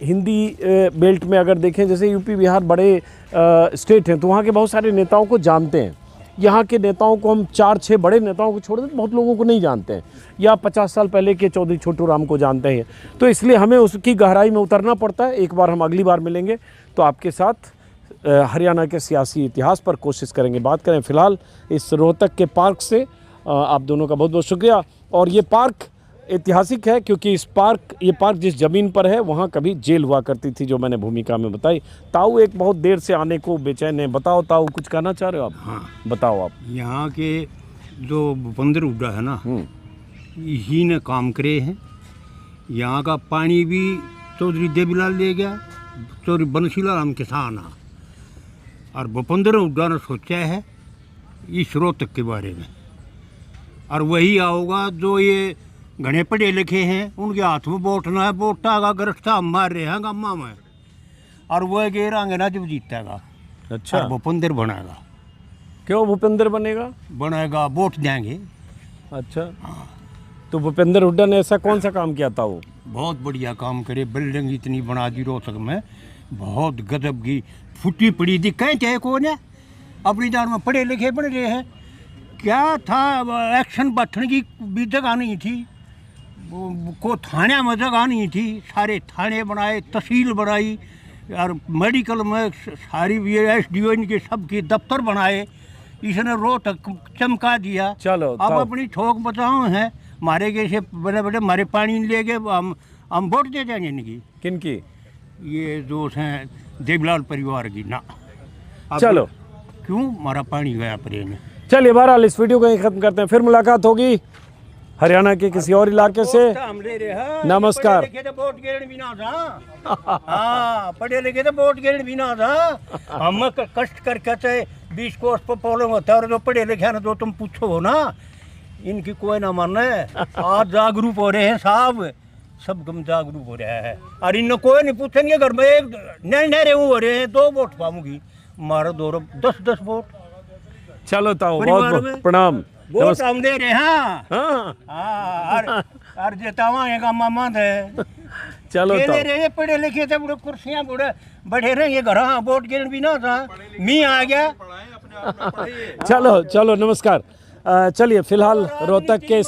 A: हिंदी बेल्ट में अगर देखें, जैसे यूपी बिहार बड़े स्टेट हैं, तो वहाँ के बहुत सारे नेताओं को जानते हैं। यहाँ के नेताओं को हम 4-6 बड़े नेताओं को छोड़ दें, बहुत लोगों को नहीं जानते हैं, या 50 साल पहले के चौधरी छोटू राम को जानते हैं। तो इसलिए हमें उसकी गहराई में उतरना पड़ता है। एक बार हम अगली बार मिलेंगे तो आपके साथ हरियाणा के सियासी इतिहास पर कोशिश करेंगे बात करें। फ़िलहाल इस रोहतक के पार्क से आप दोनों का बहुत बहुत शुक्रिया। और ये पार्क ऐतिहासिक है, क्योंकि ये पार्क जिस ज़मीन पर है वहाँ कभी जेल हुआ करती थी, जो मैंने भूमिका में बताई। ताऊ एक बहुत देर से आने को बेचैन है। बताओ ताऊ, कुछ कहना चाह रहे हो आप?
D: हाँ,
A: बताओ आप।
D: यहाँ के जो बंदर उड़ा है ना, यही ने काम करे हैं। यहाँ का पानी भी चौधरी देवीलाल ले गया, चौधरी बंसीलाल हम किसान हाँ। और भूपेंद्र हुड्डा ने सोचा है इस रोहतक के बारे में, और वही आओगा जो ये घने पढ़े लिखे हैं उनके हाथ में वोट ना है, वोट आगा गरस्ता हम मार रहे हैं गम्मा में, और वह गेरांगे ना जब जीतेगा।
A: अच्छा,
D: और भूपेंद्र बनाएगा,
A: क्यों भूपेंद्र बनेगा?
D: वोट देंगे।
A: अच्छा, तो भूपेंद्र हुड्डा ने ऐसा कौन सा काम किया था वो?
D: बहुत बढ़िया काम करे, बिल्डिंग इतनी बना दी रोहतक में, बहुत गजब की, फूटी पड़ी थी कहीं चाहे कौन है अपनी जान में, पढ़े लिखे बन रहे हैं। क्या था, एक्शन बैठने की भी जगह नहीं थी, को थाने में जगह नहीं थी, सारे थाने बनाए, तहसील बनाई, और मेडिकल में सारी SDO इनके सबके दफ्तर बनाए, इसने रोहतक चमका दिया।
A: चलो,
D: अब अपनी ठोक बचाओ हैं, मारे गए से बड़े बड़े मारे पानी ले गए, हम वोट दे जाएंगे इनकी।
A: किनकी?
D: ये जो हैं देवीलाल परिवार की ना। अब
A: चलो,
D: क्यों मारा पानी गया पर में।
A: चलिए बहरहाल इस वीडियो को यहीं खत्म करते हैं, फिर मुलाकात होगी हरियाणा के किसी और इलाके से। नमस्कार।
D: पढ़े लिखे तो वोट गिरन भी ना था। हाँ, पढ़े लिखे तो वोट गिरन भी ना था। हम कष्ट करके चाहे 20 कोस पर पोलिंग होता है, और जो पढ़े लिखे ना जो तुम पूछो हो ना, इनकी कोई ना माने। आज जागरूक हो रहे हैं साहब, सब गम जागरूक हो रहा है, और इन कोई नहीं पूछेंगे। घर में एक नहरे हो रहे हैं, 2 वोट पाऊंगी, मारा 10 वोट।
A: चलो ताऊ,
D: परिवार
A: बहुत
D: में
A: बहुत प्रणाम।
D: वोट हम दे रहे हैं।
A: हाँ,
D: हाँ, और जेतावा मामा थे,
A: चलो
D: ये
A: ताऊ,
D: ले रहे पढ़े लिखे थे, बुढ़े कुर्सियां बुढ़े बैठे रहे घर। हाँ, वोट गिरन भी ना था, मी आ गया।
A: चलो चलो, नमस्कार। चलिए फिलहाल रोहतक के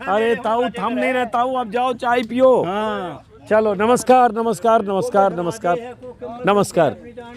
A: अरे ताऊ थम नहीं रहे ताऊ, अब जाओ चाय पियो।
D: हाँ,
A: चलो, नमस्कार नमस्कार नमस्कार नमस्कार नमस्कार।